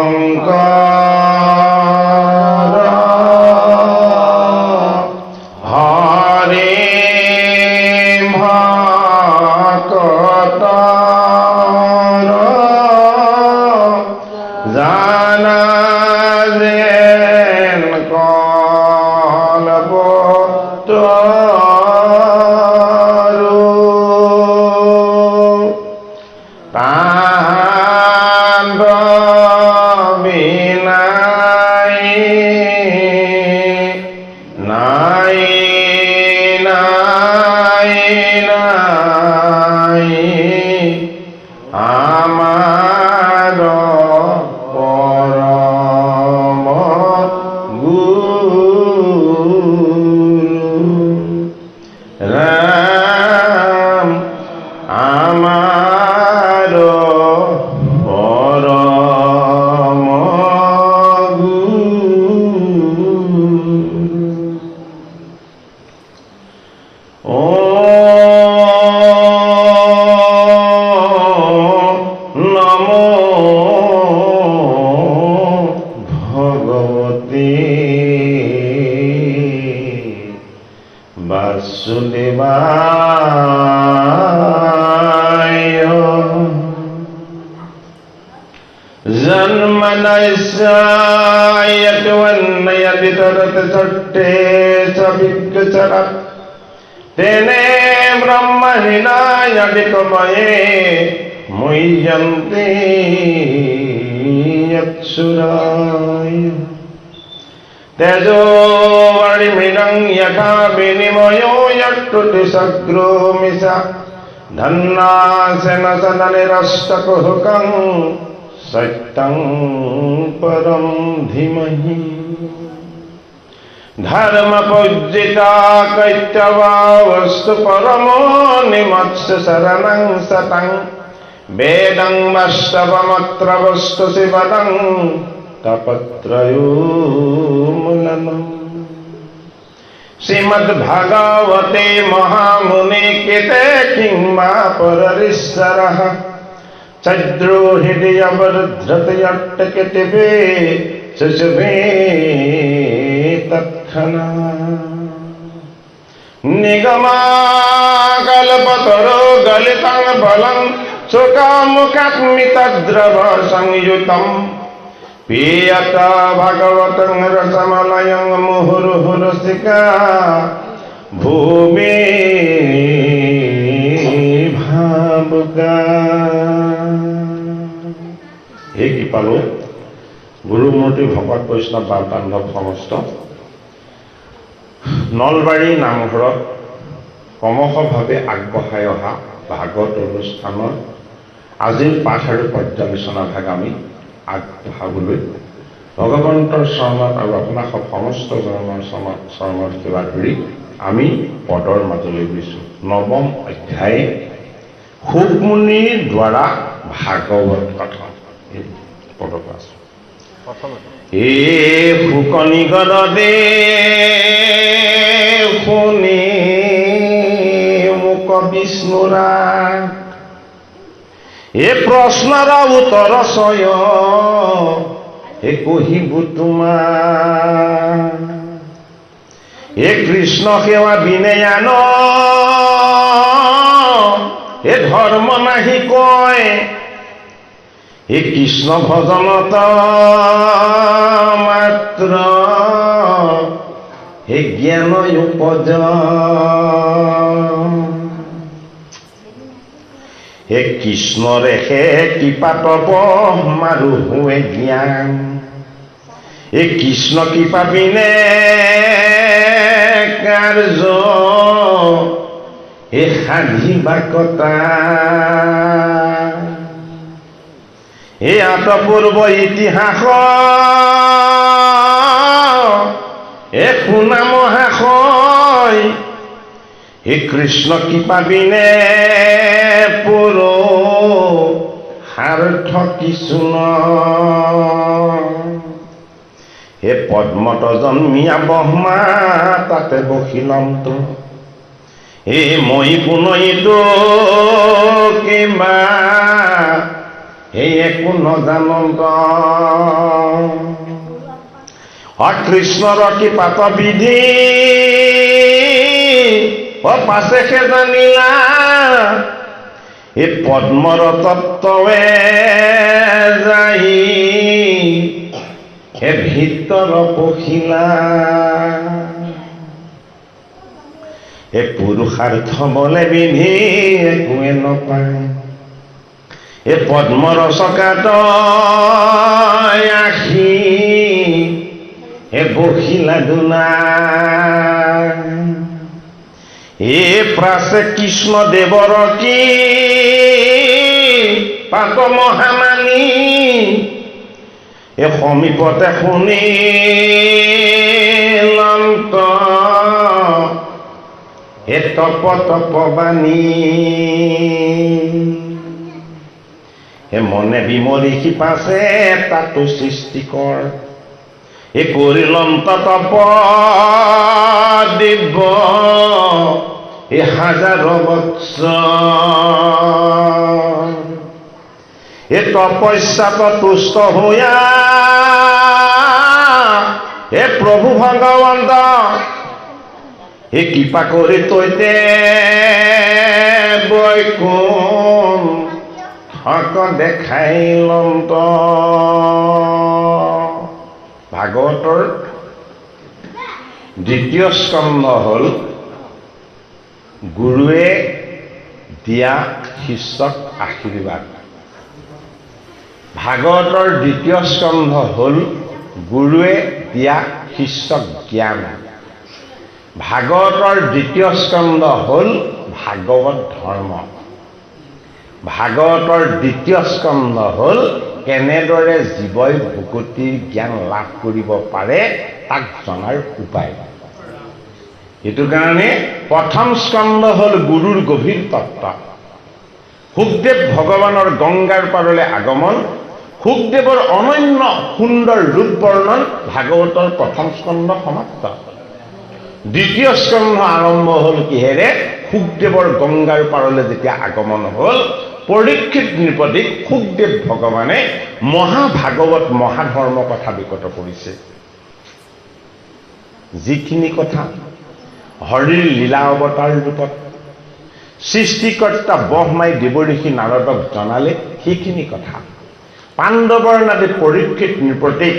শঙ্কর হরে ভকতর জানালেন কল্পতরু আমার পরম গুরু রাম আমার পরম গুরু वासुदेवाय जन्मनस्यायतवन्नयतितरतचट्टे सविक्चर तेने ब्रह्महिनायदिकमये मुह्यन्ते यत्सुराय तेजोवर्णिमिदं यथा विनिमयो यत्तुति सग्रो मिषा धन्नासेन सदनिरस्तकुहकं सत्यं परं धीमहि धर्मपूजिता कैतवा वस्तु परमो निमत्स्य शरणं सतं वेदं वास्तवमत्र वस्तु शिवदं तपत्रयोमूलनम् श्रीमद्भागवते महामुनि कृते किंवा पररीश्वरः चद्रोहिडियवर्धृतयट्टकिटिवे शिशुवे तत्क्षणा निगमाकल्पतरो गलितं बलं सुखामुखात्मितद्रव संयुतम् पियत भगवतं रसमलयं मुहुर्मुहुरसिका भूमि भावुका हे कृपालु गुरुमूर्ति भकत वैष्णव बान्धव समस्त नलबारी नामघरत क्रमशभावे आगबঢ়াই অহা भागवत অনুষ্ঠানৰ আজিৰ পাঠ আৰু পৰ্যালোচনা ভাগ আমি আগবঢ়াবলৈ ভগৱন্তৰ চৰণত আৰু আপোনাক সমস্ত জনৰ চৰণত সেৱা কৰি আমি পদৰ মাজলৈ গৈছোঁ। নৱম অধ্যায় শুকমুনিৰ দ্বাৰা ভাগৱত কথা পদত আছে। এ শুকনি গদে শুনি মুক বিষ্ণুৰা এ প্রশ্নর উত্তর সয় এ কহিবু তোমার এ কৃষ্ণ সেবা বিনয়ান এ ধর্ম নাহি কয় এ কৃষ্ণ ভজনত মাত্র হে জ্ঞান উপজ হে কৃষ্ণ ৰেখে কৃপাতপ মাৰু হুৱে জ্ঞান হে কৃষ্ণ কৃপা বিনে কাৰ্য হে সাধিবা কতা হে আতপূৰ্ব ইতিহাস হে শুনা মহাশয় হে কৃষ্ণ কৃপা বিনে পুৰো সাৰ্থ কিছু হে পদ্মত জন্মিয়া ব্ৰহ্মা তাতে বহিলন্ত হে মই পুনইতো কিবা সেই একো নজানন্ত কৃষ্ণৰ কৃপাত বিধি পাছেহে জানিলা এই পদ্মৰ তত্ত্বৱে যাই হে ভিতৰ পখিলা এই পুৰুষাৰ্থ বলে বিধি একোৱে নপায় এই পদ্মৰ চকাত আখি হে বখিলা দুনা এ প্ৰাছে কৃষ্ণ দেৱৰ কি পাত মহামানী এ সমীপতে শুনি লন্ত এ তপ তপ বাণী এ মনে বিমৰি শিপাছে তাতো সৃষ্টিকৰ এ কৰিলন্ত তপ দিব্য এ হাজাৰ বৎসৰ এ তপস্যাত তুষ্ট হৈয়া এ প্ৰভু ভগৱন্ত এ কৃপা কৰি তৈতে বৈকুণ্ঠ দেখাই লন্ত ভাগৱতৰ দ্বিতীয় স্কন্ধ হ'ল গুৰুৱে দিয়া শিষ্যক আশীৰ্বাদ। ভাগৱতৰ দ্বিতীয় স্কন্ধ হ'ল গুৰুৱে দিয়া শিষ্যক জ্ঞান। ভাগৱতৰ দ্বিতীয় স্কন্ধ হ'ল ভাগৱত ধৰ্ম। ভাগৱতৰ দ্বিতীয় স্কন্ধ হ'ল কেনেদৰে জীৱই ভকতিৰ জ্ঞান লাভ কৰিব পাৰে তাক জনাৰ উপায়। এইটো কাৰণে প্ৰথম স্কন্ধ হ'ল গুৰুৰ গভীৰ তত্ত্ব। শুকদেৱ ভগৱানৰ গংগাৰ পাৰলৈ আগমন, শুকদেৱৰ অনন্য সুন্দৰ ৰূপ বৰ্ণন ভাগৱতৰ প্ৰথম স্কন্ধ সমাপ্ত। দ্বিতীয় স্কন্ধ আৰম্ভ হ'ল কিহেৰে? শুকদেৱৰ গংগাৰ পাৰলৈ যেতিয়া আগমন হ'ল, পৰীক্ষিত নৃপতিক শুকদেৱ ভগৱানে মহাভাগৱত মহাধৰ্ম কথা বিকত কৰিছে। যিখিনি কথা হৰিৰ লীলা অৱতাৰ ৰূপত সৃষ্টিকৰ্তা ব্ৰহ্মাই দেৱঋষি নাৰদক জনালে, সেইখিনি কথা পাণ্ডৱৰ নামে পৰীক্ষিত নৃপতিক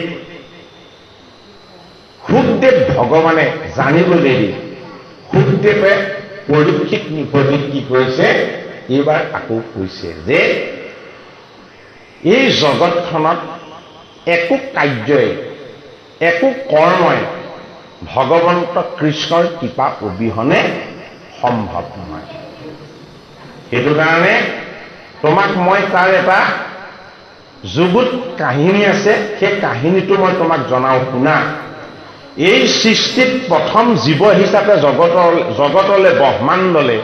শুকদেৱ ভগৱানে জানিবলৈ দি শুকদেৱে পৰীক্ষিত নৃপতিক কি কৰিছে? এইবাৰ আকৌ কৈছে যে এই জগতখনত একো কাৰ্যই একো কৰ্মই ভগৱন্ত কৃষ্ণৰ কৃপা অবিহনে সম্ভৱ নহয়। সেইটো কাৰণে তোমাক মই তাৰ এটা যুগুত কাহিনী আছে, সেই কাহিনীটো মই তোমাক জনাওঁ, শুনা। এই সৃষ্টিত প্ৰথম জীৱ হিচাপে জগতলৈ ব্ৰহ্মাণ্ডলৈ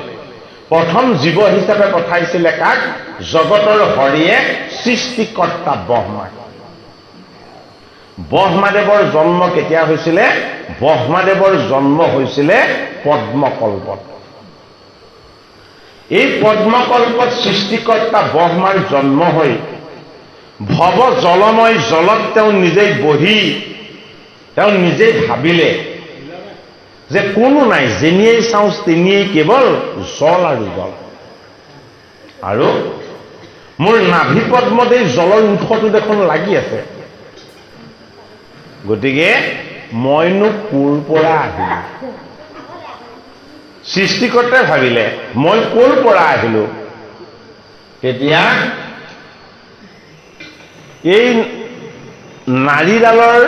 প্ৰথম জীৱ হিচাপে পঠাইছিলে কাক? জগতৰ হৰিয়ে সৃষ্টিকৰ্তা ব্ৰহ্মাক। ব্ৰহ্মাদেৱৰ জন্ম কেতিয়া হৈছিলে? ব্ৰহ্মাদেৱৰ জন্ম হৈছিলে পদ্মকল্পত। এই পদ্মকল্পত সৃষ্টিকৰ্তা ব্ৰহ্মাৰ জন্ম হৈ ভৱ জলময় জলত তেওঁ নিজেই বহি তেওঁ নিজেই ভাবিলে যে কোনো নাই, যেনিয়েই চাওঁ তেনিয়েই কেৱল জল আৰু জল, আৰু মোৰ নাভি পদ্মতেই জলৰ উৎসটো দেখোন লাগি আছে। গতিকে মইনো ক'ৰ পৰা আহিলো? সৃষ্টিকৰ্তাই ভাবিলে মই ক'ৰ পৰা আহিলো? তেতিয়া এই নাৰীডালৰ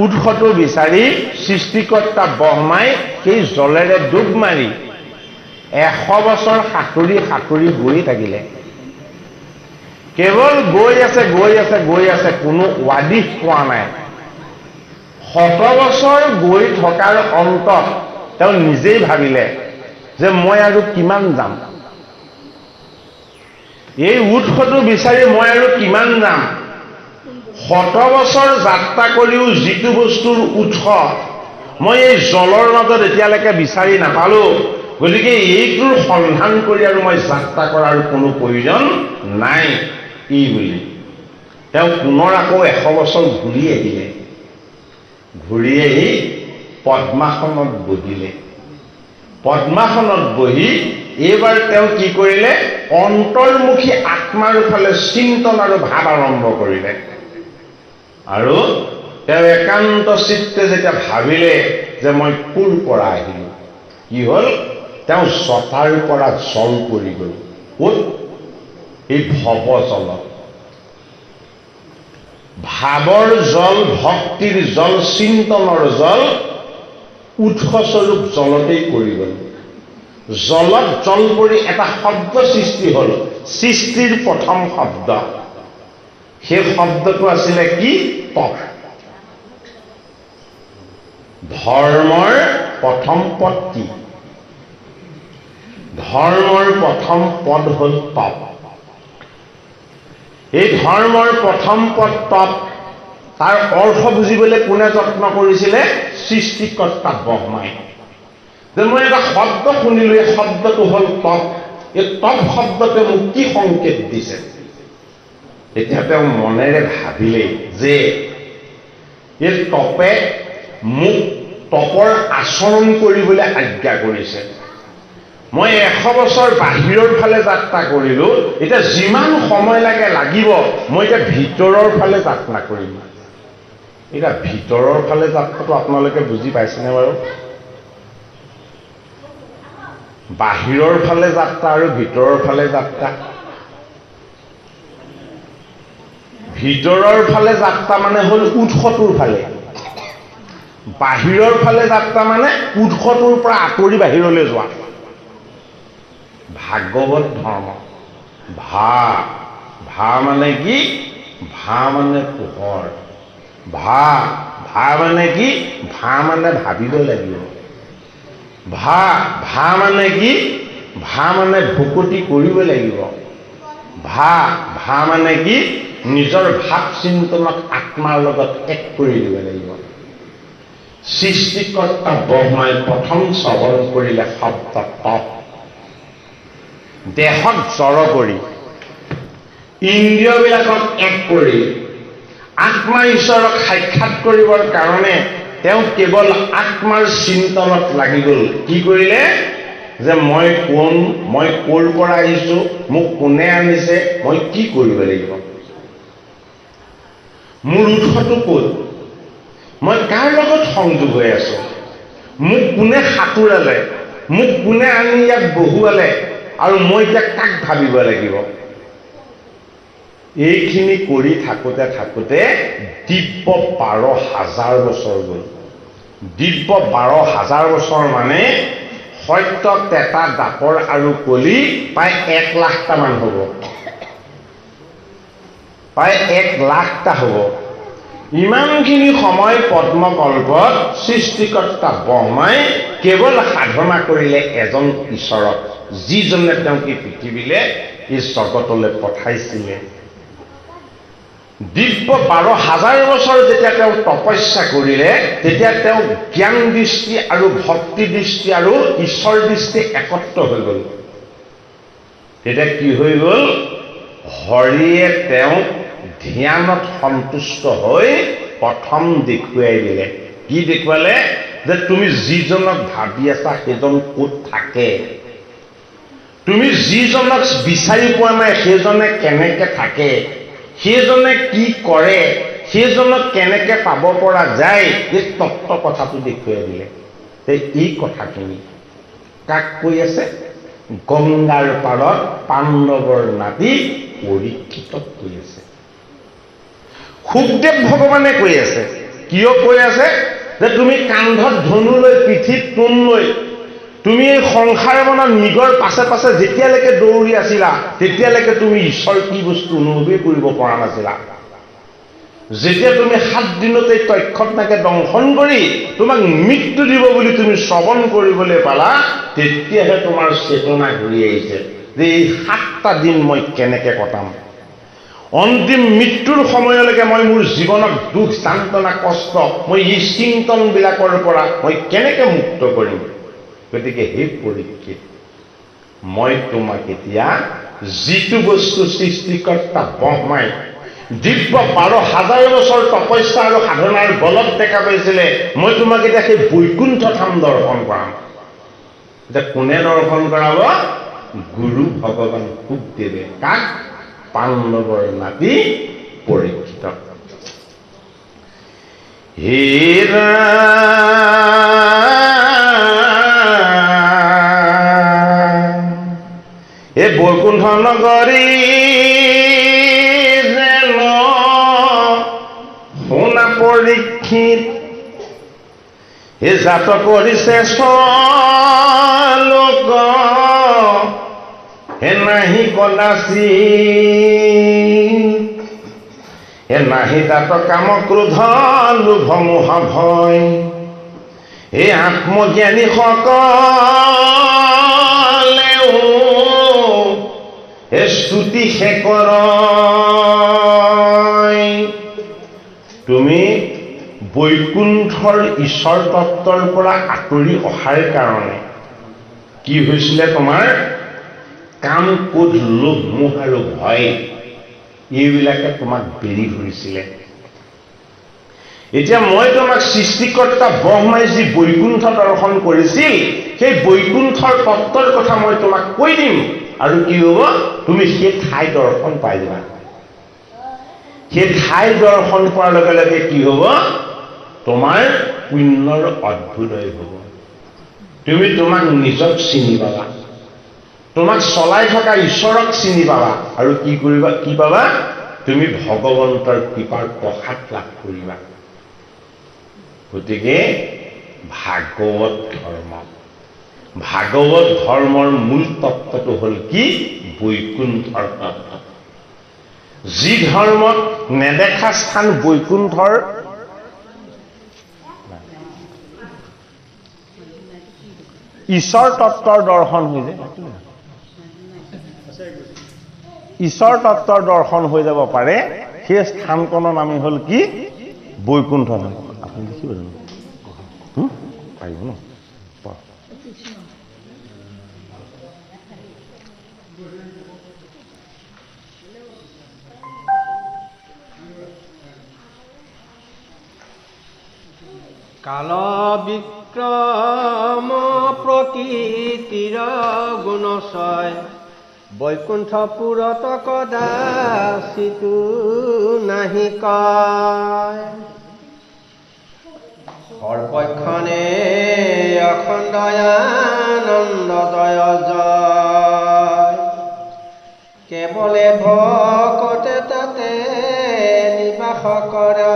উৎসটো বিচাৰি সৃষ্টিকৰ্তা ব্ৰহ্মাই সেই জলেৰে ডুব মাৰি 100 বছৰ সাঁতুৰি সাঁতুৰি গৈ থাকিলে। কেৱল গৈ আছে গৈ আছে গৈ আছে, কোনো ৱাদিশ পোৱা নাই। 100 বছৰ গৈ থকাৰ অন্তত তেওঁ নিজেই ভাবিলে যে মই আৰু কিমান যাম, এই উৎসটো বিচাৰি মই আৰু কিমান যাম। 100 বছৰ যাত্ৰা কৰিও যিটো বস্তুৰ উৎস মই এই জলৰ মাজত এতিয়ালৈকে বিচাৰি নাপালো, গতিকে এইটোৰ সন্ধান কৰি আৰু মই যাত্ৰা কৰাৰ কোনো প্ৰয়োজন নাই, এই বুলি তেওঁ পুনৰ আকৌ 100 বছৰ ঘূৰি আহিলে, ঘূৰি আহি পদ্মাসনত বহিলে। পদ্মাসনত বহি এইবাৰ তেওঁ কি কৰিলে, অন্তৰ্মুখী আত্মাৰ ফালে চিন্তন আৰু ভাৱ আৰম্ভ কৰিলে। আৰু তেওঁ একান্ত চিত্তে যেতিয়া ভাবিলে যে মই ক'ৰ পৰা আহিলোঁ, কি হ'ল, তেওঁ জটাৰ পৰা জল পৰি গ'ল। ক'ত? এই ভৱজলত। ভাৱৰ জল, ভক্তিৰ জল, চিন্তনৰ জল, উৎসস্বৰূপ জলতেই পৰি গ'ল। জলত জল পৰি এটা শব্দ সৃষ্টি হ'ল, সৃষ্টিৰ প্ৰথম শব্দ। সেই শব্দটো আছিলে কি? তপ। ধৰ্মৰ প্ৰথম পদ কি? ধৰ্মৰ প্ৰথম পদ হ'ল তপ। এই ধৰ্মৰ প্ৰথম পদ তপ, তাৰ অৰ্থ বুজিবলৈ কোনে যত্ন কৰিছিলে? সৃষ্টিকৰ্তা ব্ৰহ্মাই। যে মই এটা শব্দ শুনিলো, এই শব্দটো হ'ল তপ। এই তপ শব্দটোৱে মোক কি সংকেত দিছে? এতিয়া তেওঁ মনেৰে ভাবিলে যে এই তপে মোক তপৰ আচৰণ কৰিবলৈ আজ্ঞা কৰিছে। মই 100 বছৰ বাহিৰৰ ফালে যাত্ৰা কৰিলো, এতিয়া যিমান সময় লাগিব, মই এতিয়া ভিতৰৰ ফালে যাত্ৰা কৰিম। এতিয়া ভিতৰৰ ফালে যাত্ৰাটো আপোনালোকে বুজি পাইছেনে বাৰু? বাহিৰৰ ফালে যাত্ৰা আৰু ভিতৰৰ ফালে যাত্ৰা। ভিতৰৰ ফালে যাত্ৰা মানে হ'ল উৎসটোৰ ফালে, বাহিৰৰ ফালে যাত্ৰা মানে উৎসটোৰ পৰা আঁতৰি বাহিৰলৈ যোৱা। ভাগৱত ধৰ্ম। ভা মানে কি? ভা মানে পোহৰ। ভা মানে কি? ভা মানে ভাবিব লাগিব। ভা মানে কি? ভা মানে ভকতি কৰিব লাগিব। ভা মানে কি? নিজৰ ভাৱ চিন্তনক আত্মাৰ লগত এক কৰি দিব লাগিব। সৃষ্টিকৰ্তা ব্ৰহ্মাই প্ৰথম শ্ৰৱণ কৰিলে শব্দ তপ। দেহক জড় কৰি, ইন্দ্ৰিয়বিলাকক এক কৰি, আত্মা ঈশ্বৰক সাক্ষাৎ কৰিবৰ কাৰণে তেওঁ কেৱল আত্মাৰ চিন্তনত লাগি গ'ল। কি কৰিলে? যে মই কোন, মই ক'ৰ পৰা আহিছোঁ, মোক কোনে আনিছে, মই কি কৰিব লাগিব, মোৰ উৎসটো ক'ত, মই কাৰ লগত সংযোগ হৈ আছোঁ, মোক কোনে সাঁতোৰালে, মোক কোনে আনি ইয়াত বহুৱালে, আৰু মই এতিয়া কাক ভাবিব লাগিব। এইখিনি কৰি থাকোঁতে থাকোঁতে দিব্য 12,000 বছৰ গ'ল। দিব্য 12,000 বছৰ মানে সত্য, তেতা, দাপৰ আৰু কলি প্ৰায় 1 লাখটামান হ'ব। প্ৰায় 1 লাখটা হ'ব। ইমানখিনি সময় পদ্মকল্পত সৃষ্টিকৰ্তা ব্ৰহ্মাই কেৱল সাধনা কৰিলে এজন ঈশ্বৰক, যিজনে তেওঁক এই পৃথিৱীলৈ, এই জগতলৈ পঠাইছিলে। দিব্য 12,000 বছৰ যেতিয়া তেওঁ তপস্যা কৰিলে, তেতিয়া তেওঁ জ্ঞান দৃষ্টি আৰু ভক্তি দৃষ্টি আৰু ঈশ্বৰ দৃষ্টি একত্ৰ হৈ গ'ল। তেতিয়া কি হৈ গ'ল? হৰিয়ে তেওঁক ধ্যানত সন্তুষ্ট হৈ প্ৰথম দেখুৱাই দিলে। কি দেখুৱালে? যে তুমি যিজনক ভাবি আছা সেইজন ক'ত থাকে, তুমি যিজনক বিচাৰি পোৱা নাই সেইজনে কেনেকে থাকে, সেইজনে কি কৰে, সেইজনক কেনেকে পাব পৰা যায়, এই তত্ত্ব কথাটো দেখুৱাই দিলে। এই কথাখিনি কাক কৈ আছে? গংগাৰ পাৰত পাণ্ডৱৰ নাতি পৰীক্ষিতক কৈ আছে। শুকদেৱ ভগৱানে কৈ আছে। কিয় কৈ আছে? যে তুমি কান্ধত ধনু লৈ, পিঠিত তোন লৈ, তুমি এই সংসাৰ বনত নিগৰ পাছে পাছে যেতিয়ালৈকে দৌৰি আছিলা, তেতিয়ালৈকে তুমি ঈশ্বৰ কি বস্তু অনুভৱেই কৰিব পৰা নাছিলা। যেতিয়া তুমি 7 দিনতে তক্ষকনাকে দংশন কৰি তোমাক মৃত্যু দিব বুলি তুমি শ্ৰৱণ কৰিবলৈ পালা, তেতিয়াহে তোমাৰ চেতনা ঘূৰি আহিছে যে এই 7টা দিন মই কেনেকে কটাম, অন্তিম মৃত্যুৰ সময়লৈকে মই মোৰ জীৱনক দুখ, যান্ত্ৰণা, কষ্ট, মই এই চিন্তনবিলাকৰ পৰা মই কেনেকে মুক্ত কৰিম। গতিকে হে পৰীক্ষিত, মই তোমাক এতিয়া যিটো বস্তু সৃষ্টিকৰ্তা ব্ৰহ্মাই দিব্য 12,000 বছৰ তপস্যা আৰু সাধনাৰ বলত দেখা পাইছিলে মই তোমাক এতিয়া সেই বৈকুণ্ঠ ধাম দৰ্শন কৰাম। এতিয়া কোনে দৰ্শন কৰাব? গুৰু ভগৱান শুকদেৱে। কাক? পাণ্ডৱৰ নাতি পৰীক্ষিতক। হে ৰাম, এই বৈকুণ্ঠ নগৰী যেন শুনা পৰীক্ষিত, হে জাত কৰিছে লোক হে নাহি কদাচি, হে নাহি জাত কাম ক্ৰোধ লোভ মোহ ভয়, হে আত্মজ্ঞানী সকলেও হে স্তুতি শেকৰ। তুমি বৈকুণ্ঠৰ ঈশ্বৰ তত্বৰ পৰা আঁতৰি অহাৰ কাৰণে কি হৈছিলে? তোমাৰ কাম ক্ৰোধ লোভ মোহ আৰু ভয় এইবিলাকে তোমাক বেৰি ধৰিছিলে। এতিয়া মই তোমাক সৃষ্টিকৰ্তা ব্ৰহ্মাই যি বৈকুণ্ঠ দৰ্শন কৰিছিল সেই বৈকুণ্ঠৰ তত্বৰ কথা মই তোমাক কৈ দিম, আৰু কি হ'ব? তুমি সেই ঠাই দৰ্শন পাই যাবা। সেই ঠাই দৰ্শন পোৱাৰ লগে লগে কি হ'ব? তোমাৰ পুণ্যৰ অভ্যুদয় হ'ব। তুমি তোমাক নিজক চিনি পাবা, তোমাক চলাই থকা ঈশ্বৰক চিনি পাবা, আৰু কি কৰিবা? কি পাবা? তুমি ভগৱন্তৰ কৃপাৰ প্ৰসাদ লাভ কৰিবা। গতিকে ভাগৱত ধৰ্মৰ মূল তত্ত্বটো হ'ল কি? বৈকুণ্ঠৰ তত্ত্ব। যি ধৰ্মত নেদেখা স্থান বৈকুণ্ঠৰ ঈশ্বৰ তত্ত্বৰ দৰ্শন হৈ যায়, ঈশ্বৰ তত্ত্বৰ দৰ্শন হৈ যাব পাৰে, সেই স্থানকণৰ নামেই হ'ল কি? বৈকুণ্ঠ ধাম। আপুনি দেখিব জানো? পাৰিব ন? কাল বিক্ৰম প্ৰকৃতিৰ গুণচয়, বৈকুণ্ঠপুৰত কদাচিতো নাহি কয়। সৰ্বক্ষণে অখণ্ড আনন্দদয় জয়, কেৱলে ভকতে তাতে নিবাস কৰা।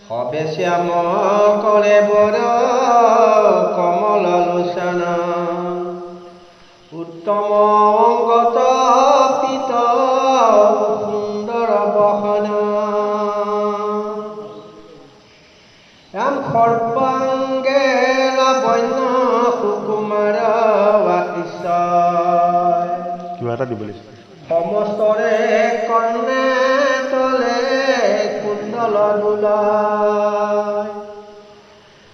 সবে শ্যাম কৰে বৰ কমল লোচন, উত্তম অংগত পিত সুন্দৰ বসন। ৰাম সৰ্বাংগে লাৱণ্য সুকুমাৰ আতিশয়, কিবা এটা দিব লাগিছিল। সমস্তৰে কৰ্ণে তলে কুণ্ডল দোলায়,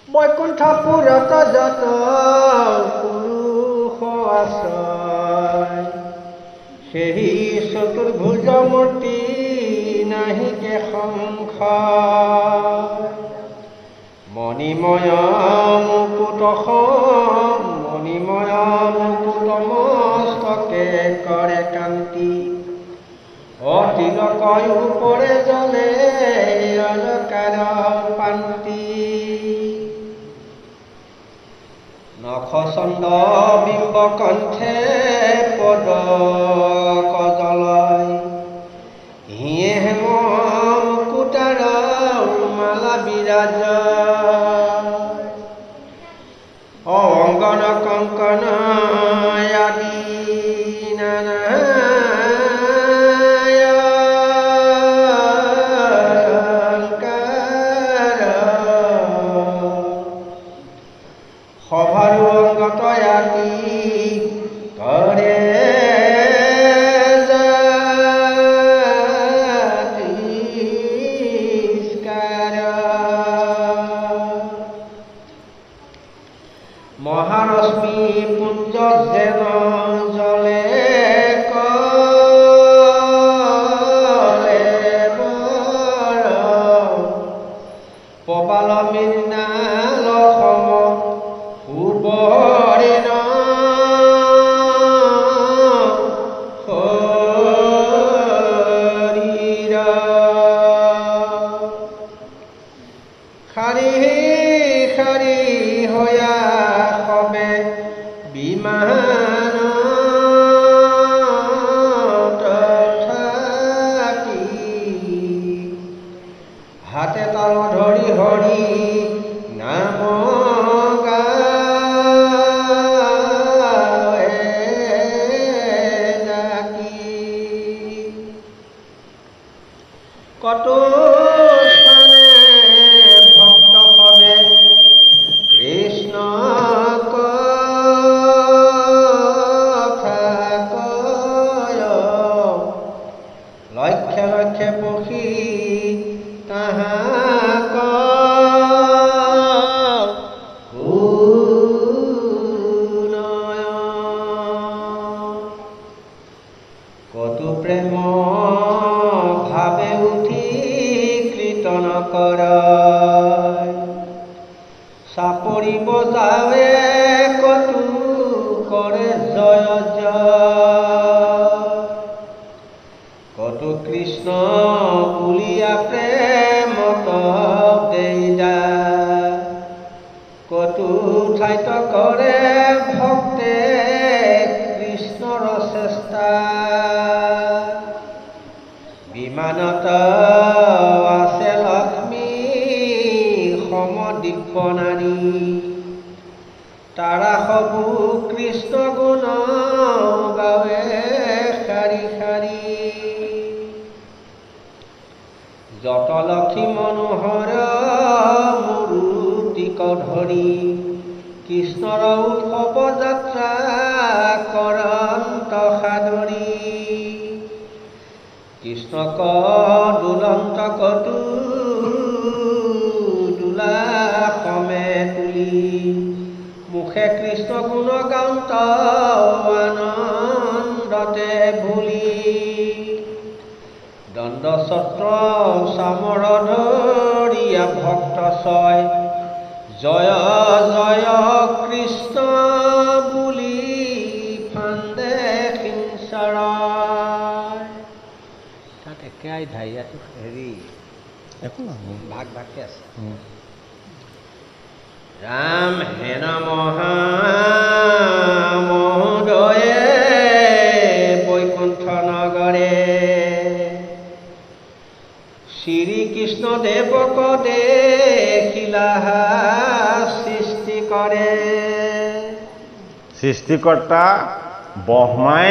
বৈকুণ্ঠপুৰত যত পুৰুষ আশ্ৰয়, সেই চতুৰ্ভুজ মূৰ্তি নাহিকে সংখ্যায়। মণিময় মুকুট মস্তকে কৰে কান্তি, অতিলক উপৰে জলে অলকাৰ পান্তি। নখচন্দ বিম্ব কণ্ঠে পদ কজলয়, হিয়ে হেম মুকুটাৰ মালা বিৰাজ। অঙ্গন কঙ্কন আদি নানা সভাৰ অঙ্গত আদি কৰে জাতিষ্কাৰ। হাতে তাল ধৰি হৰি নাম গাৱে ডাকি। কত স্থানে ভক্ত সবে কৃষ্ণ কথা কয়, লক্ষে লক্ষে পক্ষী তাহাক শুনয়। কত প্ৰেম ভাবে উঠি কীৰ্তন কৰায়, চাপৰি বজাৱে কতো কৰে জয় জয়। কত কৃষ্ণ বুলিয়া প্ৰেমত দেই যায়, কতো ঠাইত কৰে ভক্তে কৃষ্ণৰ চেষ্টা। বিমানত আছে লক্ষ্মী সম দিব্য নাৰী, তাৰা সবু কৃষ্ণ গুণ গাৱে শাৰী শাৰী। যত লক্ষী মনোহৰ মূৰ্তিক ধৰি, কৃষ্ণৰ উৎসৱ যাত্ৰা কৰন্ত সাদৰী। কৃষ্ণক দুলন্ত কতো দোলা সমেত তুলি, মুখে কৃষ্ণ গুণ গান্ত আনন্দতে ভুলি। দণ্ড ছত্ৰ চামৰ ধৰিয়া ভক্ত ছয়, জয় জয় কৃষ্ণ বুলি ফান্দে সিংচাৰয়। তাত একেই ধাইয়াটো হেৰি একো নহয়, ভাগ ভাগকে আছে। ৰাম হেন মহা মহোদয়ে বৈকুণ্ঠ নগৰে, শ্ৰীকৃষ্ণ দেৱক দেখিলা সৃষ্টি কৰে। সৃষ্টিকৰ্তা ব্ৰহ্মাই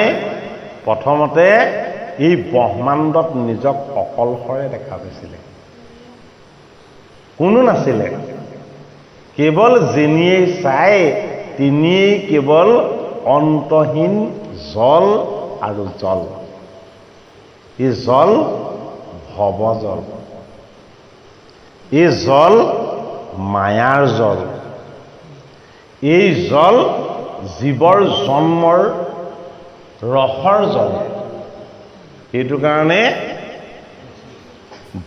প্ৰথমতে এই ব্ৰহ্মাণ্ডত নিজক অকলশৰে দেখা পাইছিলে, কোনো নাছিলে। কেৱল যেনিয়েই চাই তিনিয়েই কেৱল অন্তহীন জল আৰু জল। এই জল ভৱজল, এই জল মায়াৰ জল, এই জল জীৱৰ জন্মৰ ৰসৰ জল। সেইটো কাৰণে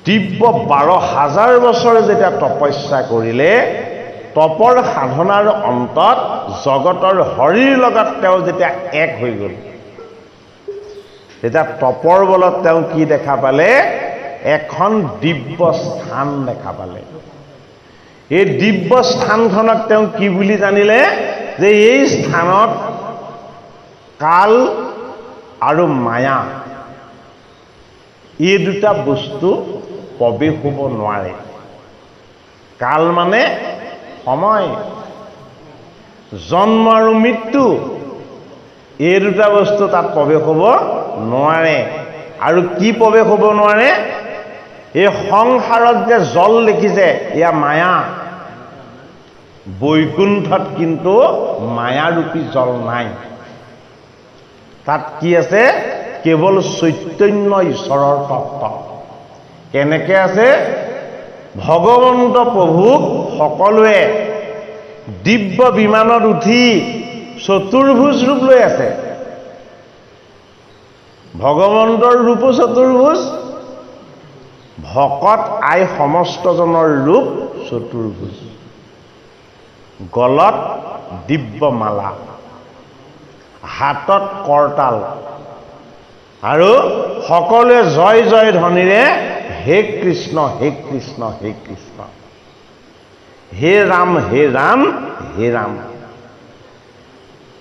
দিব্য 12,000 বছৰ যেতিয়া তপস্যা কৰিলে, তপৰ সাধনাৰ অন্তত জগতৰ হৰিৰ লগত তেওঁ যেতিয়া এক হৈ গ'ল, তেতিয়া তপৰ বলত তেওঁ কি দেখা পালে? এখন দিব্য স্থান দেখা পালে। এই দিব্য স্থানখনক তেওঁ কি বুলি জানিলে? যে এই স্থানত কাল আৰু মায়া এই দুটা বস্তু প্ৰৱেশ হ'ব নোৱাৰে। কাল মানে সময়, জন্ম আৰু মৃত্যু, এই দুটা বস্তু তাত প্ৰৱেশ হ'ব নোৱাৰে। আৰু কি প্ৰৱেশ হ'ব নোৱাৰে? এই সংসাৰত যে জল দেখিছে, এয়া মায়া। বৈকুণ্ঠত কিন্তু মায়াৰূপী জল নাই। তাত কি আছে? কেৱল চৈতন্য ঈশ্বৰৰ তত্ত্ব। কেনেকৈ আছে? ভগৱন্ত প্ৰভুক সকলোৱে দিব্য বিমানত উঠি চতুৰ্ভুজ ৰূপ লৈ আছে। ভগৱন্তৰ ৰূপো চতুৰ্ভুজ, ভকত আই সমস্তজনৰ ৰূপ চতুৰ্ভুজ। গলত দিব্য মালা, হাতত কৰতাল, আৰু সকলোৱে জয় জয় ধ্বনিৰে হে কৃষ্ণ হে কৃষ্ণ হে কৃষ্ণ, হে ৰাম হে ৰাম হে ৰাম।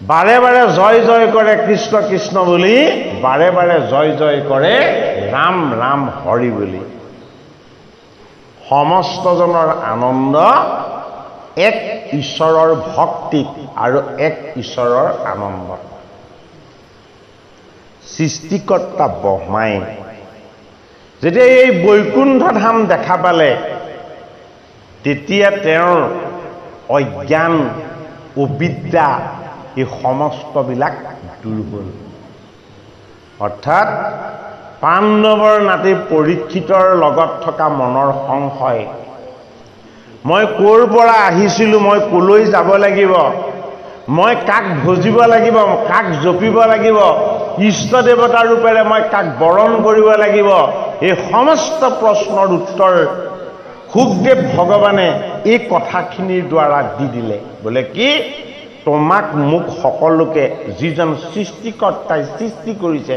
বাৰে বাৰে জয় জয় কৰে কৃষ্ণ কৃষ্ণ বুলি, বাৰে বাৰে জয় জয় কৰে ৰাম ৰাম হৰি বুলি। সমস্তজনৰ আনন্দ এক ঈশ্বৰৰ ভক্তিত আৰু এক ঈশ্বৰৰ আনন্দত। সৃষ্টিকৰ্তা ব্ৰহ্মাই যেতিয়া এই বৈকুণ্ঠ ধাম দেখা পালে, তেতিয়া তেওঁৰ অজ্ঞান অবিদ্যা এই সমস্তবিলাক দূৰ হ'ল। অৰ্থাৎ পাণ্ডৱৰ নাতি পৰীক্ষিতৰ লগত থকা মনৰ সংশয়, মই ক'ৰ পৰা আহিছিলোঁ, মই ক'লৈ যাব লাগিব, মই কাক ভজিব লাগিব, কাক জপিব লাগিব, ইষ্ট দেৱতা ৰূপেৰে মই কাক বৰণ কৰিব লাগিব, এই সমস্ত প্ৰশ্নৰ উত্তৰ শুকদেৱ ভগৱানে এই কথাখিনিৰ দ্বাৰা দি দিলে। বোলে কি, তোমাক মোক সকলোকে যিজন সৃষ্টিকৰ্তাই সৃষ্টি কৰিছে,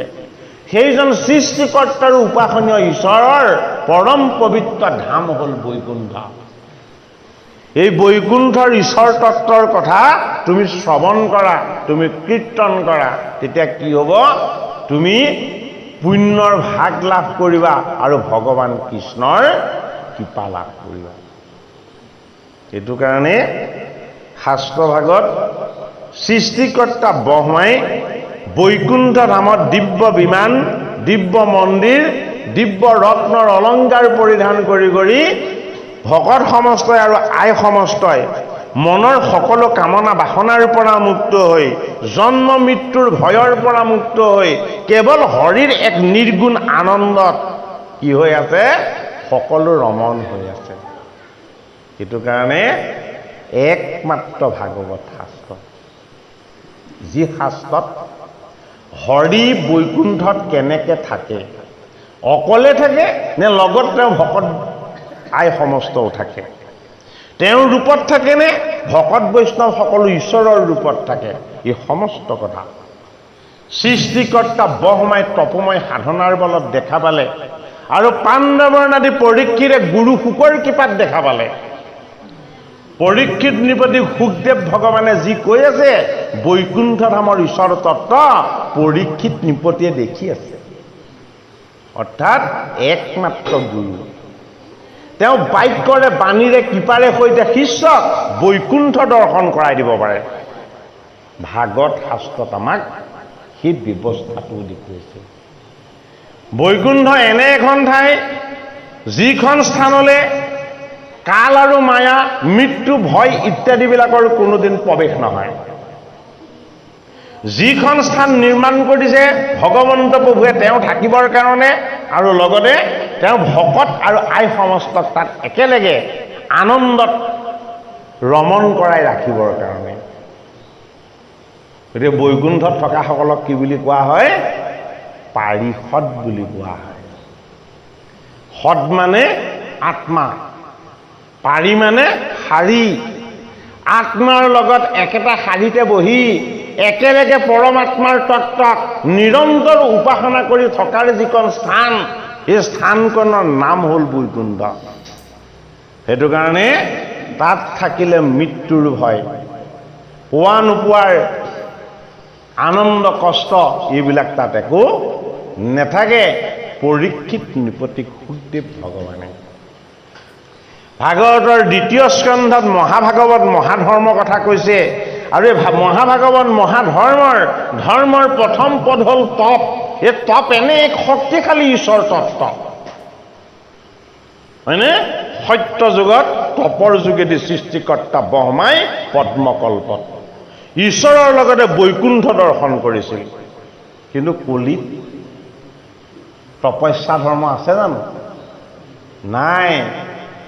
সেইজন সৃষ্টিকৰ্তাৰ উপাসনীয় ঈশ্বৰৰ পৰম পবিত্ৰ ধাম হ'ল বৈকুণ্ঠ। এই বৈকুণ্ঠৰ ঈশ্বৰ তত্ত্বৰ কথা তুমি শ্ৰৱণ কৰা, তুমি কীৰ্তন কৰা, তেতিয়া কি হ'ব, তুমি পুণ্যৰ ভাগ লাভ কৰিবা আৰু ভগৱান কৃষ্ণৰ কৃপা লাভ কৰিবা। এইটো কাৰণে শাস্ত্ৰভাগত সৃষ্টিকৰ্তা ব্ৰহ্মাই বৈকুণ্ঠ ধামত দিব্য বিমান, দিব্য মন্দিৰ, দিব্য ৰত্নৰ অলংকাৰ পৰিধান কৰি ভকত সমস্তই আৰু আই সমস্তই মনৰ সকলো কামনা বাসনাৰ পৰা মুক্ত হৈ, জন্ম মৃত্যুৰ ভয়ৰ পৰা মুক্ত হৈ কেৱল হৰিৰ এক নিৰ্গুণ আনন্দত কি হৈ আছে, সকলো ৰমণ হৈ আছে। সেইটো কাৰণে একমাত্ৰ ভাগৱত শাস্ত্ৰ, যি শাস্ত্ৰত হৰি বৈকুণ্ঠত কেনেকৈ থাকে, অকলে থাকে নে লগত তেওঁ ভকত আই সমস্তও থাকে, তেওঁৰ ৰূপত থাকেনে ভকত বৈষ্ণৱ সকলো ঈশ্বৰৰ ৰূপত থাকে, এই সমস্ত কথা সৃষ্টিকৰ্তা ব্ৰহ্মাই তপময় সাধনাৰ বলত দেখা পালে আৰু পাণ্ডৱৰ নাতি পৰীক্ষিতে গুৰু শুকৰ কৃপাত দেখা পালে। পৰীক্ষিত নৃপতি শুকদেৱ ভগৱানে যি কৈ আছে, বৈকুণ্ঠ ধামৰ ঈশ্বৰ তত্ত্ব পৰীক্ষিত নৃপতিয়ে দেখি আছে। অৰ্থাৎ একমাত্ৰ গুৰু, তেওঁ বাক্যৰে বাণীৰে কৃপাৰে সৈতে শিষ্যক বৈকুণ্ঠ দৰ্শন কৰাই দিব পাৰে। ভাগৱত শাস্ত্ৰত আমাক সেই ব্যৱস্থাটো দেখুৱাইছে। বৈকুণ্ঠ এনে এখন ঠাই, যিখন স্থানলৈ কাল আৰু মায়া, মৃত্যু, ভয় ইত্যাদিবিলাকৰ কোনোদিন প্ৰৱেশ নহয়। যিখন স্থান নিৰ্মাণ কৰিছে ভগৱন্ত প্ৰভুৱে তেওঁ থাকিবৰ কাৰণে আৰু লগতে তেওঁ ভকত আৰু আই সমস্তক তাত একেলগে আনন্দত ৰমণ কৰাই ৰাখিবৰ কাৰণে। গতিকে বৈকুণ্ঠত থকাসকলক কি বুলি কোৱা হয়, পাৰিষদ বুলি কোৱা হয়। সদ মানে আত্মা, পাৰি মানে শাৰী, আত্মাৰ লগত একেটা শাৰীতে বহি একেলগে পৰমাত্মাৰ তত্ত্বক নিৰন্তৰ উপাসনা কৰি থকাৰ যিখন স্থান, এই স্থানখনৰ নাম হ'ল বৈকুণ্ঠ। সেইটো কাৰণে তাত থাকিলে মৃত্যুৰ ভয়, পোৱা নোপোৱাৰ আনন্দ কষ্ট এইবিলাক তাত একো নেথাকে। পৰীক্ষিত নৃপতিক শুকদেৱ ভগৱানে ভাগৱতৰ দ্বিতীয় স্কন্ধত মহাভাগৱত মহাধৰ্মৰ কথা কৈছে। আৰু এই মহাভাগৱত মহাধৰ্মৰ প্ৰথম পদ হ'ল তপ। এই তপ এনে এক শক্তিশালী ঈশ্বৰ তত্ত্ব, হয়নে? সত্য যুগত তপৰ যোগেদি সৃষ্টিকৰ্তা ব্ৰহ্মাই পদ্মকল্পত ঈশ্বৰৰ লগতে বৈকুণ্ঠ দৰ্শন কৰিছিল। কিন্তু কলিত তপস্যা ধৰ্ম আছে জানো? নাই।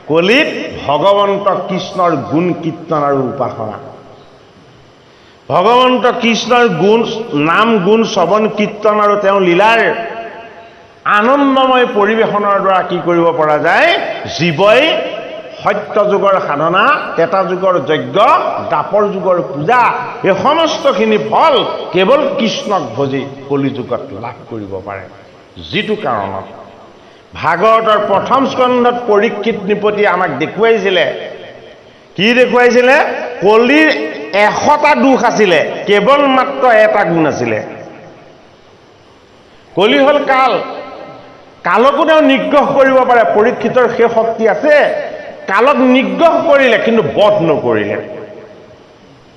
কলিত ভগৱন্ত কৃষ্ণৰ গুণ কীৰ্তন আৰু উপাসনা, ভগৱন্ত কৃষ্ণৰ গুণ নাম গুণ শ্ৰৱণ কীৰ্তন আৰু তেওঁ লীলাৰ আনন্দময় পৰিৱেশনৰ দ্বাৰা কি কৰিব পৰা যায়, জীৱই সত্য যুগৰ সাধনা, ত্ৰেতা যুগৰ যজ্ঞ, দ্বাপৰ যুগৰ পূজা, এই সমস্তখিনি ফল কেৱল কৃষ্ণক ভজি কলিযুগত লাভ কৰিব পাৰে। যিটো কাৰণত ভাগৱতৰ প্ৰথম স্কন্ধত পৰীক্ষিত নৃপতিয়ে আমাক দেখুৱাইছিলে, কি দেখুৱাইছিলে? কলিৰ 100টা দোষ আছিলে, কেৱল মাত্ৰ এটা গুণ আছিলে। কলি হ'ল কাল। কালকো তেওঁ নিগ্ৰহ কৰিব পাৰে। পৰীক্ষিতৰ সেই শক্তি আছে। কালক নিগ্ৰহ কৰিলে, কিন্তু বধ নকৰিলে।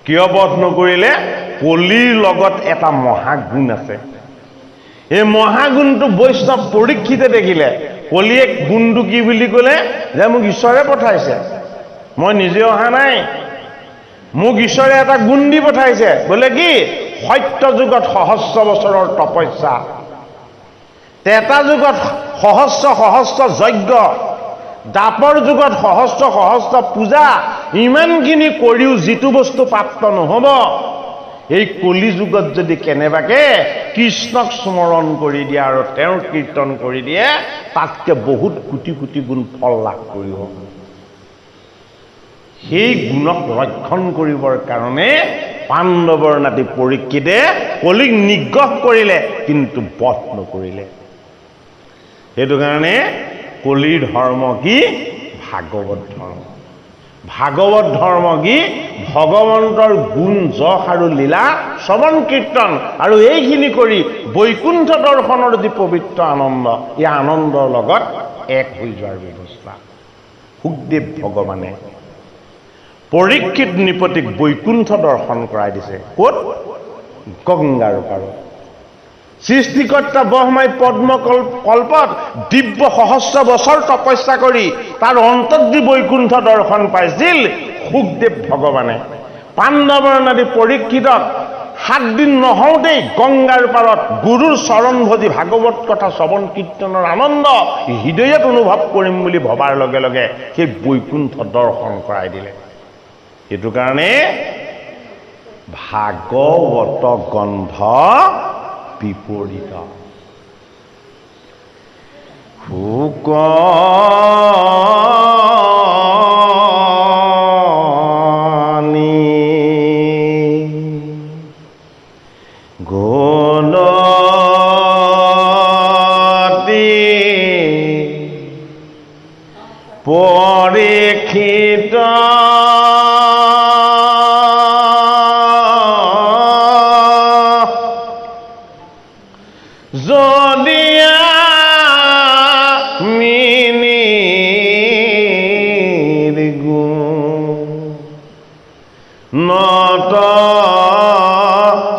কিয় বধ নকৰিলে? কলিৰ লগত এটা মহাগুণ আছে। এই মহাগুণটো বৈষ্ণৱ পৰীক্ষিতে দেখিলে। কলিয়ে গুণটো কি বুলি ক'লে? যে মোক ঈশ্বৰে পঠাইছে, মই নিজে অহা নাই। মোক ঈশ্বৰে এটা গুণ দি পঠাইছে। বোলে কি? সত্য যুগত সহস্ৰ বছৰৰ তপস্যা, ত্ৰেতা যুগত সহস্ৰ সহস্ৰ যজ্ঞ, দ্বাপৰ যুগত সহস্ৰ সহস্ৰ পূজা, ইমানখিনি কৰিও যিটো বস্তু প্ৰাপ্ত নহ'ব, এই কলি যুগত যদি কেনেবাকে কৃষ্ণক স্মৰণ কৰি দিয়ে আৰু তেওঁৰ কীৰ্তন কৰি দিয়ে, তাতকে বহুত কোটি কোটি গুণ ফল লাভ কৰিব। সেই গুণক ৰক্ষণ কৰিবৰ কাৰণে পাণ্ডৱৰ নাতি পৰীক্ষিতে কলিক নিগ্ৰহ কৰিলে, কিন্তু বধ নকৰিলে। সেইটো কাৰণে কলিৰ ধৰ্ম কি? ভাগৱত ধৰ্ম। ভাগৱত ধৰ্ম কি? ভগৱন্তৰ গুণ যশ আৰু লীলা শ্ৰৱণ কীৰ্তন, আৰু এইখিনি কৰি বৈকুণ্ঠ দৰ্শনৰ যি পবিত্ৰ আনন্দ, এই আনন্দৰ লগত এক হৈ যোৱাৰ ব্যৱস্থা। সুখদেৱ ভগৱানে পৰীক্ষিত নৃপতিক বৈকুণ্ঠ দৰ্শন কৰাই দিছে। ক'ত? গংগাৰ পাৰত। সৃষ্টিকৰ্তা ব্ৰহ্মাই পদ্মকল্পত দিব্য সহস্ৰ বছৰ তপস্যা কৰি তাৰ অন্তত যি বৈকুণ্ঠ দৰ্শন পাইছিল সুখদেৱ ভগৱানে, পাণ্ডৱৰ নাতি পৰীক্ষিতক 7 দিন নহওঁতেই গংগাৰ পাৰত গুৰুৰ চৰণ ভজি ভাগৱত কথা শ্ৰৱণ কীৰ্তনৰ আনন্দ হৃদয়ত অনুভৱ কৰিম বুলি ভবাৰ লগে লগে সেই বৈকুণ্ঠ দৰ্শন কৰাই দিলে। সেইটো কাৰণে ভাগৱত গন্ধ বিপৰীত। শুকনি গুণতি পৰীক্ষিত যদি মিনিৰ গুণত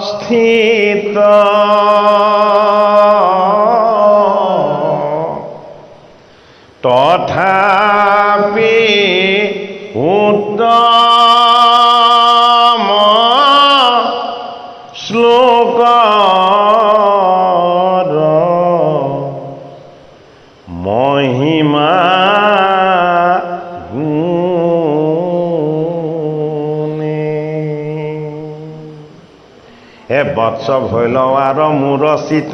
স্থিত তথাপি উত্তম শ্লোক মহিমা গুণে। হে বৎস ভৈলৱাৰ মূৰচিত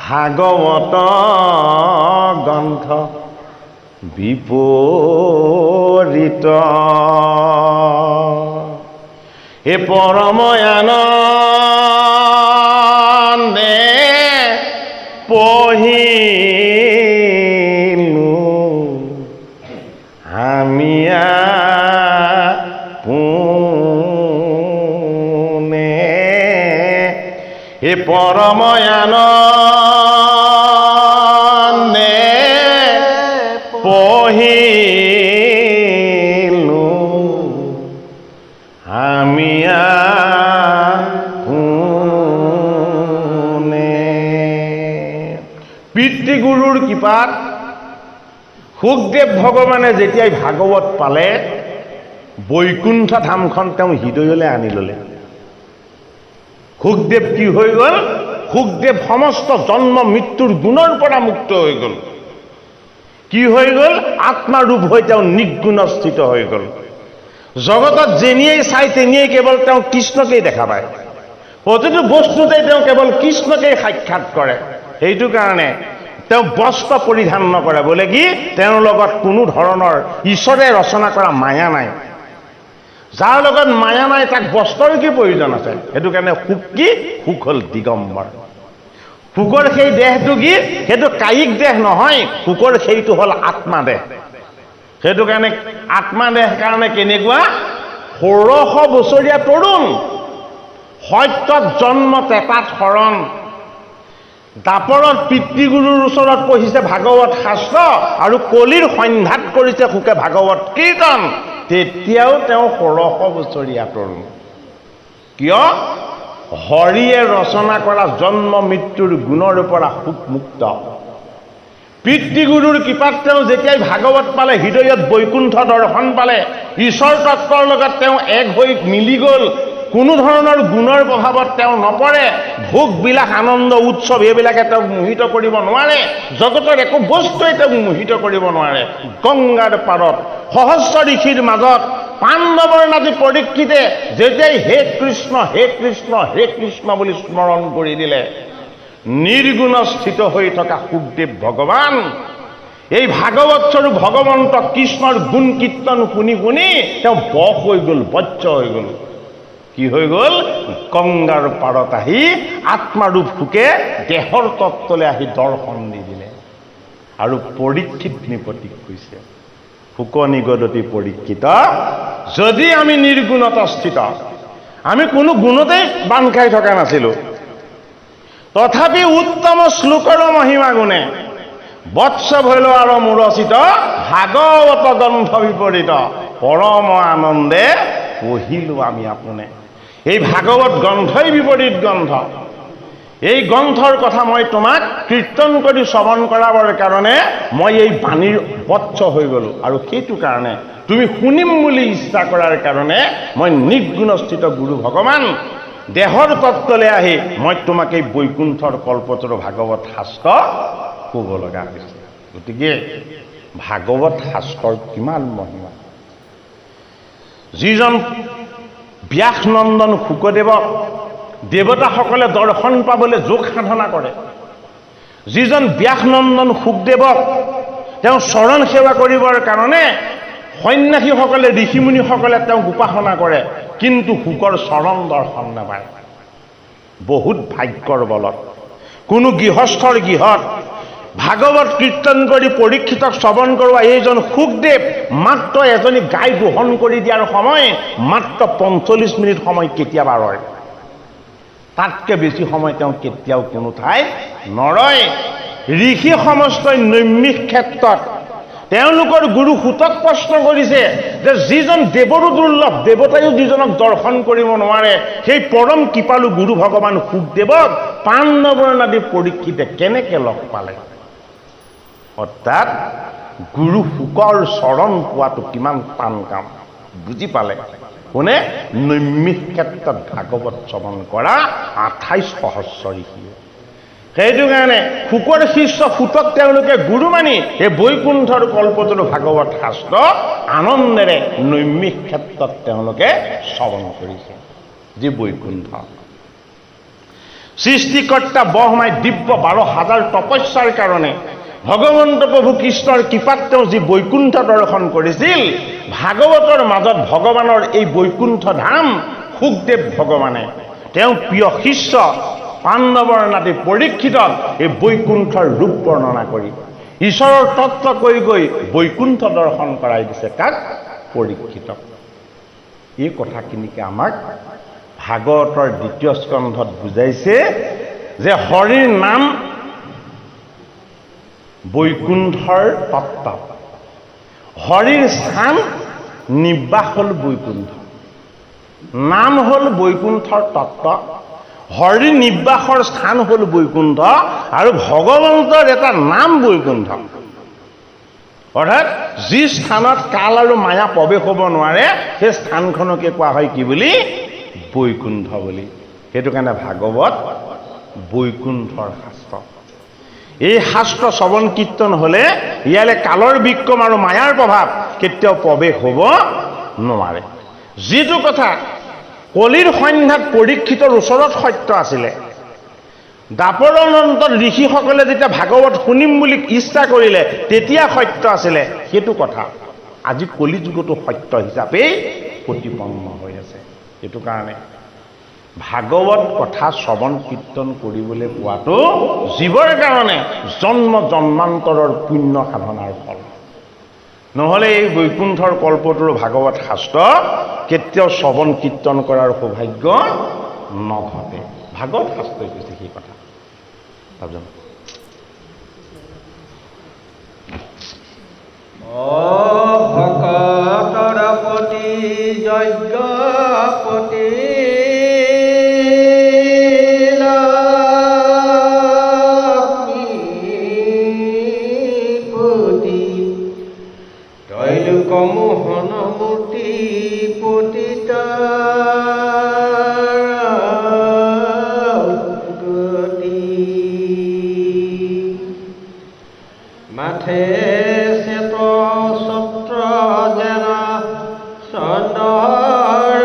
ভাগৱত গ্ৰন্থ বিপৰীত। হে পৰময়ানন্দে পঢ়িলো আমি পোনে। হে পৰময়ানন্দে পঢ়িলো আমি পিতৃগুৰুৰ কৃপাত সুখদেৱ ভগৱানে যেতিয়াই ভাগৱত পালে, বৈকুণ্ঠ ধামখন তেওঁ হৃদয়লৈ আনি ল'লে। সুখদেৱ কি হৈ গ'ল? সুখদেৱ সমস্ত জন্ম মৃত্যুৰ গুণৰ পৰা মুক্ত হৈ গ'ল। কি হৈ গ'ল? আত্মাৰূপ হৈ তেওঁ নিৰ্গুণস্থিত হৈ গ'ল। জগতত যেনিয়েই চাই তেনিয়েই কেৱল তেওঁ কৃষ্ণকেই দেখা পায়। প্ৰতিটো বস্তুতেই তেওঁ কেৱল কৃষ্ণকেই সাক্ষাৎ কৰে। সেইটো কাৰণে তেওঁ বস্ত্ৰ পৰিধান নকৰে। বোলে কি? তেওঁৰ লগত কোনো ধৰণৰ ঈশ্বৰে ৰচনা কৰা মায়া নাই। যাৰ লগত মায়া নাই তাক বস্ত্ৰৰ কি প্ৰয়োজন আছে? সেইটো কাৰণে সুখ কি? সুখ হ'ল দিগম্বৰ। সুখৰ সেই দেহটো কি? সেইটো কায়িক দেহ নহয়, সুখৰ সেইটো হ'ল আত্মা দেহ। সেইটো কাৰণে আত্মা দেহ কাৰণে কেনেকুৱা? 1600 বছৰীয়া তৰুণ, সত্যত জন্ম তেতাত শৰণ। দাপৰত পিতৃগুৰুৰ ওচৰত পঢ়িছে ভাগৱত শাস্ত্ৰ আৰু কলিৰ সন্ধ্যাত কৰিছে সুকে ভাগৱত কীৰ্তন। তেতিয়াও তেওঁ ১৬০০ বছৰীয়া তৰুণ। কিয়? হৰিয়ে ৰচনা কৰা জন্ম মৃত্যুৰ গুণৰ পৰা সুখ মুক্ত। পিতৃগুৰুৰ কৃপাত তেওঁ যেতিয়াই ভাগৱত পালে, হৃদয়ত বৈকুণ্ঠ দৰ্শন পালে, ঈশ্বৰ তত্বৰ লগত তেওঁ এক হৈ মিলি গ'ল। কোনো ধৰণৰ গুণৰ প্ৰভাৱত তেওঁ নপৰে। ভোগ বিলাস আনন্দ উৎসৱ এইবিলাকে তেওঁক মোহিত কৰিব নোৱাৰে। জগতৰ একো বস্তুৱে তেওঁক মোহিত কৰিব নোৱাৰে। গংগাৰ পাৰত সহস্ৰ ঋষিৰ মাজত পাণ্ডৱৰ নাতি পৰীক্ষিতে যেতিয়াই হে কৃষ্ণ হে কৃষ্ণ হে কৃষ্ণ বুলি স্মৰণ কৰি দিলে, নিৰ্গুণ স্থিত হৈ থকা সুখদেৱ ভগৱান এই ভাগৱত স্বৰূপ ভগৱন্ত কৃষ্ণৰ গুণ কীৰ্তন শুনি শুনি তেওঁ বশ হৈ গ'ল, বচ্চ হৈ গ'ল। কি হৈ গ'ল? গংগাৰ পাৰত আহি আত্মাৰূপ সুকে দেহৰ তত্ত্বলৈ আহি দৰ্শন দি দিলে। আৰু পৰীক্ষিত নিপতিক কৈছে, শুক নিগদতি পৰীক্ষিত, যদি আমি নিৰ্গুণত স্থিত, আমি কোনো গুণতেই বান্ধ খাই থকা নাছিলোঁ, তথাপি উত্তম শ্লোকৰ মহিমা গুণে বৎস ভৈল আৰু মূৰচিত, ভাগৱত গ্ৰন্থ বিপৰীত, পৰম আনন্দে পঢ়িলোঁ আমি আপোনে। এই ভাগৱত গ্ৰন্থই বিপৰীত গ্ৰন্থ। এই গ্ৰন্থৰ কথা মই তোমাক কীৰ্তন কৰি শ্ৰৱণ কৰাবৰ কাৰণে মই এই বাণীৰ বৎস হৈ গ'লোঁ। আৰু সেইটো কাৰণে তুমি শুনিম বুলি ইচ্ছা কৰাৰ কাৰণে মই নিৰ্গুণস্থিত গুৰু ভগৱান দেহৰ তত্ত্বলৈ আহি মই তোমাক এই বৈকুণ্ঠৰ কল্পতৰু ভাগৱত শাস্ত্ৰ ক'ব লগা হৈছে। গতিকে ভাগৱত শাস্ত্ৰৰ কিমান মহিমা! যিজন ব্যাসনন্দন শুকদেৱক দেৱতাসকলে দৰ্শন পাবলৈ যোগ সাধনা কৰে, যিজন ব্যাসনন্দন শুকদেৱক তেওঁ চৰণ সেৱা কৰিবৰ কাৰণে সন্ন্যাসীসকলে ঋষিমুনিসকলে তেওঁক উপাসনা কৰে, কিন্তু শুকৰ চৰণ দৰ্শন নাপায়। বহুত ভাগ্যৰ বলত কোনো গৃহস্থৰ গৃহত ভাগৱত কীৰ্তন কৰি পৰীক্ষিতক শ্ৰৱণ কৰোৱা এইজন শুকদেৱ মাত্ৰ এজনী গাই গ্ৰহণ কৰি দিয়াৰ সময় মাত্ৰ ৪৫ মিনিট সময় কেতিয়াবা ৰয়। তাতকৈ বেছি সময় তেওঁ কেতিয়াও কোনো ঠাইত নৰয়। ঋষি সমস্তই নৈমিষ ক্ষেত্ৰত তেওঁলোকৰ গুৰু সুতক প্ৰশ্ন কৰিছে যে যিজন দেৱৰো দুৰ্লভ, দেৱতায়ো যিজনক দৰ্শন কৰিব নোৱাৰে, সেই পৰম কৃপালু গুৰু ভগৱান শুকদেৱক পাণ্ডৱৰ নাতি পৰীক্ষিতে কেনেকৈ লগ পালে? অৰ্থাৎ গুৰু শুকৰ চৰণ পোৱাটো কিমান টান কাম বুজি পালে কোনে? নৈমিষ ক্ষেত্ৰত ভাগৱত শ্ৰৱণ কৰা ২৮ সহস্ৰ ঋষিয়ে। সেইটো কাৰণে শুকৰ শিষ্য সুতক তেওঁলোকে গুৰু মানি এই বৈকুণ্ঠৰ কল্পতৰু ভাগৱত শাস্ত্ৰ আনন্দেৰে নৈমিষ ক্ষেত্ৰত তেওঁলোকে শ্ৰৱণ কৰিছে। যি বৈকুণ্ঠ সৃষ্টিকৰ্তা ব্ৰহ্মাই দিব্য ১২,০০০ তপস্যাৰ কাৰণে ভগৱন্ত প্ৰভু কৃষ্ণৰ কৃপাত তেওঁ যি বৈকুণ্ঠ দৰ্শন কৰিছিল, ভাগৱতৰ মাজত ভগৱানৰ এই বৈকুণ্ঠ ধাম শুকদেৱ ভগৱানে তেওঁ প্ৰিয় শিষ্য পাণ্ডৱৰ নাতি পৰীক্ষিতক এই বৈকুণ্ঠৰ ৰূপ বৰ্ণনা কৰি ঈশ্বৰৰ তত্ত্ব কৈ গৈ বৈকুণ্ঠ দৰ্শন কৰাই দিছে। কাক? পৰীক্ষিতক। এই কথাখিনিকে আমাক ভাগৱতৰ ২য় স্কন্ধত বুজাইছে যে হৰিৰ নাম বৈকুণ্ঠৰ তত্ত্ব, হৰিৰ স্থান নিবাস হ'ল বৈকুণ্ঠ, নাম হ'ল বৈকুণ্ঠৰ তত্ত্ব, হৰি নিবাসৰ স্থান হ'ল বৈকুণ্ঠ, আৰু ভগৱন্তৰ এটা নাম বৈকুণ্ঠ। অৰ্থাৎ যি স্থানত কাল আৰু মায়া প্ৰৱেশ হ'ব নোৱাৰে সেই স্থানখনকে কোৱা হয় কি বুলি? বৈকুণ্ঠ বুলি। সেইটো কাৰণে ভাগৱত বৈকুণ্ঠৰ শাস্ত্ৰ। এই শাস্ত্ৰ শ্ৰৱণ কীৰ্তন হ'লে ইয়ালে কালৰ বিক্ৰম আৰু মায়াৰ প্ৰভাৱ কেতিয়াও প্ৰৱেশ হ'ব নোৱাৰে। যিটো কথা কলিৰ সন্ধ্যাত পৰীক্ষিতৰ ওচৰত সত্য আছিলে, দাপৰ অনন্তত ঋষিসকলে যেতিয়া ভাগৱত শুনিম বুলি ইচ্ছা কৰিলে তেতিয়া সত্য আছিলে, সেইটো কথা আজি কলি যুগতো সত্য হিচাপেই প্ৰতিপন্ন হৈ আছে। সেইটো কাৰণে ভাগৱত কথা শ্ৰৱণ কীৰ্তন কৰিবলৈ পোৱাটো জীৱৰ কাৰণে জন্ম জন্মান্তৰৰ পুণ্য সাধনাৰ ফল। নহ'লে এই বৈকুণ্ঠৰ কল্পতৰু ভাগৱত শাস্ত্ৰ কেতিয়াও শ্ৰৱণ কীৰ্তন কৰাৰ সৌভাগ্য নঘটে। ভাগৱত শাস্ত্ৰই কৈছে সেই কথা। তাৰপিছত ভকতৰ প্ৰতি যজ্ঞপতি লক্ষ্মীপতি ত্ৰৈলোকমোহন মূৰ্তি পতিত গতি মাথে শ্বেত ছত্ৰ যেন চন্দৰ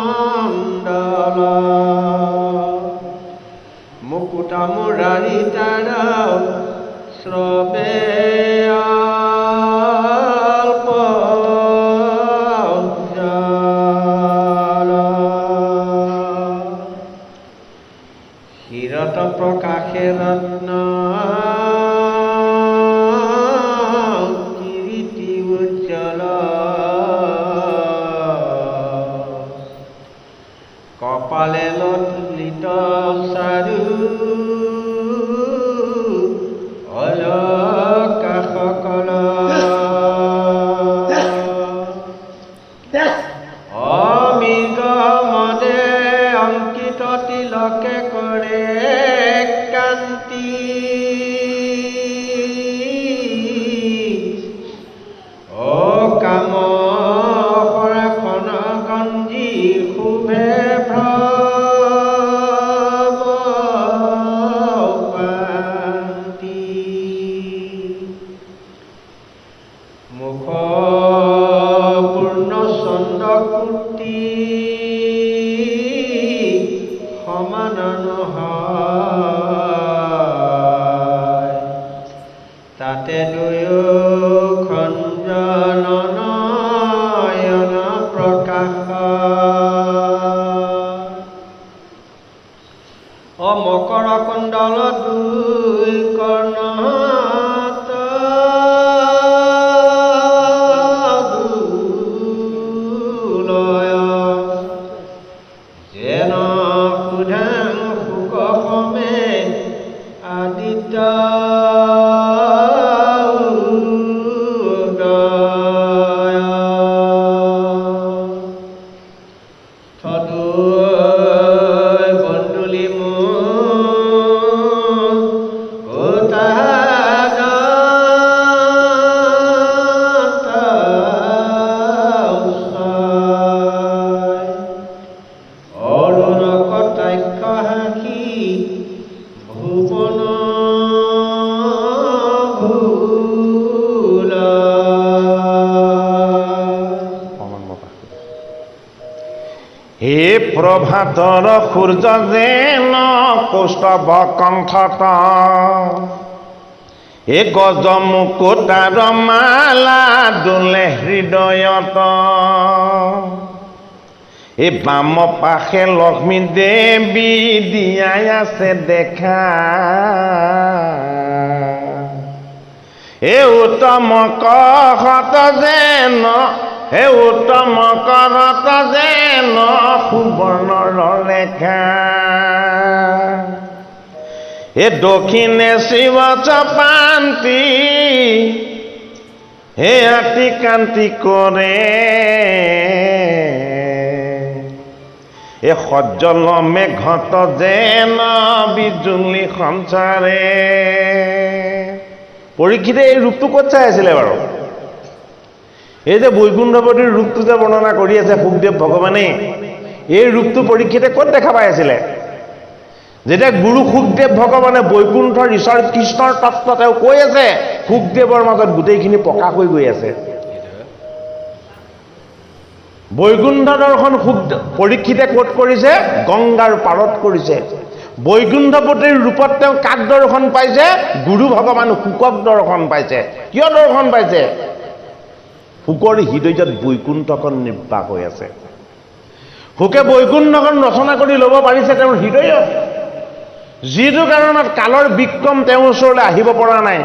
মণ্ডল মুকুট মুৰাৰী তাৰ শ্ৰৱে অল্প শিৰত প্ৰকাশে ৰত্ন কিৰীটি উজ্জ্বল কপালে ললিত চাৰু অলকা সকল অমৃগ মদে অংকিত তিলকে কৰে কান্তি অ কাম সৰাখন গঞ্জি শুভে ভ্ৰপান্তি মুখ পূৰ্ণ চন্দ্ৰকূৰ্তি সমান নহয় তাতে দুয়োখন নয়ন প্ৰকাশ মকৰ কুণ্ডল দুই কৰ্ণত দুলয় যেন সুধাং সুক সমে আদিত্য উদয় থদৈ বন্দুলি অৰুণ কটাক্ষ হাসি ভুৱন ভুল হে প্ৰভাতৰ সূৰ্য যেন কৌস্তভ কণ্ঠত এ গজ মুকুতাৰ মালা দোলে হৃদয়ত এই বাম পাশে লক্ষ্মী দেৱী দিয়াই আছে দেখা এ উত্তম কহত যেন হে উত্তম কহত যেন সুবৰ্ণৰ লেখা এ দক্ষিণে শিৱ চপান্তি হে আতি কান্তি কৰে এ সজ্জল মেঘত যেন বিজুলী সঞ্চাৰে। পৰীক্ষিতে এই ৰূপটো ক'ত চাই আছিলে বাৰু? এই যে বৈকুণ্ঠপতিৰ ৰূপটো যে বৰ্ণনা কৰি আছে শুকদেৱ ভগৱানে, এই ৰূপটো পৰীক্ষিতে ক'ত দেখা পাই আছিলে? যেতিয়া গুৰু শুকদেৱ ভগৱানে বৈকুণ্ঠৰ ঈশ্বৰ কৃষ্ণৰ তত্ত্ব তেওঁ কৈ আছে, শুকদেৱৰ মাজত গোটেইখিনি প্ৰকাশ হৈ গৈ আছে। বৈকুণ্ঠ দৰ্শন পৰীক্ষিতে ক'ত কৰিছে? গংগাৰ পাৰত কৰিছে। বৈকুণ্ঠপতিৰ ৰূপত তেওঁ কাক দৰ্শন পাইছে? গুৰু ভগৱান শুকক দৰ্শন পাইছে। কিয় দৰ্শন পাইছে? শুকৰ হৃদয়ত বৈকুণ্ঠখন নিৰ্বাস হৈ আছে। শুকে বৈকুণ্ঠখন ৰচনা কৰি ল'ব পাৰিছে তেওঁৰ হৃদয়ত, যিটো কাৰণত কালৰ বিক্ৰম তেওঁৰ ওচৰলৈ আহিব পৰা নাই,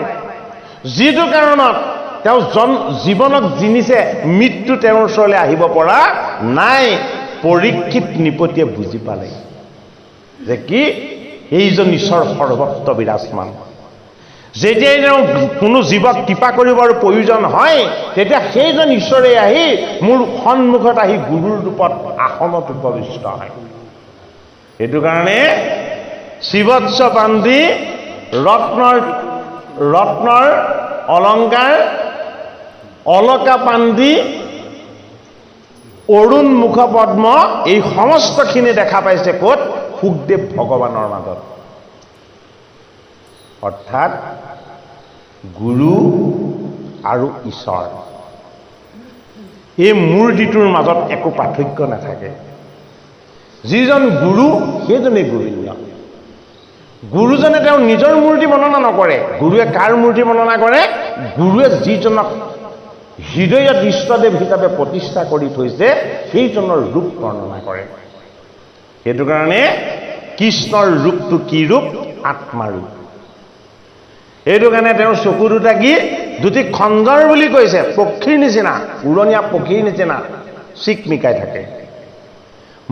যিটো কাৰণত তেওঁ জীৱনক জিনিছে, মৃত্যু তেওঁৰ ওচৰলৈ আহিব পৰা নাই। পৰীক্ষিত নৃপতিয়ে বুজি পালে যে কি এইজন ঈশ্বৰ সৰ্বত্ৰ বিৰাজমান। যেতিয়াই তেওঁ কোনো জীৱক কৃপা কৰিবৰ প্ৰয়োজন হয়, তেতিয়া সেইজন ঈশ্বৰে আহি মোৰ সন্মুখত আহি গুৰুৰ ৰূপত আসনত উপবিষ্ট হয়। সেইটো কাৰণে শ্ৰীবৎস পাণ্ডি ৰত্নৰ অলংকাৰ, অলকা পাণ্ডি, অৰুণ মুখপদ্ম, এই সমস্তখিনি দেখা পাইছে ক'ত? শুকদেৱ ভগৱানৰ মাজত। অৰ্থাৎ গুৰু আৰু ঈশ্বৰ, এই মূৰ্তিটোৰ মাজত একো পাৰ্থক্য নাথাকে। যিজন গুৰু সেইজনেই গোবিন্দ। গুৰুজনে তেওঁ নিজৰ মূৰ্তি বৰ্ণনা নকৰে। গুৰুৱে কাৰ মূৰ্তি বৰ্ণনা কৰে? গুৰুৱে যিজনক হৃদয়ত ইষ্টদেৱ হিচাপে প্ৰতিষ্ঠা কৰি থৈছে সেইজনৰ ৰূপ বৰ্ণনা কৰে। সেইটো কাৰণে কৃষ্ণৰ ৰূপটো কি ৰূপ? আত্মাৰূপ। সেইটো কাৰণে তেওঁৰ চকু দুটা কি? দুটি খঞ্জৰ বুলি কৈছে, পক্ষীৰ নিচিনা, উৰণীয়া পক্ষীৰ নিচিনা চিকমিকাই থাকে।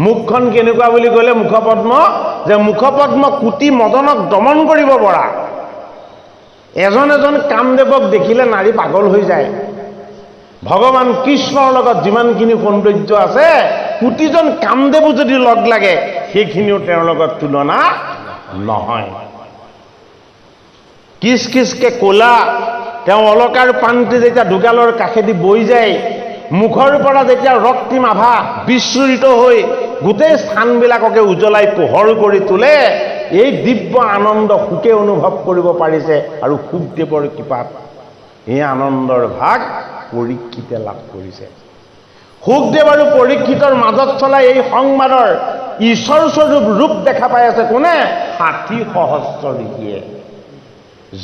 মুখখন কেনেকুৱা বুলি ক'লে মুখপদ্ম, যে মুখপদ্ম কোটি মদনক দমন কৰিব পৰা। এজন কামদেৱক দেখিলে নাৰী পাগল হৈ যায়। ভগৱান কৃষ্ণৰ লগত যিমানখিনি সৌন্দৰ্য আছে, কোটিজন কামদেৱো যদি লগ লাগে সেইখিনিও তেওঁৰ লগত তুলনা নহয়। কিচ কিচকে ক'লা, তেওঁ অলকাৰ পানীটো যেতিয়া দুগালৰ কাষেদি বৈ যায়, মুখৰ পৰা যেতিয়া ৰক্তিম আভা বিস্ফোৰিত হৈ গোটেই স্থানবিলাককে উজ্বলাই পোহৰ কৰি তোলে, এই দিব্য আনন্দ সুখে অনুভৱ কৰিব পাৰিছে। আৰু শুকদেৱৰ কৃপাত এই আনন্দৰ ভাগ পৰীক্ষিতে লাভ কৰিছে। শুকদেৱ আৰু পৰীক্ষিতৰ মাজত চলা এই সংবাদৰ ঈশ্বৰ স্বৰূপ ৰূপ দেখা পাই আছে কোনে? ৬০ সহস্ৰ ঋষিয়ে,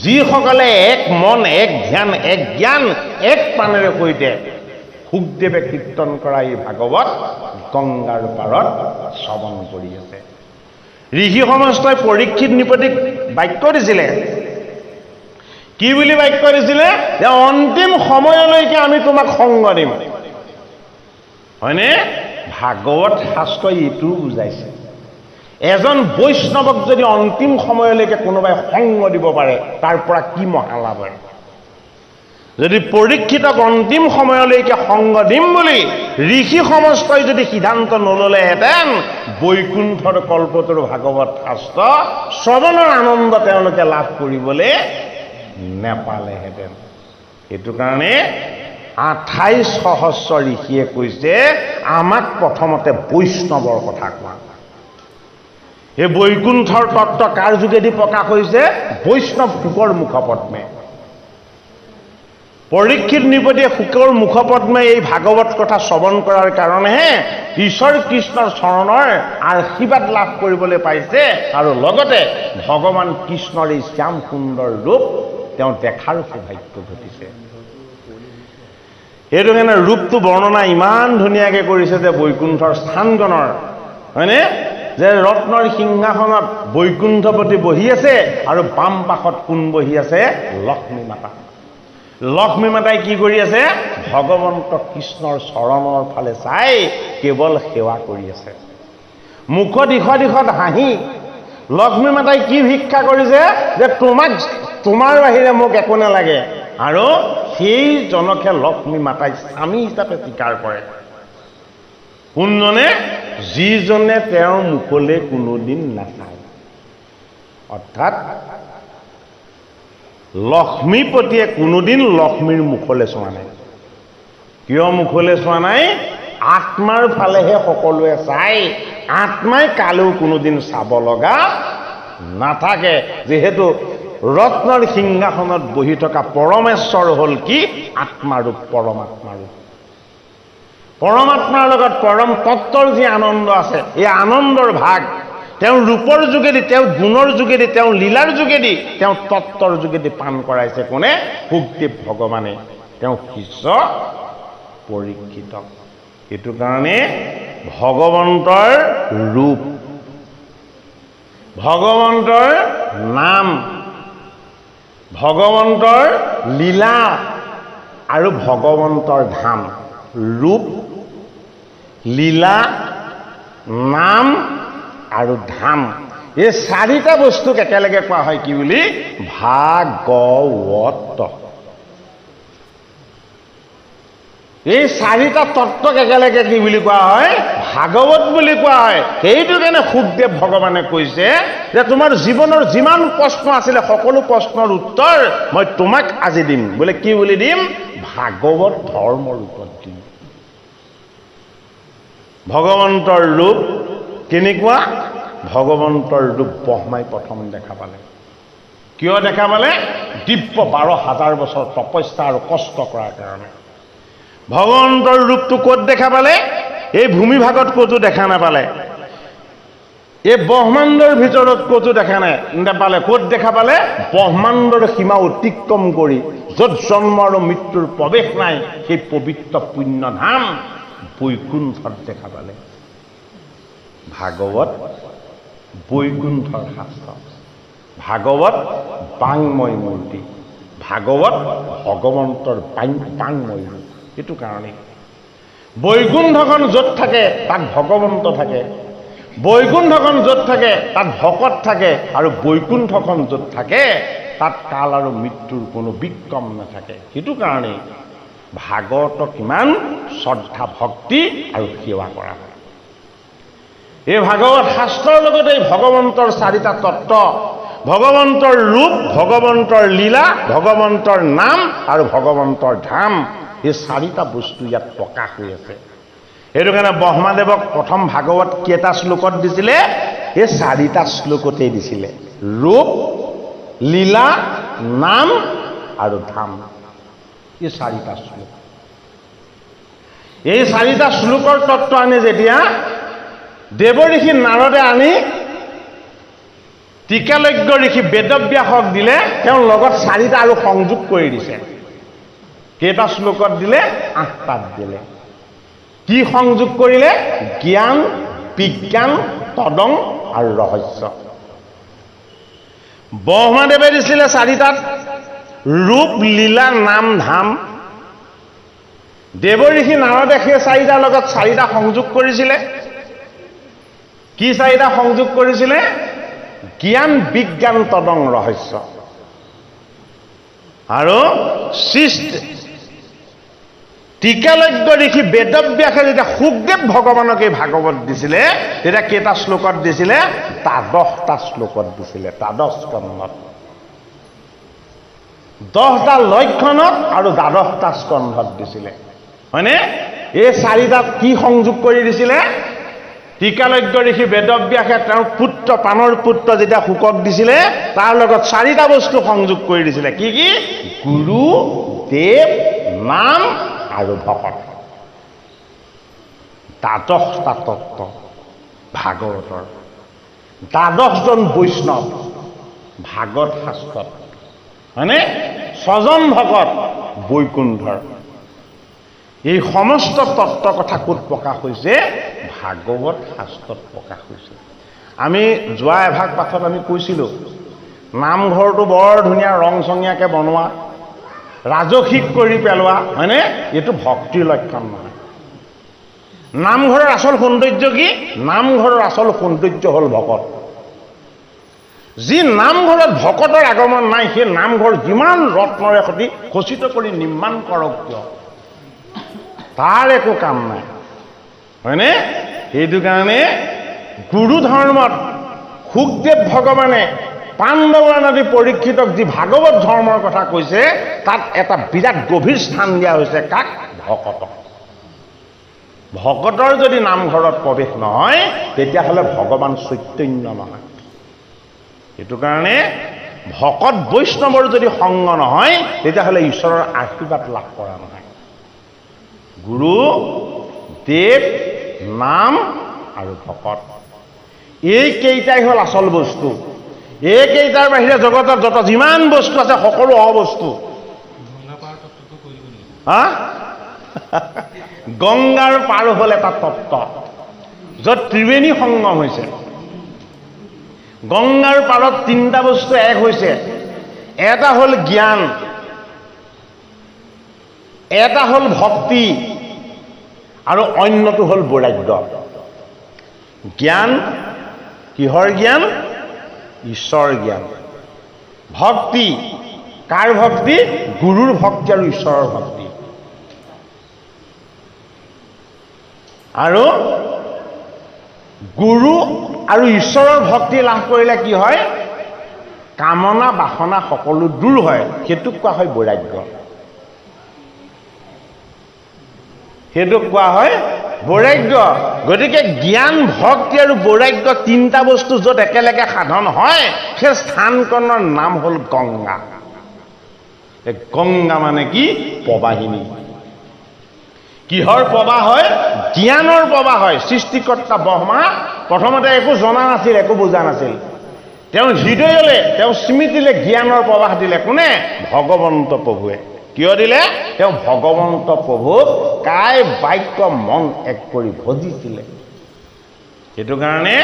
যিসকলে এক মন, এক ধ্যান, এক জ্ঞান, এক প্ৰাণেৰে সৈতে শুকদেৱে কীৰ্তন কৰা এই ভাগৱত গংগাৰ পাৰত শ্ৰৱণ কৰি আছে। ঋষি সমস্তই পৰীক্ষিত নৃপতিক বাক্য দিছিলে। কি বুলি বাক্য দিছিলে? যে অন্তিম সময়লৈকে আমি তোমাক সংগ দিম। হয়নে? ভাগৱত শাস্ত্ৰই এইটোও বুজাইছে, এজন বৈষ্ণৱক যদি অন্তিম সময়লৈকে কোনোবাই সংগ দিব পাৰে তাৰ পৰা কি মহালাভ হয়। যদি পৰীক্ষিতক অন্তিম সময়লৈকে সংগ দিম বুলি ঋষি সমস্তই যদি সিদ্ধান্ত নললেহেঁতেন, বৈকুণ্ঠৰ কল্পতৰু ভাগৱত শাস্ত্ৰ শ্ৰৱণৰ আনন্দ তেওঁলোকে লাভ কৰিবলৈ নেপালেহেঁতেন। সেইটো কাৰণে ২৮ সহস্ৰ ঋষিয়ে কৈছে আমাক প্ৰথমতে বৈষ্ণৱৰ কথা কোৱা। এই বৈকুণ্ঠৰ তত্ত্ব কাৰ যোগেদি প্ৰকাশ হৈছে? বৈষ্ণৱ শুকৰ মুখপদ্মে। পৰীক্ষিত নৃপতিয়ে শুকৰ মুখপদ্মে এই ভাগৱত কথা শ্ৰৱণ কৰাৰ কাৰণেহে ঈশ্বৰ কৃষ্ণৰ চৰণৰ আশীৰ্বাদ লাভ কৰিবলৈ পাইছে। আৰু লগতে ভগৱান কৃষ্ণৰ এই শ্যাম সুন্দৰ ৰূপ তেওঁ দেখাৰ সৌভাগ্য ঘটিছে। সেইটো কাৰণে ৰূপটো বৰ্ণনা ইমান ধুনীয়াকৈ কৰিছে যে বৈকুণ্ঠৰ স্থানগণৰ, হয়নে? যে ৰত্নৰ সিংহাসনত বৈকুণ্ঠপতি বহি আছে আৰু বাম পাশত কোন বহি আছে? লক্ষ্মী মাতা। লক্ষ্মী মাতাই কি কৰি আছে? ভগৱন্ত কৃষ্ণৰ চৰণৰ ফালে চাই কেৱল সেৱা কৰি আছে। মুখত দিশত হাঁহি লক্ষ্মী মাতাই কি ভিক্ষা কৰিছে? যে তোমাৰ বাহিৰে মোক একো নালাগে। আৰু সেইজনকে লক্ষ্মী মাতাই স্বামী হিচাপে স্বীকাৰ কৰে। কোনজনে? যিজনে তেওঁৰ মুখলৈ কোনোদিন নাচায়। অৰ্থাৎ লক্ষ্মীপতিয়ে কোনোদিন লক্ষ্মীৰ মুখলৈ চোৱা নাই। কিয় মুখলৈ চোৱা নাই? আত্মাৰ ফালেহে সকলোৱে চাই, আত্মাই কালৈও কোনোদিন চাব লগা নাথাকে। যিহেতু ৰত্নৰ সিংহাসনত বহি থকা পৰমেশ্বৰ হ'ল কি? আত্মাৰূপ, পৰমাত্মাৰূপ। পৰমাত্মাৰ লগত পৰম তত্ত্বৰ যি আনন্দ আছে, এই আনন্দৰ ভাগ তেওঁ ৰূপৰ যোগেদি, তেওঁ গুণৰ যোগেদি, তেওঁ লীলাৰ যোগেদি, তেওঁ তত্ত্বৰ যোগেদি পান কৰাইছে কোনে? শুকদেৱ ভগৱানে, তেওঁ শিষ্য পৰীক্ষিতক। সেইটো কাৰণে ভগৱন্তৰ ৰূপ, ভগৱন্তৰ নাম, ভগৱন্তৰ লীলা, আৰু ভগৱন্তৰ ধাম, ৰূপ, লীলা, নাম আৰু ধাম, এই চাৰিটা বস্তুক একেলগে কোৱা হয় কি বুলি? ভাগৱত। এই চাৰিটা তত্ত্বক একেলগে কি বুলি কোৱা হয়? ভাগৱত বুলি কোৱা হয়। সেইটো কাৰণে শুকদেৱ ভগৱানে কৈছে যে তোমাৰ জীৱনৰ যিমান প্ৰশ্ন আছিলে সকলো প্ৰশ্নৰ উত্তৰ মই তোমাক আজি দিম। বোলে কি বুলি দিম? ভাগৱত ধৰ্মৰ ৰূপত দিম। ভগৱন্তৰ ৰূপ কেনেকুৱা? ভগৱন্তৰ ৰূপ ব্ৰহ্মাই প্ৰথম দেখা পালে। কিয় দেখা পালে? দিব্য 12,000 বছৰ তপস্যা আৰু কষ্ট কৰাৰ কাৰণে। ভগৱন্তৰ ৰূপটো ক'ত দেখা পালে? এই ভূমিভাগত ক'তো দেখা নাপালে, এই ব্ৰহ্মাণ্ডৰ ভিতৰত ক'তো দেখা নাপালে। ক'ত দেখা পালে? ব্ৰহ্মাণ্ডৰ সীমা অতিক্ৰম কৰি য'ত জন্ম আৰু মৃত্যুৰ প্ৰৱেশ নাই সেই পবিত্ৰ পুণ্যধাম বৈকুণ্ঠত দেখা পালে। ভাগৱত বৈকুণ্ঠৰ শাস্ত্ৰ, ভাগৱত বাংময় মূৰ্তি, ভাগৱত ভগৱন্তৰ বাংময় ৰূপ। সেইটো কাৰণেই বৈকুণ্ঠখন য'ত থাকে তাত ভগৱন্ত থাকে, বৈকুণ্ঠখন য'ত থাকে তাত ভকত থাকে, আৰু বৈকুণ্ঠখন য'ত থাকে তাত কাল আৰু মৃত্যুৰ কোনো বিক্ৰম নাথাকে। সেইটো কাৰণেই ভাগৱতক ইমান শ্ৰদ্ধা ভক্তি আৰু সেৱা কৰা হয়। এই ভাগৱত শাস্ত্ৰৰ লগতে এই ভগৱন্তৰ চাৰিটা তত্ত্ব, ভগৱন্তৰ ৰূপ, ভগৱন্তৰ লীলা, ভগৱন্তৰ নাম আৰু ভগৱন্তৰ ধাম, এই চাৰিটা বস্তু ইয়াত প্ৰকাশ হৈ আছে। সেইটো কাৰণে ব্ৰহ্মাদেৱক প্ৰথম ভাগৱত কেইটা শ্লোকত দিছিলে? এই চাৰিটা শ্লোকতেই দিছিলে। ৰূপ, লীলা, নাম আৰু ধাম, এই চাৰিটা শ্লোক। এই চাৰিটা শ্লোকৰ তত্ত্ব আনি যেতিয়া দেৱ ঋষি নাৰদে আনি টিকালজ্ঞ ঋষি বেদব্যাসক দিলে, তেওঁৰ লগত চাৰিটা আৰু সংযোগ কৰি দিছে। কেইটা শ্লোকত দিলে? 8টাত দিলে। কি সংযোগ কৰিলে? জ্ঞান, বিজ্ঞান, তদং আৰু ৰহস্য। ব্ৰহ্মাদেৱে দিছিলে চাৰিটাত ৰূপ, লীলা, নাম, ধাম। দেৱ ঋষি নাৰদে সেই চাৰিটাৰ লগত চাৰিটা সংযোগ কৰিছিলে। কি চাৰিটা সংযোগ কৰিছিলে? জ্ঞান, বিজ্ঞান, তদং, ৰহস্য। আৰু টিকালজ্ঞ ঋষি বেদব্যাসে যেতিয়া শুকদেৱ ভগৱানক এই ভাগৱত দিছিলে তেতিয়া কেইটা শ্লোকত দিছিলে? 12টা শ্লোকত দিছিলে। 12 স্কন্ধত, 10টা লক্ষণত আৰু 12টা স্কন্ধত দিছিলে, হয়নে? এই চাৰিটাত কি সংযোগ কৰি দিছিলে? টিকালজ্ঞ ঋষি বেদব্যাসে তেওঁৰ পুত্ৰ, প্ৰাণৰ পুত্ৰ যেতিয়া শুকক দিছিলে তাৰ লগত চাৰিটা বস্তু সংযোগ কৰি দিছিলে। কি কি? গুৰু, দেৱ, নাম আৰু ভকত। 12টা তত্ত্ব ভাগৱতৰ, 12জন বৈষ্ণৱ ভাগৱত শাস্ত্ৰত, হয়নে? 6জন ভকত বৈকুণ্ঠৰ। এই সমস্ত তত্ত্ব কথা ক'ত প্ৰকাশ হৈছে? ভাগৱত শাস্ত্ৰত প্ৰকাশ হৈছে। আমি যোৱা এভাগ পাঠত আমি কৈছিলোঁ নামঘৰটো বৰ ধুনীয়া ৰং চঙীয়াকৈ বনোৱা, ৰাজসিক কৰি পেলোৱা, হয়নে? এইটো ভক্তিৰ লক্ষণ নহয়। নামঘৰৰ আচল সৌন্দৰ্য কি? নামঘৰৰ আচল সৌন্দৰ্য হ'ল ভকত। যি নামঘৰত ভকতৰ আগমন নাই সেই নামঘৰ যিমান ৰত্নৰে সৈতে খচিত কৰি নিৰ্মাণ কৰক কিয়, তাৰ একো কাম নাই, হয়নে? সেইটো কাৰণে গুৰু ধৰ্মত শুকদেৱ ভগৱানে পাণ্ডৱ নদী পৰীক্ষিতক যি ভাগৱত ধৰ্মৰ কথা কৈছে তাত এটা বিৰাট গভীৰ স্থান দিয়া হৈছে। কাক? ভকতক। ভকতৰ যদি নামঘৰত প্ৰৱেশ নহয় তেতিয়াহ'লে ভগৱান চৈতন্য নহয়। সেইটো কাৰণে ভকত বৈষ্ণৱৰ যদি সংগ নহয় তেতিয়াহ'লে ঈশ্বৰৰ আশীৰ্বাদ লাভ কৰা নহয়। গুৰু, দেৱ, নাম আৰু ভকত, এইকেইটাই হ'ল আচল বস্তু। এইকেইটাৰ বাহিৰে জগতত যত যিমান বস্তু আছে সকলো অবস্তু। হা? গংগাৰ পাৰ হ'ল এটা তত্ত্ব য'ত ত্ৰিবেণী সংগম হৈছে। গংগাৰ পাৰত 3টা বস্তু এক হৈছে। এটা হ'ল জ্ঞান, এটা হ'ল ভক্তি আৰু অন্যটো হ'ল বৈৰাগ্য। জ্ঞান কিহৰ জ্ঞান? ঈশ্বৰ জ্ঞান। ভক্তি কাৰ ভক্তি? গুৰুৰ ভক্তি আৰু ঈশ্বৰৰ ভক্তি। আৰু গুৰু আৰু ঈশ্বৰৰ ভক্তি লাভ কৰিলে কি হয়? কামনা বাসনা সকলো দূৰ হয়, সেইটোক কোৱা হয় বৈৰাগ্য। সেইটোক কোৱা হয় বৈৰাগ্য। গতিকে জ্ঞান ভক্তি আৰু বৈৰাগ্য তিনিটা বস্তু য'ত একেলগে সাধন হয়, সেই স্থানকণৰ নাম হ'ল গংগা। গংগা মানে কি? প্ৰবাহিনী। কিহৰ প্ৰবাহ হয়? জ্ঞানৰ প্ৰবাহ হয়। সৃষ্টিকৰ্তা ব্ৰহ্মা প্ৰথমতে একো জনা নাছিল, একো বুজা নাছিল। তেওঁ হৃদয়লৈ, তেওঁ স্মৃতিলৈ জ্ঞানৰ প্ৰবাহ দিলে। কোনে? ভগৱন্ত প্ৰভুৱে। কিয় দিলে? তেওঁ ভগৱন্ত প্ৰভুক কায় বাক্য মন এক কৰি ভজিছিলে। সেইটো কাৰণে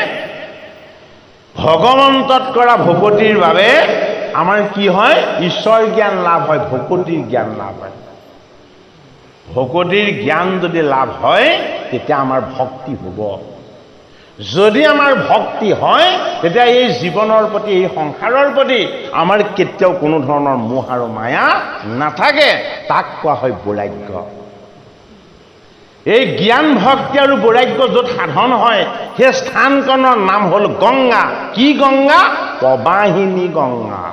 ভগৱন্তত কৰা ভকতিৰ বাবে আমাৰ কি হয়? ঈশ্বৰ জ্ঞান লাভ হয়, ভকতিৰ জ্ঞান লাভ হয়। ভকতিৰ জ্ঞান যদি লাভ হয়, তেতিয়া আমাৰ ভক্তি হ'ব। যদি আমাৰ ভক্তি হয়, তেতিয়া এই জীৱনৰ প্ৰতি, এই সংসাৰৰ প্ৰতি আমাৰ কেতিয়াও কোনো ধৰণৰ মোহ আৰু মায়া নাথাকে। তাক কোৱা হয় বৈৰাগ্য। এই জ্ঞান ভক্তি আৰু বৈৰাগ্য য'ত সাধন হয়, সেই স্থানকণৰ নাম হ'ল গংগা। কি গংগা? প্ৰবাহিনী গংগা।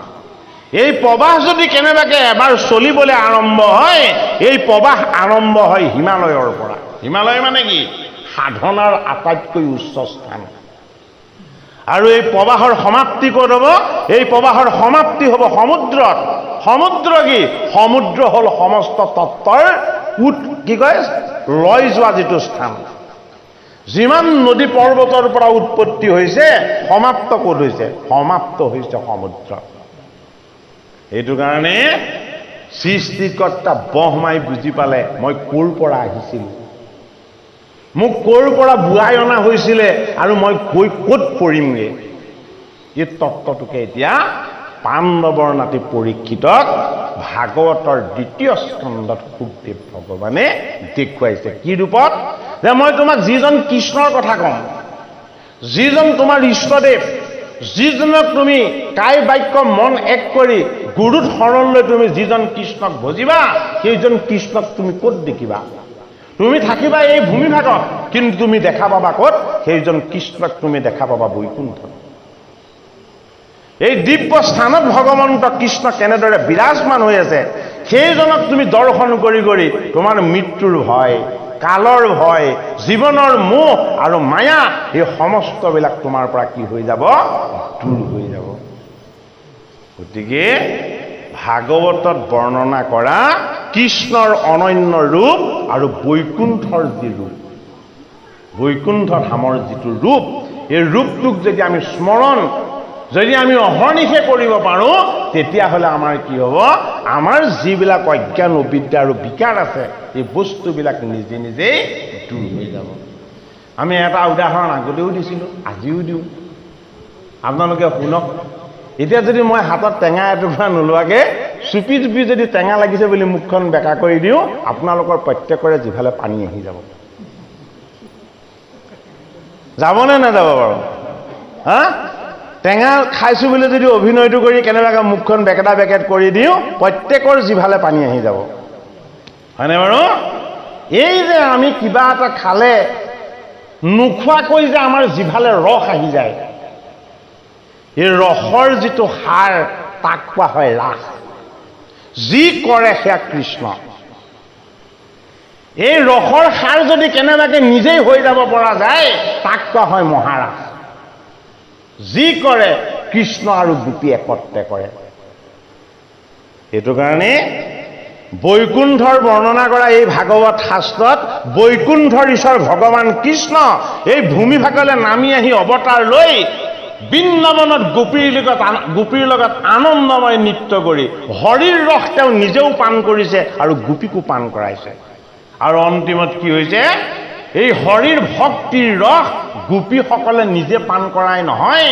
এই প্ৰবাহ যদি কেনেবাকে এবাৰ চলিবলৈ আৰম্ভ হয়, এই প্ৰবাহ আৰম্ভ হয় হিমালয়ৰ পৰা। হিমালয় মানে কি? সাধনাৰ আটাইতকৈ উচ্চ স্থান। আৰু এই প্ৰবাহৰ সমাপ্তি ক'ত হ'ব? এই প্ৰবাহৰ সমাপ্তি হ'ব সমুদ্ৰত। সমুদ্ৰ কি? সমুদ্ৰ হ'ল সমস্ত তত্ত্বৰ কি কয়? লয় যোৱা যিটো স্থান। যিমান নদী পৰ্বতৰ পৰা উৎপত্তি হৈছে, সমাপ্ত ক'ত হৈছে? সমাপ্ত হৈছে সমুদ্ৰত। এইটো কাৰণে সৃষ্টিকৰ্তা ব্ৰহ্মাই বুজি পালে, মই ক'ৰ পৰা আহিছিলোঁ, মোক ক'ৰ পৰা বুঢ়াই অনা হৈছিলে, আৰু মই গৈ ক'ত পৰিমগৈ। এই তত্ত্বটোকে এতিয়া পাণ্ডৱৰ নাতি পৰীক্ষিতক ভাগৱতৰ ২য় স্কন্ধত শুকদেৱ ভগৱানে দেখুৱাইছে। কি ৰূপত? যে মই তোমাক যিজন কৃষ্ণৰ কথা কম, যিজন তোমাৰ ইষ্টদেৱ, যিজনক তুমি কায় বাক্য মন এক কৰি গুৰুত শৰণ লৈ তুমি যিজন কৃষ্ণক ভজিবা, সেইজন কৃষ্ণক তুমি ক'ত দেখিবা? তুমি থাকিবা এই ভূমিভাগত, কিন্তু তুমি দেখা পাবা ক'ত? সেইজন কৃষ্ণক তুমি দেখা পাবা বৈকুণ্ঠত। এই দিব্য স্থানত ভগৱন্ত কৃষ্ণ কেনেদৰে বিৰাজমান হৈ আছে, সেইজনক তুমি দৰ্শন কৰি কৰি তোমাৰ মৃত্যুৰ ভয়, কালৰ ভয়, জীৱনৰ মোহ আৰু মায়া, এই সমস্তবিলাক তোমাৰ পৰা কি হৈ যাব? দূৰ হৈ যাব। গতিকে ভাগৱতত বৰ্ণনা কৰা কৃষ্ণৰ অনন্য ৰূপ আৰু বৈকুণ্ঠৰ যি ৰূপ, বৈকুণ্ঠ ধামৰ যিটো ৰূপ, এই ৰূপটোক যদি আমি স্মৰণ, যদি আমি অহৰ্নিশে কৰিব পাৰোঁ, তেতিয়াহ'লে আমাৰ কি হ'ব? আমাৰ যিবিলাক অজ্ঞান অবিদ্যা আৰু বিকাৰ আছে, এই বস্তুবিলাক নিজে নিজেই দূৰ হৈ যাব। আমি এটা উদাহৰণ আগতেও দিছিলোঁ, আজিও দিওঁ, আপোনালোকে শুনক। এতিয়া যদি মই হাতত টেঙা এটুকুৰা নোলোৱাকৈ চুপি চুপি যদি টেঙা লাগিছে বুলি মুখখন বেকা কৰি দিওঁ, আপোনালোকৰ প্ৰত্যেকৰে জিভালে পানী আহি যাব। যাবনে নাযাব বাৰু? হা? টেঙা খাইছোঁ বুলি যদি অভিনয়টো কৰি কেনেবাকৈ মুখখন বেকেটা বেকেট কৰি দিওঁ, প্ৰত্যেকৰ জিভালে পানী আহি যাব। হয়নে বাৰু? এই যে আমি কিবা এটা খালে নোখোৱাকৈ যে আমাৰ জিভালে ৰস আহি যায়, এই ৰসৰ যিটো সাৰ, তাক কোৱা হয় ৰাস। যি কৰে সেয়া কৃষ্ণ। এই ৰসৰ সাৰ যদি কেনেবাকৈ নিজেই হৈ যাব পৰা যায়, তাক কোৱা হয় মহাৰাস। যি কৰে কৃষ্ণ আৰু গোপী একত্ৰে কৰে। সেইটো কাৰণে বৈকুণ্ঠৰ বৰ্ণনা কৰা এই ভাগৱত শাস্ত্ৰত বৈকুণ্ঠৰ ঈশ্বৰ ভগৱান কৃষ্ণ এই ভূমিভাগলৈ নামি আহি অৱতাৰ লৈ বৃন্দাবনত গোপীৰ লগত আনন্দময় নৃত্য কৰি হৰিৰ ৰস তেওঁ নিজেও পান কৰিছে আৰু গোপীকো পান কৰাইছে। আৰু অন্তিমত কি হৈছে? এই হৰিৰ ভক্তিৰ ৰস গোপীসকলে নিজে পান কৰাই নহয়,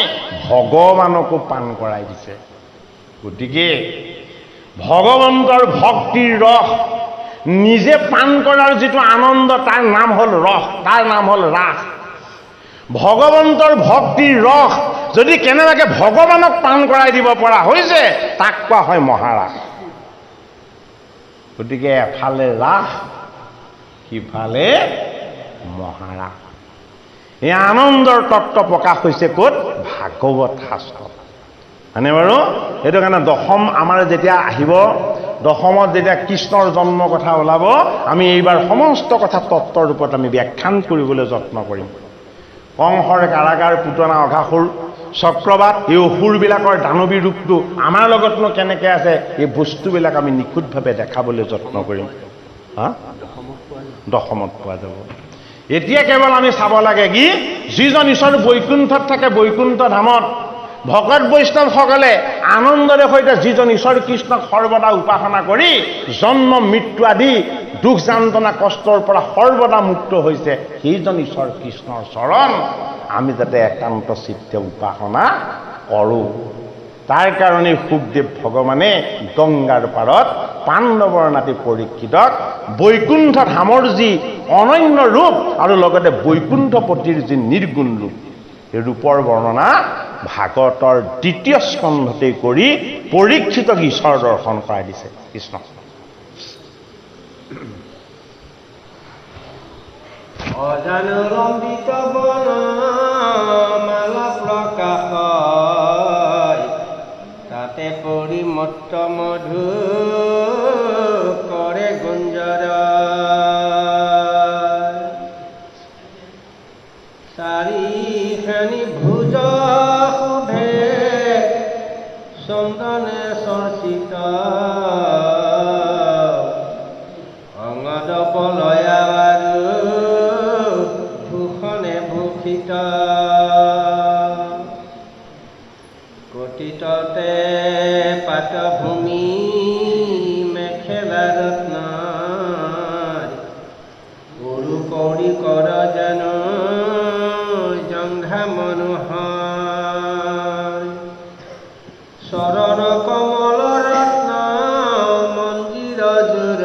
ভগৱানকো পান কৰাই দিছে। গতিকে ভগৱন্তৰ ভক্তিৰ ৰস নিজে পান কৰাৰ যিটো আনন্দ তাৰ নাম হ'ল ৰস, তাৰ নাম হ'ল ৰাস। ভগৱন্তৰ ভক্তিৰ ৰস যদি কেনেবাকৈ ভগৱানক পান কৰাই দিব পৰা হৈছে তাক কোৱা হয় মহাৰাস। গতিকে এফালে ৰাস, সিফালে মহাৰাস। এই আনন্দৰ তত্ত্ব প্ৰকাশ হৈছে ক'ত? ভাগৱত শাস্ত্ৰত, হয়নে বাৰু? সেইটো কাৰণে দশম আমাৰ যেতিয়া আহিব, দশমত যেতিয়া কৃষ্ণৰ জন্মৰ কথা ওলাব, আমি এইবাৰ সমস্ত কথা তত্ত্বৰ ৰূপত আমি ব্যাখ্যান কৰিবলৈ যত্ন কৰিম। কংসৰ কাৰাগাৰ, পুতনা, অঘাসুৰ, চক্ৰবাদ, এই অসুৰবিলাকৰ দানৱী ৰূপটো আমাৰ লগতনো কেনেকৈ আছে, এই বস্তুবিলাক আমি নিখুঁতভাৱে দেখাবলৈ যত্ন কৰিম। দশমত পোৱা যাব। এতিয়া কেৱল আমি চাব লাগে কি, যিজন ঈশ্বৰ বৈকুণ্ঠত থাকে, বৈকুণ্ঠ ধামত ভকত বৈষ্ণৱসকলে আনন্দৰে সৈতে যিজন ঈশ্বৰ কৃষ্ণক সৰ্বদা উপাসনা কৰি জন্ম মৃত্যু আদি দুখ যান্ত্ৰণা কষ্টৰ পৰা সৰ্বদা মুক্ত হৈছে, সেইজন ঈশ্বৰ কৃষ্ণৰ চৰণ আমি যাতে একান্ত চিত্তে উপাসনা কৰোঁ। তাৰ কাৰণে শুকদেৱ ভগৱানে গংগাৰ পাৰত পাণ্ডৱৰ নাতি পৰীক্ষিতক বৈকুণ্ঠ ধামৰ যি অনন্য ৰূপ আৰু লগতে বৈকুণ্ঠপতিৰ যি নিৰ্গুণ ৰূপ, এই ৰূপৰ বৰ্ণনা ভাগৱতৰ ২য় স্কন্ধতেই কৰি পৰীক্ষিতক ঈশ্বৰ দৰ্শন কৰাই দিছে। কৃষ্ণ অজানুলম্বিত বনমালা প্ৰকাশ, তাতে পৰিমত্ত মধু কৰে গুঞ্জৰ, চাৰিখানি ভুজ শোভে চন্দনে চৰ্চিত, অংগদ পলয়া ভূষণে ভূষিত, কটিততে পাটভূমি মেখেলা ৰত্ন, উৰু কৌৰি কৰ জানো জংঘা মনোহৰ, চৰণ কমল ৰত্ন মন্দিৰ জোৰ,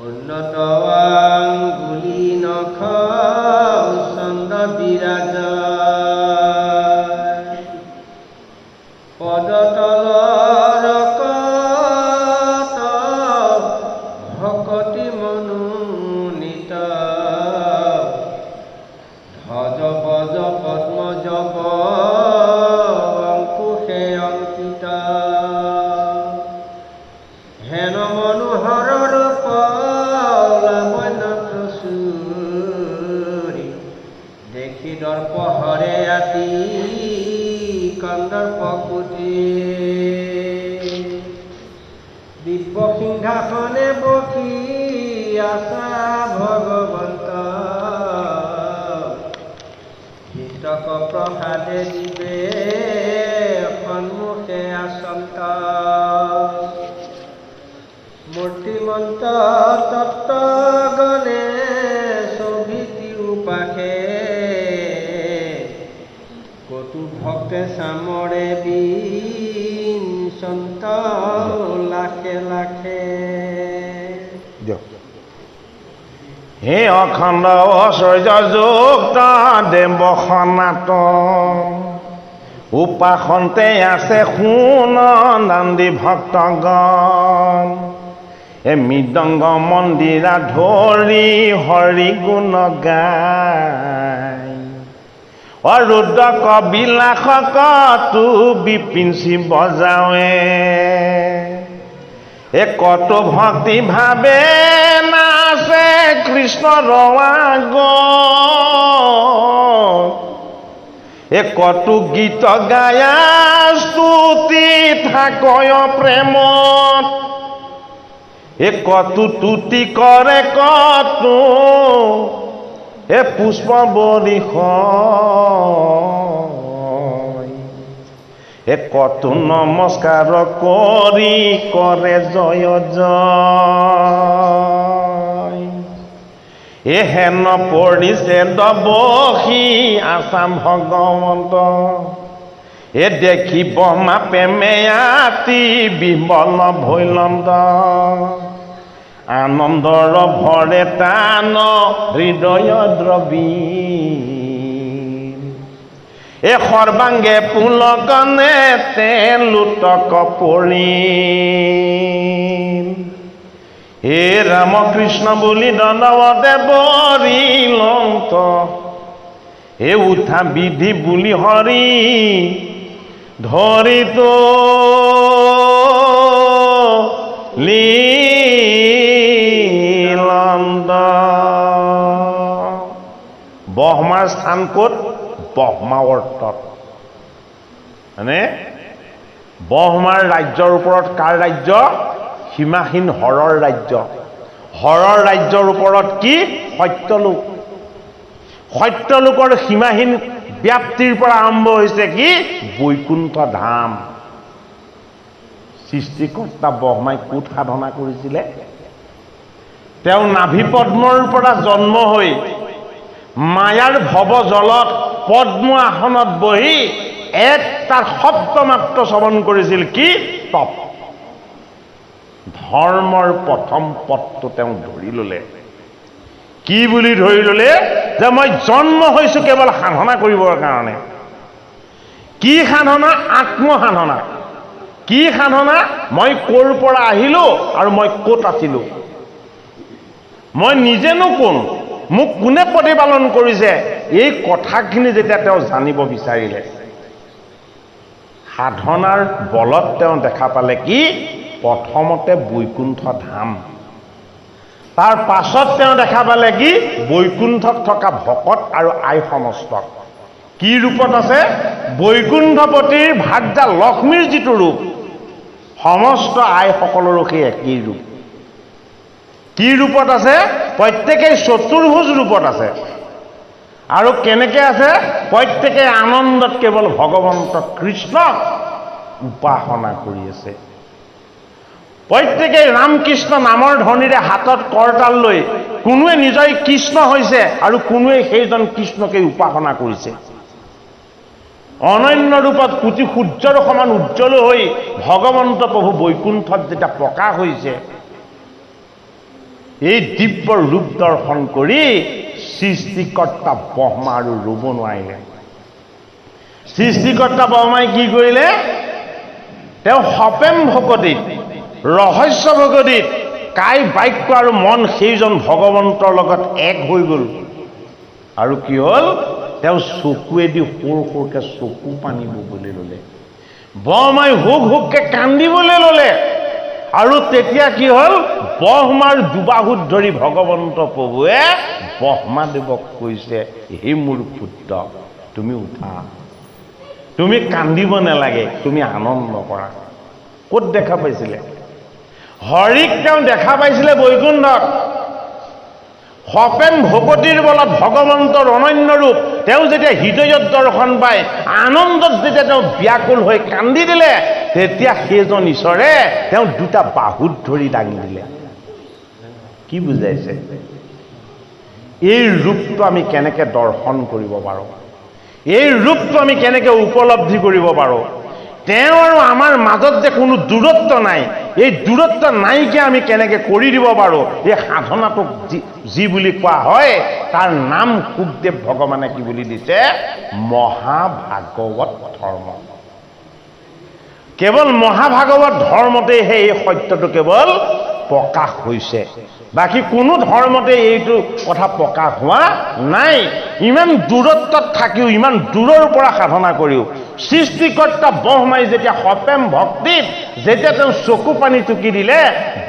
উন্নত আঙ্গুলি নখ চন্দ বিৰাজ, পদতলৰ কত ভকতি মনোনীত, ধ্বজ বজ পদ্ম জপ অঙ্কুশে অঙ্কিত, হেন মনোহৰ ৰূপ লাৱণ্য প্ৰচুৰি, দেখি দৰ্প হৰে আতি কন্দৰ্প কুটি, দিব্য সিংহাসনে বসি আছা ভগৱন্ত, হিতক প্ৰসাদে দিবে সন্মুখে আচন্ত, মূৰ্তিমন্ত তত্ত্বগণে শোভিতি উপাসে, কটু ভক্তে চামৰে বিঞ্চন্ত লাখে লাখে। হে অখণ্ড ঐশ্বৰ্য যুক্ত দেৱ সনাতন, উপাসনতে আছে শুন দাণ্ডী ভক্তগণ, এ মৃদংগ মন্দিৰা ধৰি হৰি গুণ গায়, অৰুদ্ৰ কবিলাসক তু বিপিঞ্চি বজাৱে, এ কত ভক্তি ভাৱে নাচে কৃষ্ণৰ আগত, এ কতো গীত গায়া স্তুতি থাকয় প্ৰেমত, এ কতো তুতি কৰে কতো এ পুষ্প বৰিষয়, এ কতো নমস্কাৰ কৰি কৰে জয় জয়, এ হেন পৰিছে দবসী আছাম ভগৱন্ত, এ দেখিব মাপে মেয়াতি বিমল ভৈলন্দ আনন্দৰ ভৰে টান হৃদয় দ্ৰবী এ সৰ্বাংগে পুলকনে তে লুটক পৰি হে ৰামকৃষ্ণ বুলি দণ্ডৱতে বৰিলন্ত হে উঠা বিধি বুলি হৰি ধৰিত লীলন্দ ব্ৰহ্মাৰ স্থান ক'ত ব্ৰহ্মাৱৰ্তত মানে ব্ৰহ্মাৰ ৰাজ্যৰ ওপৰত কাৰ ৰাজ্য সীমাহীন হৰৰ ৰাজ্য হৰৰ ৰাজ্যৰ ওপৰত কি সত্যলোক সত্যলোকৰ সীমাহীন ব্যাপ্তিৰ পৰা আৰম্ভ হৈছে কি বৈকুণ্ঠ ধাম সৃষ্টিকৰ্তা ব্ৰহ্মাই ক'ত সাধনা কৰিছিলে তেওঁ নাভি পদ্মৰ পৰা জন্ম হৈ মায়াৰ ভৱ জলত পদ্ম আসনত বহি তাৰ শব্দ মাত্ৰ শ্ৰৱণ কৰিছিল কি তপ ধৰ্মৰ প্ৰথম পদটো তেওঁ ধৰি ল'লে কি বুলি ধৰি ল'লে যে মই জন্ম হৈছো কেৱল সাধনা কৰিবৰ কাৰণে কি সাধনা আত্মসাধনা কি সাধনা মই ক'ৰ পৰা আহিলো আৰু মই ক'ত আছিলো মই নিজেনো কোন মোক কোনে প্ৰতিপালন কৰিছে এই কথাখিনি যেতিয়া তেওঁ জানিব বিচাৰিলে সাধনাৰ বলত তেওঁ দেখা পালে কি প্ৰথমতে বৈকুণ্ঠ ধাম তাৰ পাছত তেওঁ দেখা পালে কি বৈকুণ্ঠত থকা ভকত আৰু আই সমস্তক কি ৰূপত আছে বৈকুণ্ঠপতিৰ ভাৰ্যা লক্ষ্মীৰ যিটো ৰূপ সমস্ত আইসকলৰো সেই একেই ৰূপ কি ৰূপত আছে প্ৰত্যেকেই চতুৰ্ভুজ ৰূপত আছে আৰু কেনেকে আছে প্ৰত্যেকে আনন্দত কেৱল ভগৱন্ত কৃষ্ণক উপাসনা কৰি আছে প্ৰত্যেকে ৰামকৃষ্ণ নামৰ ধ্বনিৰে হাতত কৰতাল লৈ কোনোৱে নিজই কৃষ্ণ হৈছে আৰু কোনোৱে সেইজন কৃষ্ণকে উপাসনা কৰিছে অনন্য ৰূপত কোটি সূৰ্যৰ সমান উজ্জ্বল হৈ ভগৱন্ত প্ৰভু বৈকুণ্ঠত যেতিয়া প্ৰকাশ হৈছে এই দিব্য ৰূপ দৰ্শন কৰি সৃষ্টিকৰ্তা ব্ৰহ্মা আৰু ৰ'ব নোৱাৰিলে সৃষ্টিকৰ্তা ব্ৰহ্মাই কি কৰিলে তেওঁ সপেম ভকতিত ৰহস্য ভকতিত কাই বাক্য আৰু মন সেইজন ভগৱন্তৰ লগত এক হৈ গ'ল আৰু কি হ'ল তেওঁ চকুৱেদি সৰু সৰুকে চকু পানী ববলৈ ল'লে ব্ৰহ্মাই হুক হুককে কান্দিবলৈ ল'লে আৰু তেতিয়া কি হ'ল ব্ৰহ্মাৰ দুবাহুত ধৰি ভগৱন্ত প্ৰভুৱে ব্ৰহ্মাদেৱক কৈছে হে মোৰ পুত্ৰ তুমি উঠা তুমি কান্দিব নালাগে তুমি আনন্দ কৰা ক'ত দেখা পাইছিলে হৰিক তেওঁ দেখা পাইছিলে বৈকুণ্ঠত সপেন ভকতিৰ বলত ভগৱন্তৰ অনন্য ৰূপ তেওঁ যেতিয়া হৃদয়ত দৰ্শন পায় আনন্দত যেতিয়া তেওঁ ব্যাকুল হৈ কান্দি দিলে তেতিয়া সেইজন ঈশ্বৰে তেওঁ দুটা বাহুত ধৰি দাঙি দিলে কি বুজাইছে এই ৰূপটো আমি কেনেকে দৰ্শন কৰিব পাৰোঁ এই ৰূপটো আমি কেনেকে উপলব্ধি কৰিব পাৰোঁ তেওঁ আৰু আমাৰ মাজত যে কোনো দূৰত্ব নাই এই দূৰত্ব নাইকিয়া আমি কেনেকে কৰি দিব পাৰোঁ এই সাধনাটোক যি বুলি কোৱা হয় তাৰ নাম শুকদেৱ ভগৱানে কি বুলি দিছে মহাভাগৱত ধৰ্ম কেৱল মহাভাগৱত ধৰ্মতেহে এই সত্যটো কেৱল প্ৰকাশ হৈছে বাকী কোনো ধৰ্মতে এইটো কথা প্ৰকাশ হোৱা নাই ইমান দূৰত্বত থাকিও ইমান দূৰৰ পৰা সাধনা কৰিও সৃষ্টিকৰ্তা ব্ৰহ্মাই যেতিয়া সপেম ভক্তিত যেতিয়া তেওঁ চকু পানী টুকি দিলে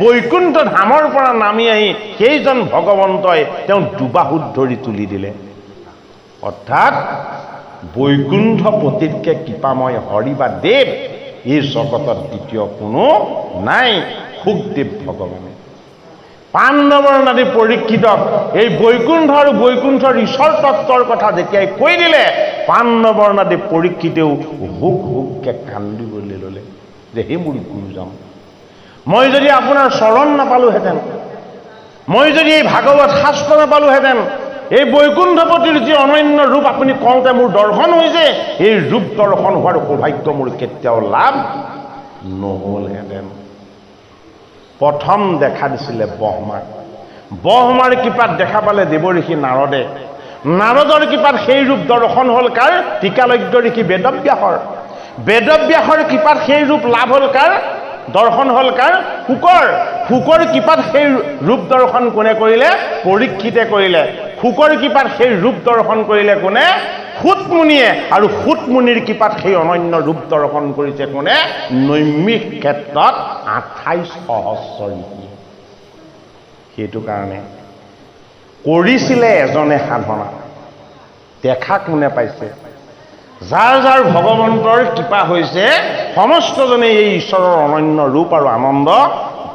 বৈকুণ্ঠ ধামৰ পৰা নামি আহি সেইজন ভগৱন্তই তেওঁ দুবাহুত ধৰি তুলি দিলে অৰ্থাৎ বৈকুণ্ঠপতিতকে কৃপাময় হৰি বা দেৱ এই জগতত দ্বিতীয় কোনো নাই শুকদেৱ ভগৱানে পাণ্ডৱৰ নদী পৰীক্ষিতক এই বৈকুণ্ঠ আৰু বৈকুণ্ঠৰ ঈশ্বৰ তত্ত্বৰ কথা যেতিয়াই কৈ দিলে পাণ্ডৱৰ নদী পৰীক্ষিতেও হুক হুককে কান্দিবলৈ ল'লে যে হে মোৰ গুৰুজন মই যদি আপোনাৰ চৰণ নাপালোহেঁতেন মই যদি এই ভাগৱত শাস্ত্ৰ নাপালোহেঁতেন এই বৈকুণ্ঠপতিৰ যি অনন্য ৰূপ আপুনি কওঁতে মোৰ দৰ্শন হৈছে, এই ৰূপ দৰ্শন হোৱাৰ সৌভাগ্য মোৰ কেতিয়াও লাভ নহ'লহেঁতেন। প্ৰথম দেখা দিছিলে ব্ৰহ্মাক। ব্ৰহ্মাৰ কৃপাত দেখা পালে দেৱঋষি নাৰদে। নাৰদৰ কৃপাত সেই ৰূপ দৰ্শন হ'ল কাৰ? টিকালজ্ঞ ঋষি বেদব্যাসৰ। বেদব্যাসৰ কৃপাত সেই ৰূপ লাভ হ'ল কাৰ? দৰ্শন হ'ল কাৰ? শুকৰ। শুকৰ কৃপাত সেই ৰূপ দৰ্শন কোনে কৰিলে? পৰীক্ষিতে কৰিলে। শুকৰ কৃপাত সেই ৰূপ দৰ্শন কৰিলে কোনে? সূতমুনিয়ে। আৰু সূতমুনিৰ কৃপাত সেই অনন্য ৰূপ দৰ্শন কৰিছে কোনে? নৈমিষ ক্ষেত্ৰত 28 সহস্ৰ ঋষি। সেইটো কাৰণে কৰিছিলে এজনে সাধনা, দেখা কোনে পাইছে? যাৰ যাৰ ভগৱন্তৰ কৃপা হৈছে সমস্তজনে এই ঈশ্বৰৰ অনন্য ৰূপ আৰু আনন্দ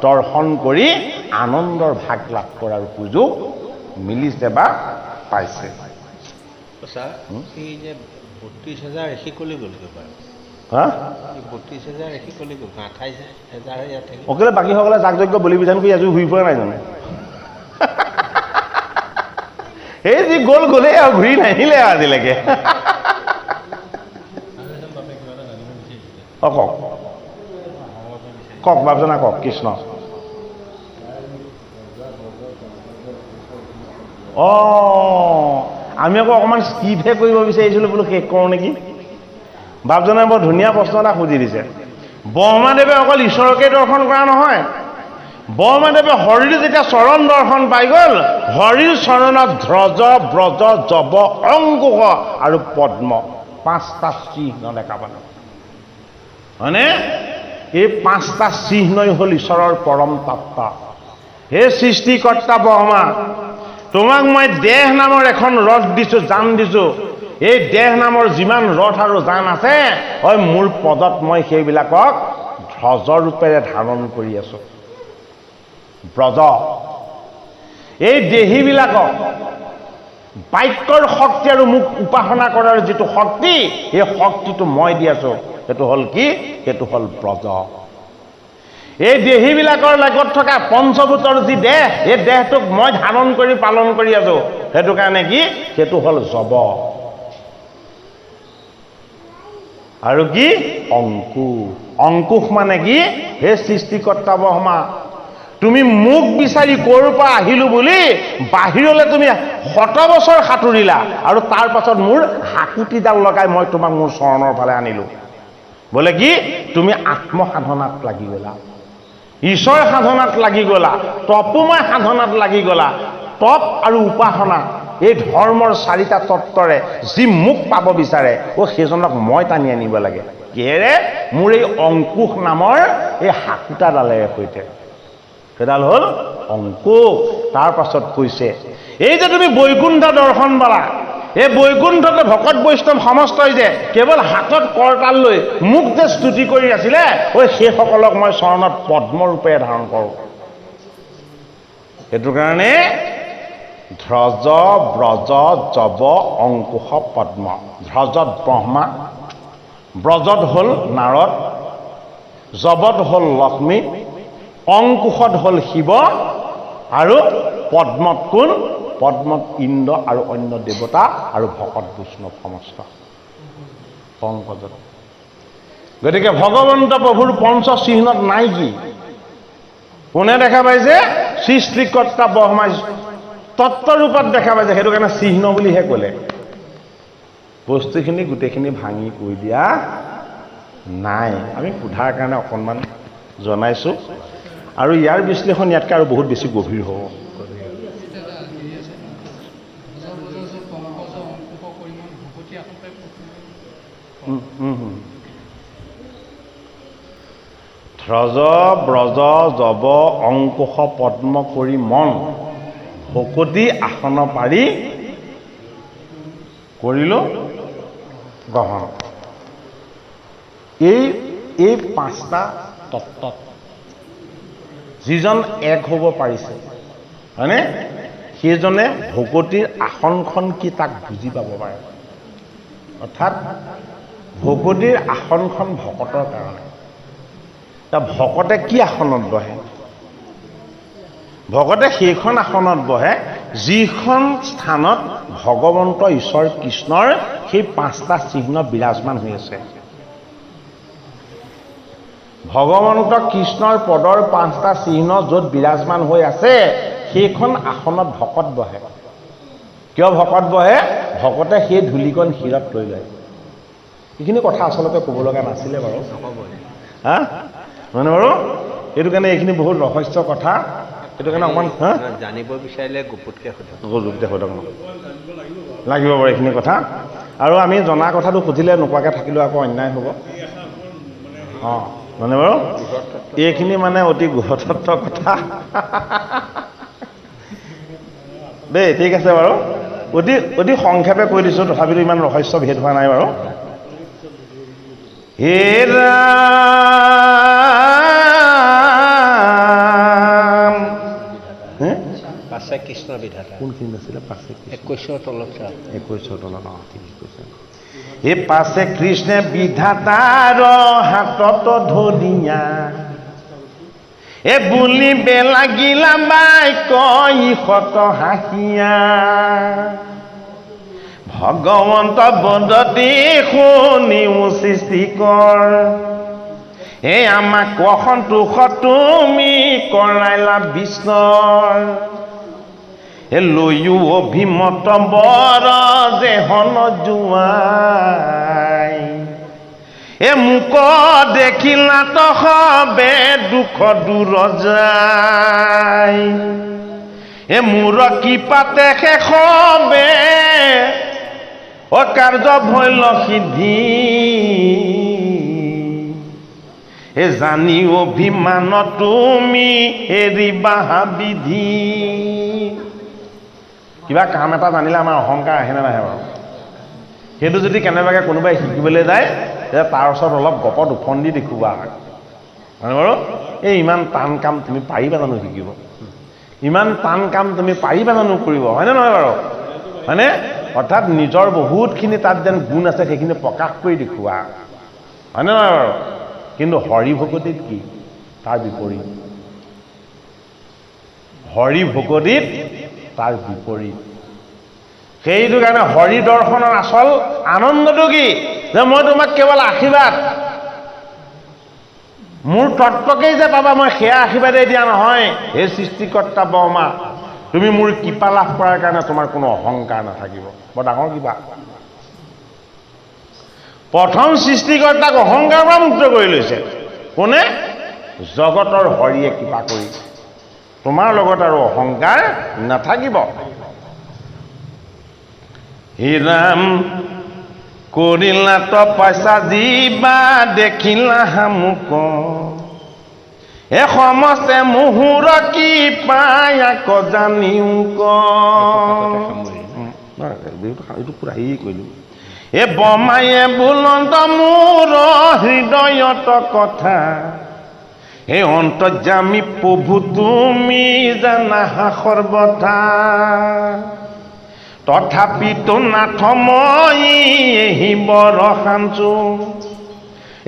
দৰ্শন কৰি আনন্দৰ ভাগ লাভ কৰাৰ সুযোগ মিলিছে বা পাইছে। এই যে 32,000 ঋষি কলৈ গ'ল? হা? 32,000 ঋষি কলৈ গ'ল? 28,000 ইয়াত থাকিল। অকলে বাকীসকলে যাগযজ্ঞ বলি বিধান কৰি আজি ঘূৰি ফুৰা নাই জানো? এই যি গ'ল গ'লেই আৰু ঘূৰি নাহিলে আজিলৈকে। কওক কওক বাপজনা কওক। কৃষ্ণ আমি আকৌ অকণমান স্কিপহে কৰিব বিচাৰিছিলোঁ, বোলো শেষ কৰোঁ নেকি। বাপজনে বৰ ধুনীয়া প্ৰশ্ন এটা সুধি দিছে। ব্ৰহ্মাদেৱে অকল ঈশ্বৰকে দৰ্শন কৰা নহয়, ব্ৰহ্মাদেৱে হৰিৰ যেতিয়া চৰণ দৰ্শন পাই গ'ল, হৰিৰ চৰণত ধ্ৰজ, ব্ৰজ, জৱ, অংকুশ আৰু পদ্ম 5টা চিহ্ন দেখা পালে। হয়নে? এই 5টা চিহ্নই হ'ল ঈশ্বৰৰ পৰম তত্ত্ব। হে সৃষ্টিকৰ্তা ব্ৰহ্মা, তোমাক মই দেহ নামৰ এখন ৰথ দিছোঁ, যান দিছোঁ। এই দেহ নামৰ যিমান ৰথ আৰু যান আছে, হয় মোৰ পদত মই সেইবিলাকক ধ্বজ ৰূপেৰে ধাৰণ কৰি আছোঁ। ব্ৰজ, এই দেহীবিলাকক বাক্যৰ শক্তি আৰু মোক উপাসনা কৰাৰ যিটো শক্তি, এই শক্তিটো মই দি আছোঁ। সেইটো হ'ল কি? সেইটো হ'ল ব্ৰজ। এই দেহীবিলাকৰ লগত থকা পঞ্চভূতৰ যি দেহ, এই দেহটোক মই ধাৰণ কৰি পালন কৰি আছোঁ। সেইটো কাৰণে কি? সেইটো হ'ল জৱ। আৰু কি? অংকুশ। অংকুশ মানে কি? হে সৃষ্টিকৰ্তা ব্ৰহ্মা, তুমি মোক বিচাৰি ক'ৰ পৰা আহিলো বুলি বাহিৰলৈ তুমি 100 বছৰ সাঁতুৰিলা, আৰু তাৰ পাছত মোৰ হাকুটিডাল লগাই মই তোমাক মোৰ চৰণৰ ফালে আনিলো। বোলে কি? তুমি আত্মসাধনাত লাগি গ'লা, ঈশ্বৰ সাধনাত লাগি গ'লা, তপোময় সাধনাত লাগি গ'লা। তপ আৰু উপাসনা এই ধৰ্মৰ 4টা তত্ত্বৰে যি মোক পাব বিচাৰে, সেইজনক মই টানি আনিব লাগে। কিহেৰে? মোৰ এই অংকুশ নামৰ এই হাকুটাডালেৰে সৈতে। সেইডাল হ'ল অংকুশ। তাৰ পাছত কৈছে, এই যে তুমি বৈকুণ্ঠ দৰ্শন পালা, এই বৈকুণ্ঠতে ভকত বৈষ্ণৱ সমস্তই যে কেৱল হাতত কৰতাল লৈ মোক যে স্তুতি কৰি আছিলে, সেইসকলক মই চৰণত পদ্মৰূপে ধাৰণ কৰোঁ। সেইটো কাৰণে ধ্ৰজ, ব্ৰজ, জৱ, অংকুশ, পদ্ম। ধ্ৰজত ব্ৰহ্মা, ব্ৰজত হ'ল নাৰদ, জৱত হ'ল লক্ষ্মী, অংকুশত হ'ল শিৱ, আৰু পদ্মত কোন? পদ্মত ইন্দ্ৰ আৰু অন্য দেৱতা আৰু ভকত বৈষ্ণৱ সমস্ত পংকজত। গতিকে ভগৱন্ত প্ৰভুৰ পঞ্চচিহ্নত নাই কি? কোনে দেখা পাইছে? সৃষ্টিকৰ্তা ব্ৰহ্মাই তত্ত্বৰূপত দেখা পাইছে। সেইটো কাৰণে চিহ্ন বুলিহে ক'লে। বস্তুখিনি গোটেইখিনি ভাঙি কৈ দিয়া নাই। আমি সোধাৰ কাৰণে অকণমান জনাইছোঁ, আৰু ইয়াৰ বিশ্লেষণ ইয়াতকৈ আৰু বহুত বেছি গভীৰ হ'ব। ধ্ৰজ, ব্ৰজ, জৱ, অংকুশ, পদ্ম কৰি মন ভকতি আসন পাৰি কৰিলোঁ গ্ৰহণ। এই 5টা তত্ত্বত যিজন এক হ'ব পাৰিছে, হয়নে? সেইজনে ভকতিৰ আসনখন কি তাক বুজি পাব পাৰে। অৰ্থাৎ ভকতিৰ আসনখন ভকতৰ কাৰণে। ভকতে কি আসনত বহে? ভকতে সেইখন আসনত বহে যিখন স্থানত ভগৱন্ত ঈশ্বৰ কৃষ্ণৰ সেই 5টা চিহ্ন বিৰাজমান হৈ আছে। ভগৱন্ত কৃষ্ণৰ পদৰ 5টা চিহ্ন য'ত বিৰাজমান হৈ আছে, সেইখন আসনত ভকত বহে। কিয় ভকত বহে? ভকতে সেই ধূলিকণ শিৰত লৈ লয়। এইখিনি কথা আচলতে ক'ব লগা নাছিলে বাৰু, হা মানে বাৰু এইটো কাৰণে এইখিনি বহুত ৰহস্য কথা। সেইটো কাৰণে অকণমান জানিব বিচাৰিলে গুপুতকৈ সোধক লাগিব বাৰু এইখিনি কথা। আৰু আমি জনা কথাটো সুধিলে নোকোৱাকৈ থাকিলেও আকৌ অন্যায় হ'ব। অঁ মানে বাৰু এইখিনি মানে অতি গুহতত্বৰ কথা দেই। ঠিক আছে বাৰু, অতি সংক্ষেপে কৈ দিছোঁ, তথাপিতো ইমান ৰহস্য ভেদ হোৱা নাই বাৰু। হে ৰাম, পাছে কৃষ্ণ বিধাতা কোনখিনি আছিলে? পাছে 21ৰ তলত 21ৰ তলত, অঁ ঠিক কৈছে। এই পাছে কৃষ্ণে বিধাতাৰ হাতত ধৰিয়া এ বুলিবে লাগিলা বাই কই শত হাঁহিয়া ভগৱন্ত বদতি শুনিও সৃষ্টিকৰ এই আমাক সন্তোষ তুমি কৰাইলা বিষ্ণৰ এ লৈও অভিমত বৰ দেহন জোৱাই এ মোক দেখিলা তো সবে দুখ দূৰ যায় এ মোৰ কৃপাতে শেষবে কাৰ্য ভৈল সিদ্ধি এ জানি অভিমান তুমি এৰিবা বিধি। কিবা কাম এটা জানিলে আমাৰ অহংকাৰ আহেনে নাহে বাৰু? সেইটো যদি কেনেবাকৈ কোনোবাই শিকিবলৈ যায়, তেতিয়া তাৰ ওচৰত অলপ গপত উফন্দি দেখুওৱা হয় মানে বাৰু। এই ইমান টান কাম তুমি পাৰিবা জানো শিকিব? ইমান টান কাম তুমি পাৰিবা জানো কৰিব? হয়নে নহয় বাৰু? হয়নে? অৰ্থাৎ নিজৰ বহুতখিনি তাত যেন গুণ আছে, সেইখিনি প্ৰকাশ কৰি দেখুওৱা, হয়নে নহয় বাৰু? কিন্তু হৰি ভকতিত কি? তাৰ বিপৰীত। হৰি ভকতিত তাৰ বিপৰীত। সেইটো কাৰণে হৰি দৰ্শনৰ আচল আনন্দটো কি? যে মই তোমাক কেৱল আশীৰ্বাদ, মোৰ তত্ত্বকেই যে পাবা মই সেয়া আশীৰ্বাদেই দিয়া নহয়। হে সৃষ্টিকৰ্তা ব্ৰহ্মা, তুমি মোৰ কৃপা লাভ কৰাৰ কাৰণে তোমাৰ কোনো অহংকাৰ নাথাকিব। বৰ ডাঙৰ কিবা। প্ৰথম সৃষ্টিকৰ্তাক অহংকাৰৰ পৰা মুক্ত কৰি লৈছে কোনে? জগতৰ হৰিয়ে কৃপা কৰি। তোমাৰ লগত আৰু অহংকাৰ নাথাকিব। হে ৰাম কৰিলা তপস্যা যিবা দেখিলা মোক এ সমস্তে মুহুৰ কি পায় আকৌ জানিও এইটো পুৰা হেৰি কৰিলো। এ বমায়ে বুলন্ত মোৰ হৃদয়ত কথা এই অন্তৰ্যামী প্ৰভু তুমি জানা সৰ্বথা তথাপিতো নাথ মই বৰ সাঞ্চো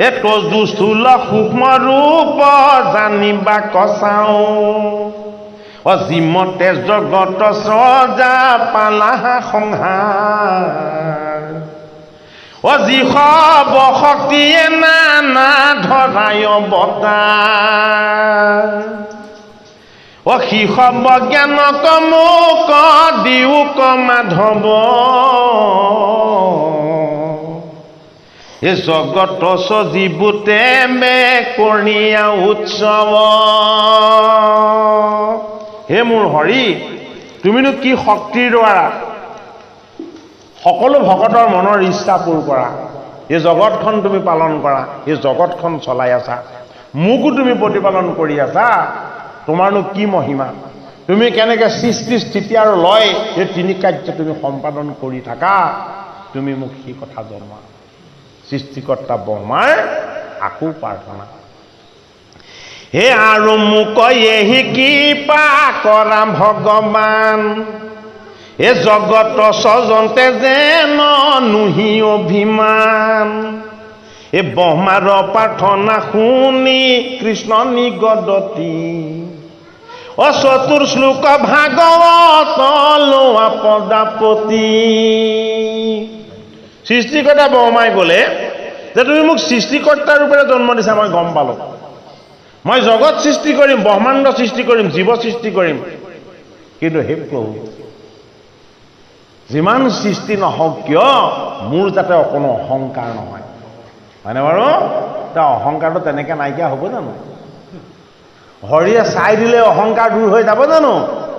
এ তজু স্থূল সূক্ষ্ম ৰূপ জানিবা কচাও অজিমতে জগত সজা পালা সংহাৰ অজি সব শক্তিয়ে নানা ধৰায় অৱতাৰ শিষব জ্ঞান কমুক দিওক মাধৱ এ জগত সজীৱতে মে কৰ্ণীয়া উৎসৱ। হে মোৰ হৰি, তুমিনো কি শক্তিৰ দ্বাৰা সকলো ভকতৰ মনৰ ইচ্ছা পূৰ কৰা? এই জগতখন তুমি পালন কৰা, এই জগতখন চলাই আছা, মোকো তুমি প্ৰতিপালন কৰি আছা। তোমাৰনো কি মহিমা? তুমি কেনেকৈ সৃষ্টি স্থিতি আৰু লয় এই তিনি কাৰ্য তুমি সম্পাদন কৰি থাকা? তুমি মোক সেই কথা জনোৱা। সৃষ্টিকৰ্তা ব্ৰহ্মাৰ আকৌ প্ৰাৰ্থনা, হে আৰু মোক এহি কৃপা কৰা ভগৱান এ জগত স্বজন্তে যেন নুহি অভিমান এ ব্ৰহ্মাৰ প্ৰাৰ্থনা শুনি কৃষ্ণ নিগদতি চতুৰ শ্লোক ভাগৱত লোৱা পদাপতি। সৃষ্টিকৰ্তা ব্ৰহ্মাই ক'লে যে তুমি মোক সৃষ্টিকৰ্তাৰ ৰূপেৰে জন্ম দিছা, মই গম পালোঁ। মই জগত সৃষ্টি কৰিম, ব্ৰহ্মাণ্ড সৃষ্টি কৰিম, জীৱ সৃষ্টি কৰিম, কিন্তু হে প্ৰভু, যিমান সৃষ্টি নহওক কিয় মোৰ যাতে অকণো অহংকাৰ নহয়। হয়নে বাৰু? তাৰ অহংকাৰটো তেনেকৈ নাইকিয়া হ'ব জানো? হৰিয়ে চাই দিলে অহংকাৰ দূৰ হৈ যাব জানো?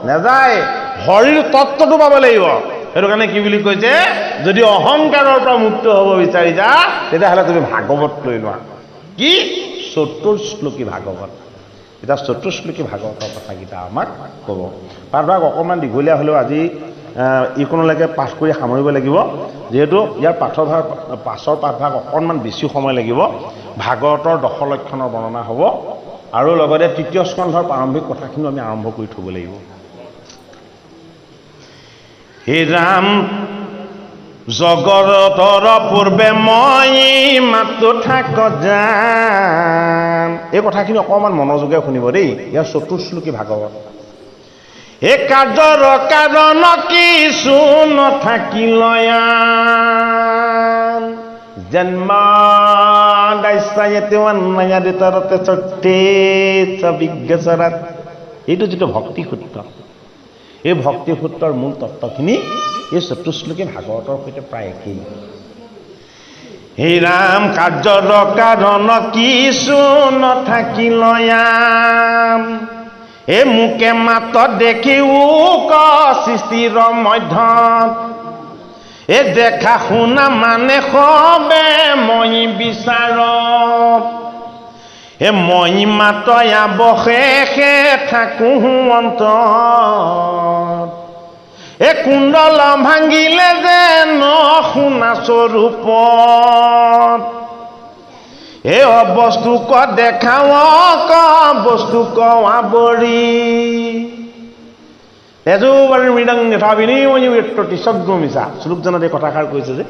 নাযায়। হৰিৰ তত্ত্বটো পাব লাগিব। সেইটো কাৰণে কি বুলি কৈছে, যদি অহংকাৰৰ পৰা মুক্ত হ'ব বিচাৰিছা তেতিয়াহ'লে তুমি ভাগৱত লৈ লোৱা। কি? চতুৰ্শ্লোকী ভাগৱত। এতিয়া চতুৰ্শ্লোকী ভাগৱতৰ কথাকেইটা আমাক ক'ব। পাঠভাগ অকণমান দীঘলীয়া হ'লেও আজি এইকণলৈকে পাঠ কৰি সামৰিব লাগিব, যিহেতু ইয়াৰ পাছৰ পাঠভাগ অকণমান বেছি সময় লাগিব। ভাগৱতৰ দশলক্ষণৰ বৰ্ণনা হ'ব আৰু লগতে তৃতীয় স্কন্ধৰ প্ৰাৰম্ভিক কথাখিনিও আমি আৰম্ভ কৰি থ'ব লাগিব। হে ৰাম, জগতৰ পূৰ্বে মই মাতো থাক যাম। এই কথাখিনি অকণমান মনোযোগে শুনিব দেই। ইয়াৰ চতুৰ্শ্লোকী ভাগৱত। এই কাৰ্যৰ কাৰণ কিছু নাথাকিল জন্মাদিতাৰতে। এইটো যিটো ভক্তি সূত্ৰ, এই ভক্তি সূত্ৰৰ মূল তত্ত্বখিনি এই চতুৰ্শ্লোকী ভাগৱতৰ সৈতে প্ৰায় একেই। হে ৰাম, কাৰ্যৰ কাৰণ কিছু নাথাকিল এ মোকে মাত দেখিও ক সৃষ্টিৰ মধ্যত। এ দেখা শুনা মানে সবে মই বিচাৰত। এ মই মাত অৱশেষে থাকো অন্তত। এ কুণ্ডল ভাঙিলে যে শুনা স্বৰূপত। এ বস্তু ক দেখাও ক বস্তু ক আৱৰি। এযোবাৰী মৃদং নেথাবিনী প্ৰতিশগ্ৰমিছা। শ্লোকজনত এই কথাষাৰ কৈছে যে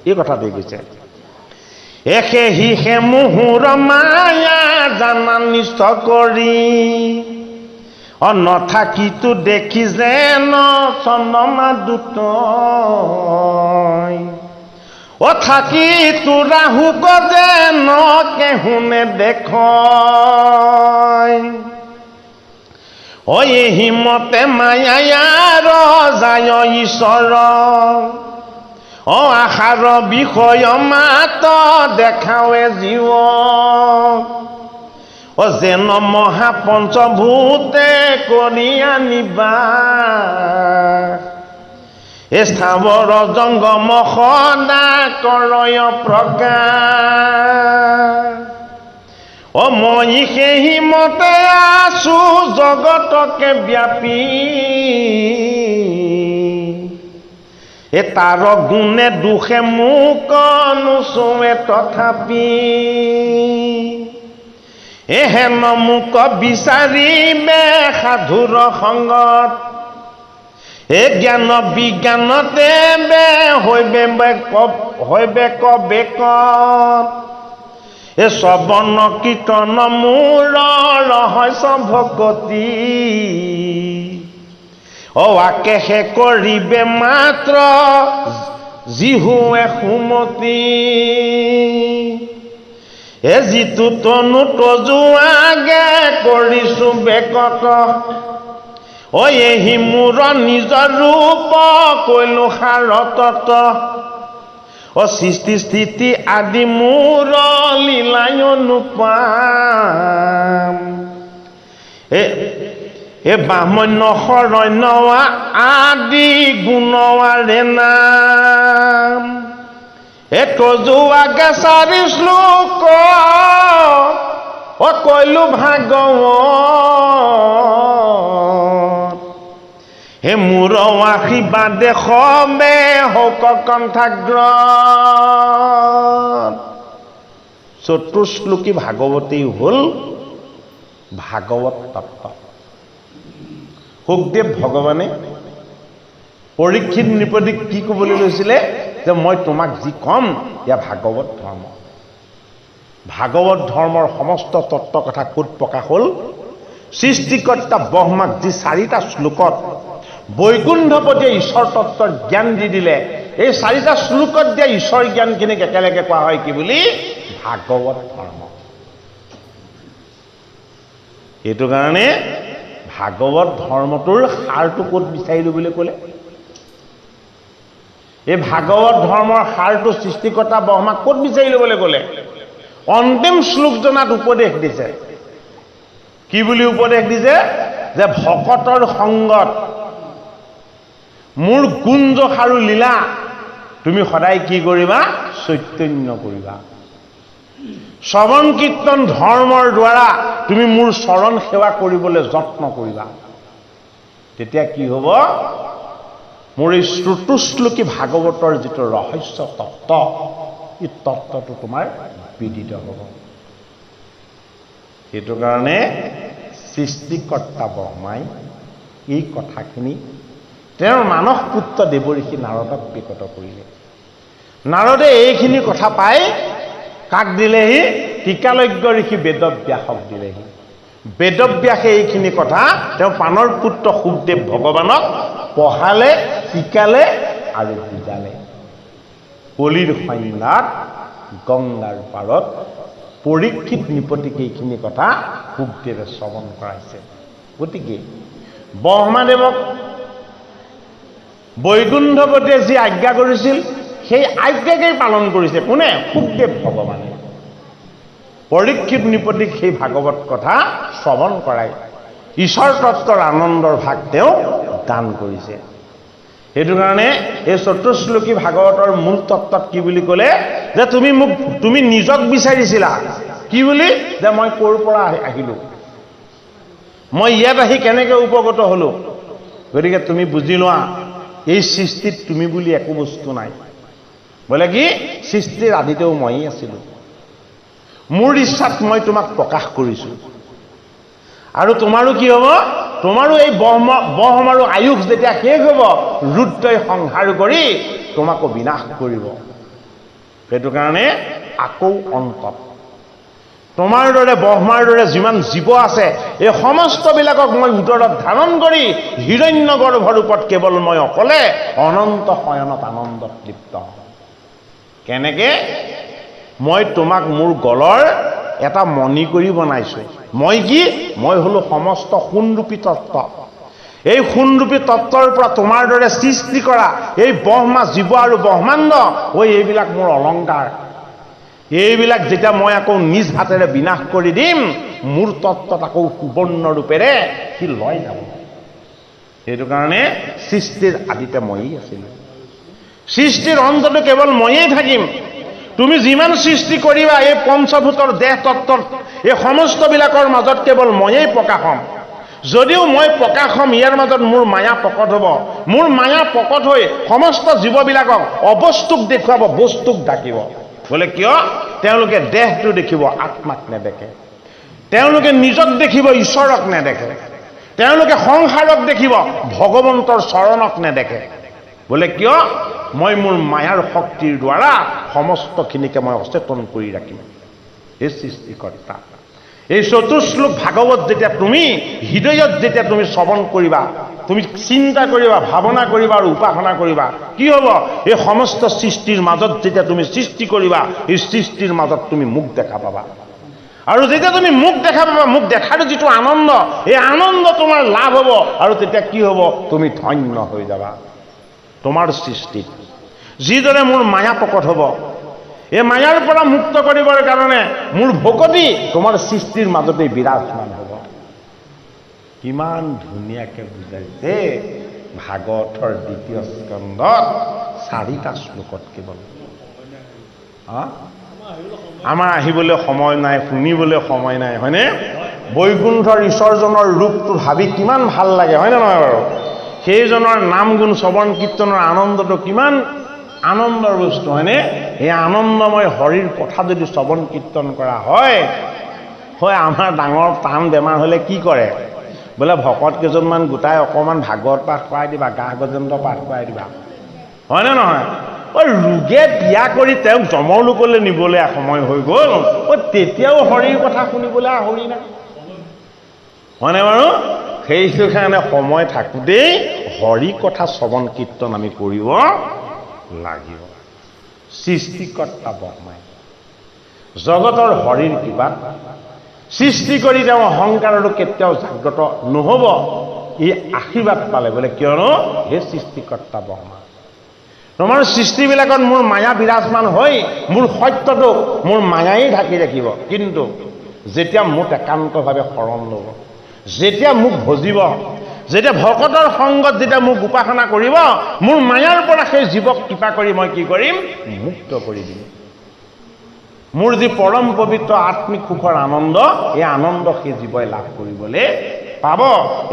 এই কথাটোৱে কৈছে। এসেহি হে মুহুৰ মায়া জানা নিষ্ঠ কৰি। নথাকিতো দেখি যেন চন্দ্ৰমা দুত। থাকি তো ৰাহু গজে কেহুনে দেখ। হিমতে মায়াৰ যায় ঈশ্বৰ। আশাৰ বিষয় মাত দেখাৱে জীৱ। যেন মহাপঞ্চভূতে কৰি আনিবা। স্থাৱৰ জংগম সদা কৰয় প্ৰকাশ। মই সেই মতে আছো জগতকে ব্যাপী। তাৰ গুণে দুখে মোক নোচোৱে তথাপি। হেন মোক বিচাৰিবে সাধুৰ সংগত। জ্ঞান বিজ্ঞানতে হৈবে কবেকত। শ্ৰৱণ কীৰ্তন মোৰ ৰহস্য ভকতি। আকেশে কৰিবে মাত্ৰ জিহুৱে সুমতি। যিটো তনু তজুৱাগে কৰিছো বেকত। এহি মোৰ নিজৰ ৰূপ কৈলো সাৰতত। সৃষ্টি স্থিতি আদি মোৰ লীলাই অনুপাম। ব্ৰাহ্মণ্য শৰণ্য আদি গুণৱাৰে নাম। তজুৱাগে 4 শ্লোক কৈলো ভাগৱত। মোৰ আশীৰ্বাদে সবে হওক কণ্ঠাগ্ৰত। চতুৰ্শ্লোকী ভাগৱতেই হ'ল ভাগৱত তত্ত্ব। সুখদেৱ ভগৱানে পৰীক্ষিত নৃপতিক কি ক'বলৈ লৈছিলে যে মই তোমাক যি ক'ম এয়া ভাগৱত ধৰ্ম। ভাগৱত ধৰ্মৰ সমস্ত তত্ত্ব কথা ক'ত প্ৰকাশ হ'ল? সৃষ্টিকৰ্তা ব্ৰহ্মাক যি 4টা শ্লোকত বৈকুণ্ঠপতিয়ে ঈশ্বৰ তত্ত্বৰ জ্ঞান দি দিলে, এই 4টা শ্লোকত দিয়া ঈশ্বৰ জ্ঞানখিনিক একেলগে কোৱা হয় কি বুলি? ভাগৱত ধৰ্ম। এইটো কাৰণে ভাগৱত ধৰ্মটোৰ সাৰটো ক'ত বিচাৰিলো বুলি ক'লে? এই ভাগৱত ধৰ্মৰ সাৰটো সৃষ্টিকৰ্তা ব্ৰহ্মাক ক'ত বিচাৰি ল'বলৈ ক'লে? অন্তিম শ্লোকজনাত উপদেশ দিছে। কি বুলি উপদেশ দিছে? যে ভকতৰ সংগত মোৰ গুঞ্জ আৰু লীলা তুমি সদায় কি কৰিবা? চৈতন্য কৰিবা। শ্ৰৱণ কীৰ্তন ধৰ্মৰ দ্বাৰা তুমি মোৰ চৰণ সেৱা কৰিবলৈ যত্ন কৰিবা। তেতিয়া কি হ'ব? মোৰ এই শ্ৰুতুশ্লোকী ভাগৱতৰ যিটো ৰহস্য তত্ত্ব, এই তত্ত্বটো তোমাৰ বিদিত হ'ব। সেইটো কাৰণে সৃষ্টিকৰ্তা ব্ৰহ্মাই এই কথাখিনি তেওঁৰ মানস পুত্ৰ দেৱঋষি নাৰদক বিকত কৰিলে। নাৰদে এইখিনি কথা পাই কাক দিলেহি? টিকালজ্ঞ ঋষি বেদব্যাসক দিলেহি। বেদব্যাসে এইখিনি কথা তেওঁ প্ৰাণৰ পুত্ৰ শুকদেৱ ভগৱানক পঢ়ালে, শিকালে আৰু বুজালে। কলিৰ সন্ধ্যাত গংগাৰ পাৰত পৰীক্ষিত নৃপতিক এইখিনি কথা শুকদেৱে শ্ৰৱণ কৰাইছে। গতিকে ব্ৰহ্মাদেৱক বৈকুণ্ঠপতিয়ে যি আজ্ঞা কৰিছিল, সেই আজ্ঞাকেই পালন কৰিছে কোনে? শুকদেৱ ভগৱানে। পৰীক্ষিত নৃপতিক সেই ভাগৱত কথা শ্ৰৱণ কৰাই ঈশ্বৰ তত্ত্বৰ আনন্দৰ ভাগ তেওঁ দান কৰিছে। সেইটো কাৰণে এই চতুশ্লোকী ভাগৱতৰ মূল তত্ত্বত কি বুলি ক'লে? যে তুমি নিজক বিচাৰিছিলা। কি বুলি? যে মই ক'ৰ পৰা আহিলোঁ, মই ইয়াত আহি কেনেকৈ উপগত হ'লো। গতিকে তুমি বুজি লোৱা, এই সৃষ্টিত তুমি বুলি একো বস্তু নাই। বোলে কি? সৃষ্টিৰ আদিতেও ময়েই আছিলোঁ। মোৰ ইচ্ছাত মই তোমাক প্ৰকাশ কৰিছোঁ। আৰু তোমাৰো কি হ'ব? তোমাৰো এই ব্ৰহ্ম আৰু আয়ুস যেতিয়া শেষ হ'ব, ৰুদ্ৰই সংহাৰ কৰি তোমাকো বিনাশ কৰিব। সেইটো কাৰণে আকৌ অন্তত তোমাৰ দৰে ব্ৰহ্মাৰ দৰে যিমান জীৱ আছে, এই সমস্তবিলাকক মই উদৰত ধাৰণ কৰি হিৰণ্যগৰ্ভৰ ৰূপত কেৱল মই অকলে অনন্ত শয়নত আনন্দত লিপ্ত। কেনেকে? মই তোমাক মোৰ গলৰ এটা মণি কৰি বনাইছোঁ। মই কি? মই হলো সমস্ত সোণৰূপী তত্ত্ব। এই সোণৰূপী তত্ত্বৰ পৰা তোমাৰ দৰে সৃষ্টি কৰা এই ব্ৰহ্মা, জীৱ আৰু ব্ৰহ্মাণ্ড, এইবিলাক মোৰ অলংকাৰ। এইবিলাক যেতিয়া মই আকৌ নিজ হাতেৰে বিনাশ কৰি দিম, মোৰ তত্ত্বত আকৌ সুবৰ্ণ ৰূপেৰে সি লয় যাব। সেইটো কাৰণে সৃষ্টিৰ আদিতে ময়েই আছিলোঁ, সৃষ্টিৰ অন্ততো কেৱল ময়েই থাকিম। তুমি যিমান সৃষ্টি কৰিবা এই পঞ্চভূতৰ দেহ তত্ত্বত, এই সমস্তবিলাকৰ মাজত কেৱল ময়েই প্ৰকাশ হ'ম। যদিও মই প্ৰকাশ হ'ম, ইয়াৰ মাজত মোৰ মায়া প্ৰকট হ'ব। মোৰ মায়া প্ৰকট হৈ সমস্ত জীৱবিলাকক অবস্তুক দেখুৱাব, বস্তুক ডাকিব। বোলে কিয়? তেওঁলোকে দেহটো দেখিব, আত্মাক নেদেখে। তেওঁলোকে নিজক দেখিব, ঈশ্বৰক নেদেখে। তেওঁলোকে সংসাৰক দেখিব, ভগৱন্তৰ চৰণক নেদেখে। বোলে কিয়? মই মোৰ মায়াৰ শক্তিৰ দ্বাৰা সমস্তখিনিকে মই অচেতন কৰি ৰাখিম। এই সৃষ্টিকৰ্তা। এই চতুশ্লোক ভাগৱত যেতিয়া তুমি হৃদয়ত যেতিয়া তুমি শ্ৰৱণ কৰিবা, তুমি চিন্তা কৰিবা, ভাৱনা কৰিবা আৰু উপাসনা কৰিবা, কি হ'ব? এই সমস্ত সৃষ্টিৰ মাজত যেতিয়া তুমি সৃষ্টি কৰিবা, এই সৃষ্টিৰ মাজত তুমি মোক দেখা পাবা। আৰু যেতিয়া তুমি মোক দেখা পাবা, মোক দেখাৰ যিটো আনন্দ, এই আনন্দ তোমাৰ লাভ হ'ব। আৰু তেতিয়া কি হ'ব? তুমি ধন্য হৈ যাবা তোমাৰ সৃষ্টিত। যিদৰে মোৰ মায়া প্ৰকট হ'ব, এই মায়াৰ পৰা মুক্ত কৰিবৰ কাৰণে মোৰ ভকতি তোমাৰ সৃষ্টিৰ মাজতেই বিৰাজমান হ'ব। কিমান ধুনীয়াকৈ বুজাইছে ভাগৱতৰ 2য় স্কন্ধত 4টা শ্লোকত কেৱল। আমাৰ আহিবলৈ সময় নাই, শুনিবলৈ সময় নাই, হয়নে? বৈকুণ্ঠৰ ঈশ্বৰজনৰ ৰূপটো ভাবি কিমান ভাল লাগে, হয়নে নহয় বাৰু? সেইজনৰ নাম গুণ শ্ৰৱণ কীৰ্তনৰ আনন্দটো কিমান আনন্দৰ বস্তু, হয়নে? এই আনন্দময় হৰিৰ কথা যদি শ্ৰৱণ কীৰ্তন কৰা হয়, আমাৰ ডাঙৰ টান বেমাৰ হ'লে কি কৰে? বোলে ভকত কেইজনমান গোটাই অকণমান ভাগৱত পাঠ কৰাই দিবা, গা গজেন্দ্ৰ পাঠ কৰাই দিবা, হয়নে নহয়? ৰোগে বিয়া কৰি তেওঁক যমৰ লোকলৈ নিবলৈ সময় হৈ গ'ল, তেতিয়াও হৰিৰ কথা শুনিবলৈ আহৰি নাই। হয়নে বাৰু? সেইটো কাৰণে সময় থাকোঁতেই হৰি কথা শ্ৰৱণ কীৰ্তন আমি কৰিব লাগিব। সৃষ্টিকৰ্তা ব্ৰহ্মাই জগতৰ হৰিৰ কৃপাত সৃষ্টি কৰি তেওঁ অহংকাৰটো কেতিয়াও জাগ্ৰত নহ'ব, এই আশীৰ্বাদ পালে বোলে। কিয়নো হে সৃষ্টিকৰ্তা ব্ৰহ্মা, তোমাৰ সৃষ্টিবিলাকত মোৰ মায়া বিৰাজমান হৈ মোৰ সত্যটো মোৰ মায়াই ঢাকি ৰাখিব, কিন্তু যেতিয়া মোক একান্তভাৱে শৰণ ল'ব, যেতিয়া মোক ভজিব, যেতিয়া ভকতৰ সংগত যেতিয়া মোক উপাসনা কৰিব, মোৰ মায়াৰ পৰা সেই জীৱক কৃপা কৰি মই কি কৰিম? মুক্ত কৰি দিম। মোৰ যি পৰম পবিত্ৰ আত্মিক সুখৰ আনন্দ, এই আনন্দ সেই জীৱই লাভ কৰিবলৈ পাব।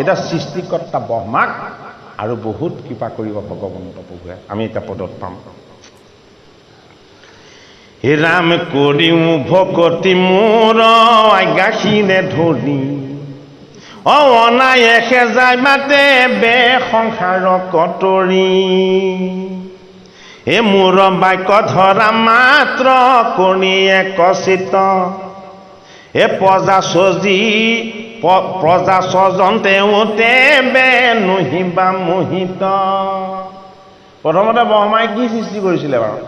এতিয়া সৃষ্টিকৰ্তা ব্ৰহ্মাক আৰু বহুত কৃপা কৰিব ভগৱন্ত প্ৰভুৱে। আমি এতিয়া পদত পাম। হে ৰাম কৰিও ভকতি মোৰ আজ্ঞাখিনে ধৰি, অনায়েষে যায় মাতে বে সংসাৰ কটৰি। এ মোৰ বাক্য ধৰা মাত্ৰ কণীয়ে কচিত, এ প্ৰজা স্বজন তেওঁতে বে নহিবা মোহিত। প্ৰথমতে ব্ৰহ্মাই কি সৃষ্টি কৰিছিলে বাৰু?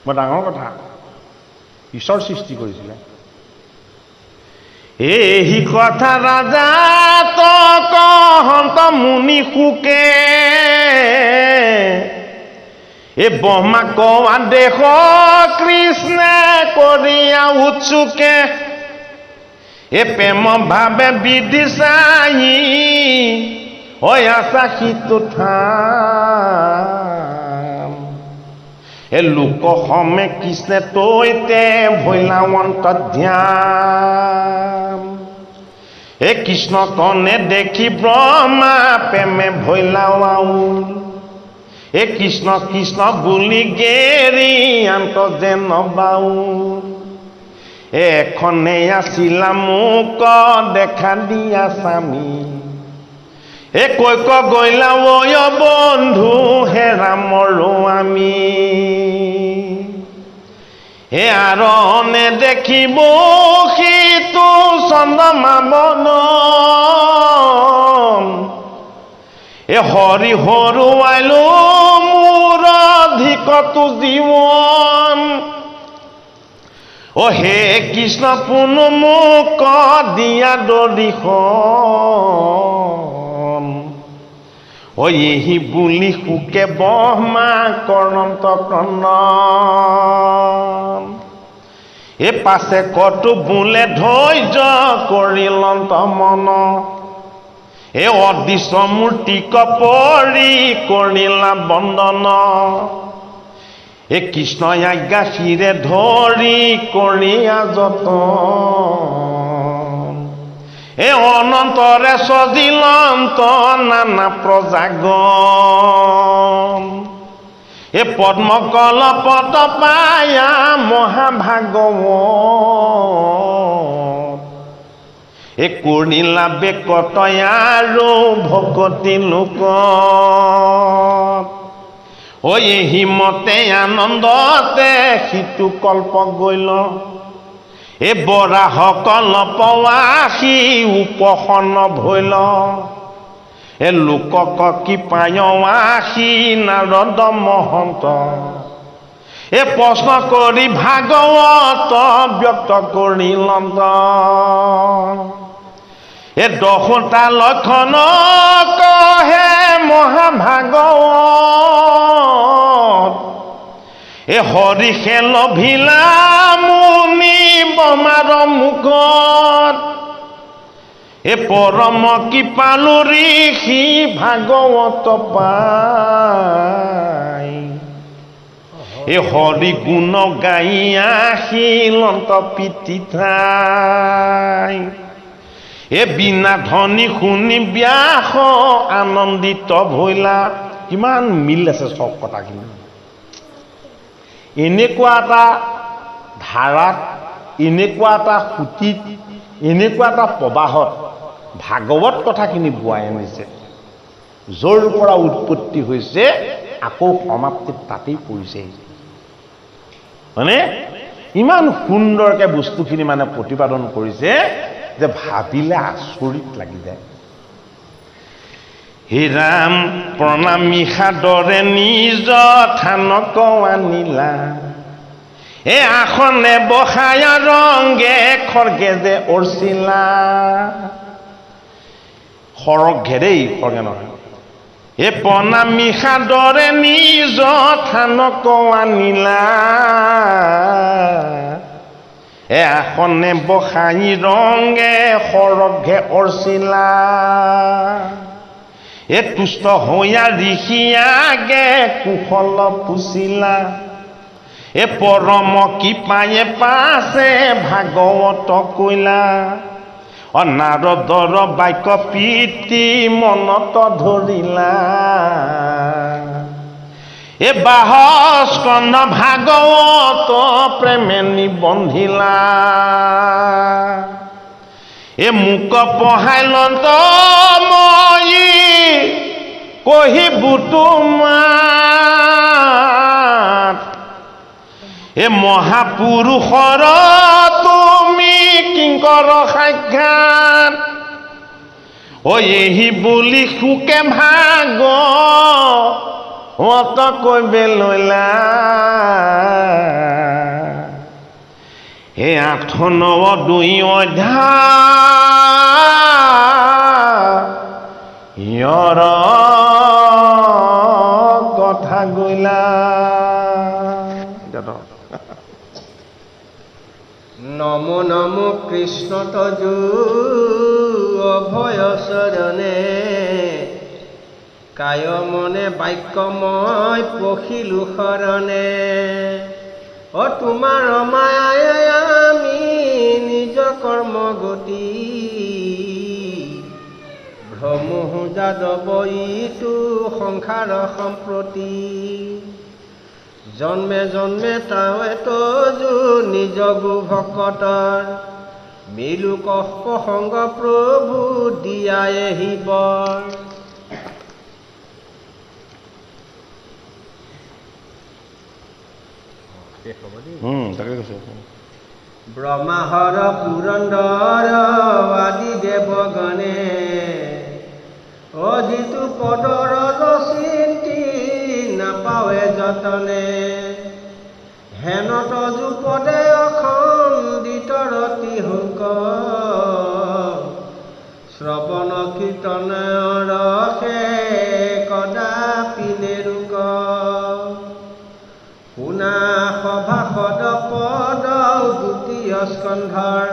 বৰ ডাঙৰ কথা, ঈশ্বৰ সৃষ্টি কৰিছিলে। এই কথা ৰাজা তহন্ত মুনি সুকে, এ ব্ৰহ্মা কোৱা দেশ কৃষ্ণে কৰিয়া উৎসুকে, এ প্ৰেম ভাৱে বিধি চাই হৈ আছা সিটো ঠাম। এ লোক সমে কৃষ্ণে তৈতে ভৈলাৱন্ত ধ্যান। এ কৃষ্ণ কণে দেখি ব্ৰহ্মা প্ৰেমে ভৈলাৱাউল, এ কৃষ্ণ কৃষ্ণ বুলি গেৰি আন্ত যে নবাউল। এখনে আছিলা মোক দেখা দিয়া স্বামী, এ কৈক গৈলা ঐ বন্ধু হেৰামৰো আমি। হে আৰণে দেখিব সিটো চন্দ্ৰমা বন, এ হৰি হৰুৱাইলো মোৰ অধিকতো জীৱন। অ হে কৃষ্ণ পুনু মোক দিয়া দৰিখন, অ এহি বুলি সুকে ব্ৰহ্মা কৰ্ণন্ত ক্ৰন্দন। এ পাছে কতো বোলে ধৈৰ্য কৰিলন্ত মন, এ অদৃশ্য মূৰ্তিক পৰি কৰিলা বন্দন। এ কৃষ্ণ আজ্ঞা শিৰে ধৰি কৰিয়া যতন, এ অনন্তৰে সজিলন্ত নানা প্ৰজাগণ। এ পদ্ম কলপত পায়া মহাভাগৱত, এ কৰিলা বেকত আৰু ভকতি লোক। ঐ হিমতে আনন্দতে সিটো কল্প গৈল, এ বৰাহ কল্পৱাসী উপসন্ন ভৈল। এ লোকক কৃপায়ৱাসী নাৰদ মহন্ত, এ প্ৰশ্ন কৰি ভাগৱত ব্যক্ত কৰিলন্ত। এ দহোটা লক্ষণ কহে মহাভাগৱত, এ হৰি খেল ভিলা মুনি ব্ৰহ্মাৰ মুখত। এ পৰম কৃপালু ঋষি ভাগৱত পাই, এ হৰি গুণ গাই আহিলন্ত পিতি ঠাই। এ বিনা ধ্বনি শুনি ব্যাস আনন্দিত ভৈলা। কিমান মিল আছে চব কথাখিনি। এনেকুৱা এটা ধাৰাত, এনেকুৱা এটা সুতিত, এনেকুৱা এটা প্ৰবাহত ভাগৱত কথাখিনি বোৱাই আনিছে, য'ৰ পৰা উৎপত্তি হৈছে আকৌ সমাপ্তিত তাতেই পৰিছে। হয়নে? ইমান সুন্দৰকৈ বস্তুখিনি মানে প্ৰতিপাদন কৰিছে যে ভাবিলে আচৰিত লাগি যায়। হে ৰাম প্ৰণামী সাদৰে নিজ থানক আনিলা, এ আসনে বসায় ৰংগে খৰগে যে অৰ্চিলা। খৰগে দেই, খৰগে নহয়। এ প্ৰণামী সাদৰে নিজ থানক আনিলা, এ আসনে বসাই ৰংগে খৰগে অৰ্চিলা। এ তুষ্ট হৈয়া ঋষিয়াগে কুশল পুচিলা, এ পৰম কৃপায়ে পাছে ভাগৱত কইলা। নাৰদৰ বাক্য প্ৰীতি মনত ধৰিলা, এ 22 স্কন্ধ ভাগৱত প্ৰেমে নিবন্ধিলা। এ মোক পঢ়াই লন্ত মই কহিবু তোমাৰ, এ মহাপুৰুষৰ তুমি কিংকৰ সাক্ষাৎ। এহি বুলি সুকে ভাগৱত কৈবে লৈলা, হে 8 9 2 অধ্যায়ৰ কথা গইলা। নমো নমো কৃষ্ণ তজু অভয় চৰণে, কায় মনে বাক্য মই পখিলো শৰণে। তোমাৰ মায়াই আমি নিজ কৰ্ম গতি, ভ্ৰমোহ যাদৱ ইটো সংসাৰ সম্প্ৰতি। জন্মে জন্মে তাৱে তজু নিজ গো ভকতৰ, মিলু প্ৰসংগ প্ৰভু দিয়াই হিবৰ। তাকে কৈছে। ব্ৰহ্মাহৰ পুৰন্দৰ আদি দেৱগণে, অজিতু পদৰ চিন্তি নাপাৱে যতনে। হেন তজু পদে অখণ্ডিত ৰতি হুক, শ্ৰৱণ কীৰ্তন ৰসে কদাপি নেৰুক। শুনা সভাসদ পদ 2 স্কন্ধৰ,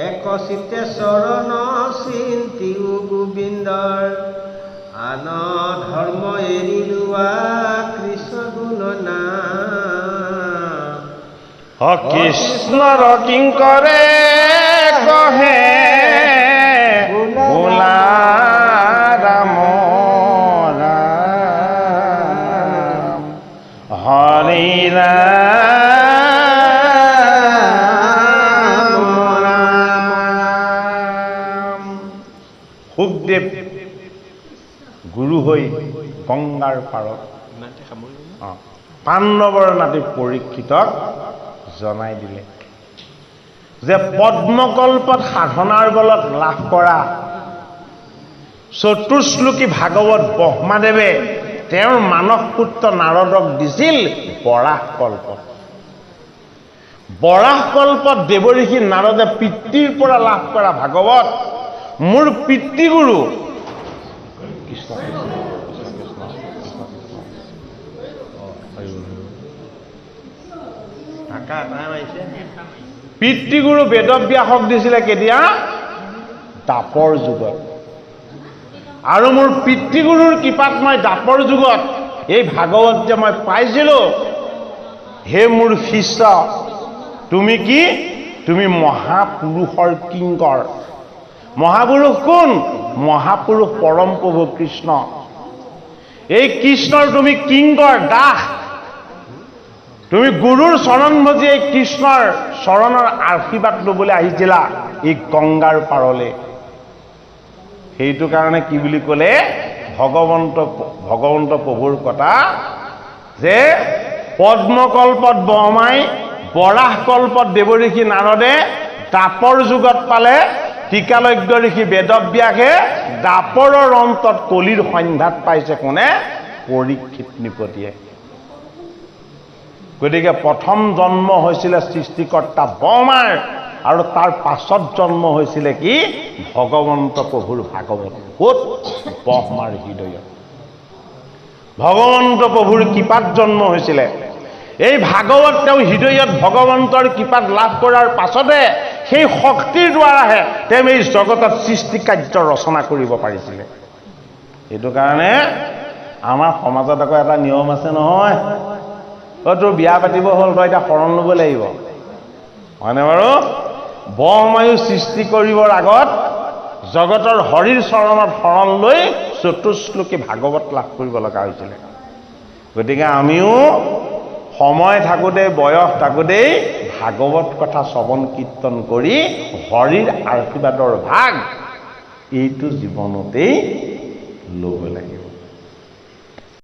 একচিত্তে চৰণ চিন্তিও গোবিন্দৰ। আন ধৰ্ম এৰি লোৱা কৃষ্ণ গুণ নাম, কৃষ্ণৰ কিংকৰে কহে বোলা ৰাম ৰাম হৰি ৰাম ৰাম। সুখদেৱ গুৰু হৈ গংগাৰ পাৰত পাণ্ডৱৰ নাতি পৰীক্ষিতক জনাই দিলে যে পদ্মকল্পত সাধনাৰ বলত লাভ কৰা চতুশ্লোকী ভাগৱত ব্ৰহ্মাদেৱে তেওঁৰ মানস পুত্ৰ নাৰদক দিছিল বৰাহ কল্পত। বৰাহ কল্পত দেৱঋষি নাৰদে পিতৃৰ পৰা লাভ কৰা ভাগৱত মোৰ পিতৃগুৰু কৃষ্ণ পিতৃগুৰু বেদব্যাসক দিছিলে কেতিয়া? দাপৰ যুগত। আৰু মোৰ পিতৃগুৰুৰ কৃপাত মই দাপৰ যুগত এই ভাগৱত যে মই পাইছিলো, হে মোৰ শিষ্য তুমি কি? তুমি মহাপুৰুষৰ কিংকৰ। মহাপুৰুষ কোন? মহাপুৰুষ পৰম প্ৰভু কৃষ্ণ। এই কৃষ্ণৰ তুমি কিংকৰ দাস। তুমি গুৰুৰ চৰণ ভজি এই কৃষ্ণৰ চৰণৰ আশীৰ্বাদ ল'বলৈ আহিছিলা এই গংগাৰ পাৰলৈ। সেইটো কাৰণে কি বুলি ক'লে ভগৱন্ত প্ৰভুৰ কথা যে পদ্মকল্পত পৰাশকল্পত দেৱঋষি নাৰদে দ্বাপৰ যুগত পালে, টিকালজ্ঞ ঋষি বেদব্যাসে দ্বাপৰৰ অন্তত কলিৰ সন্ধ্যাত পাইছে কোনে? পৰীক্ষিত নৃপতিয়ে। গতিকে প্ৰথম জন্ম হৈছিলে সৃষ্টিকৰ্তা ব্ৰহ্মাৰ, আৰু তাৰ পাছত জন্ম হৈছিলে কি? ভগৱন্ত প্ৰভুৰ ভাগৱত। ক'ত? ব্ৰহ্মাৰ হৃদয়ত ভগৱন্ত প্ৰভুৰ কৃপাত জন্ম হৈছিলে। এই ভাগৱত তেওঁ হৃদয়ত ভগৱন্তৰ কৃপাত লাভ কৰাৰ পাছতে সেই শক্তিৰ দ্বাৰাহে তেওঁ এই জগতত সৃষ্টি কাৰ্য ৰচনা কৰিব পাৰিছিলে। এইটো কাৰণে আমাৰ সমাজত আকৌ এটা নিয়ম আছে নহয়, তোৰ বিয়া পাতিব হ'ল, তই এতিয়া শৰণ ল'ব লাগিব, হয়নে বাৰু? ব্ৰহ্মায়ু সৃষ্টি কৰিবৰ আগত জগতৰ হৰিৰ চৰণত শৰণ লৈ চতুশ্লোকী ভাগৱত লাভ কৰিব লগা হৈছিলে। গতিকে আমিও সময় থাকোঁতে, বয়স থাকোঁতেই ভাগৱত কথা শ্ৰৱণ কীৰ্তন কৰি হৰিৰ আশীৰ্বাদৰ ভাগ এইটো জীৱনতেই ল'ব লাগিব।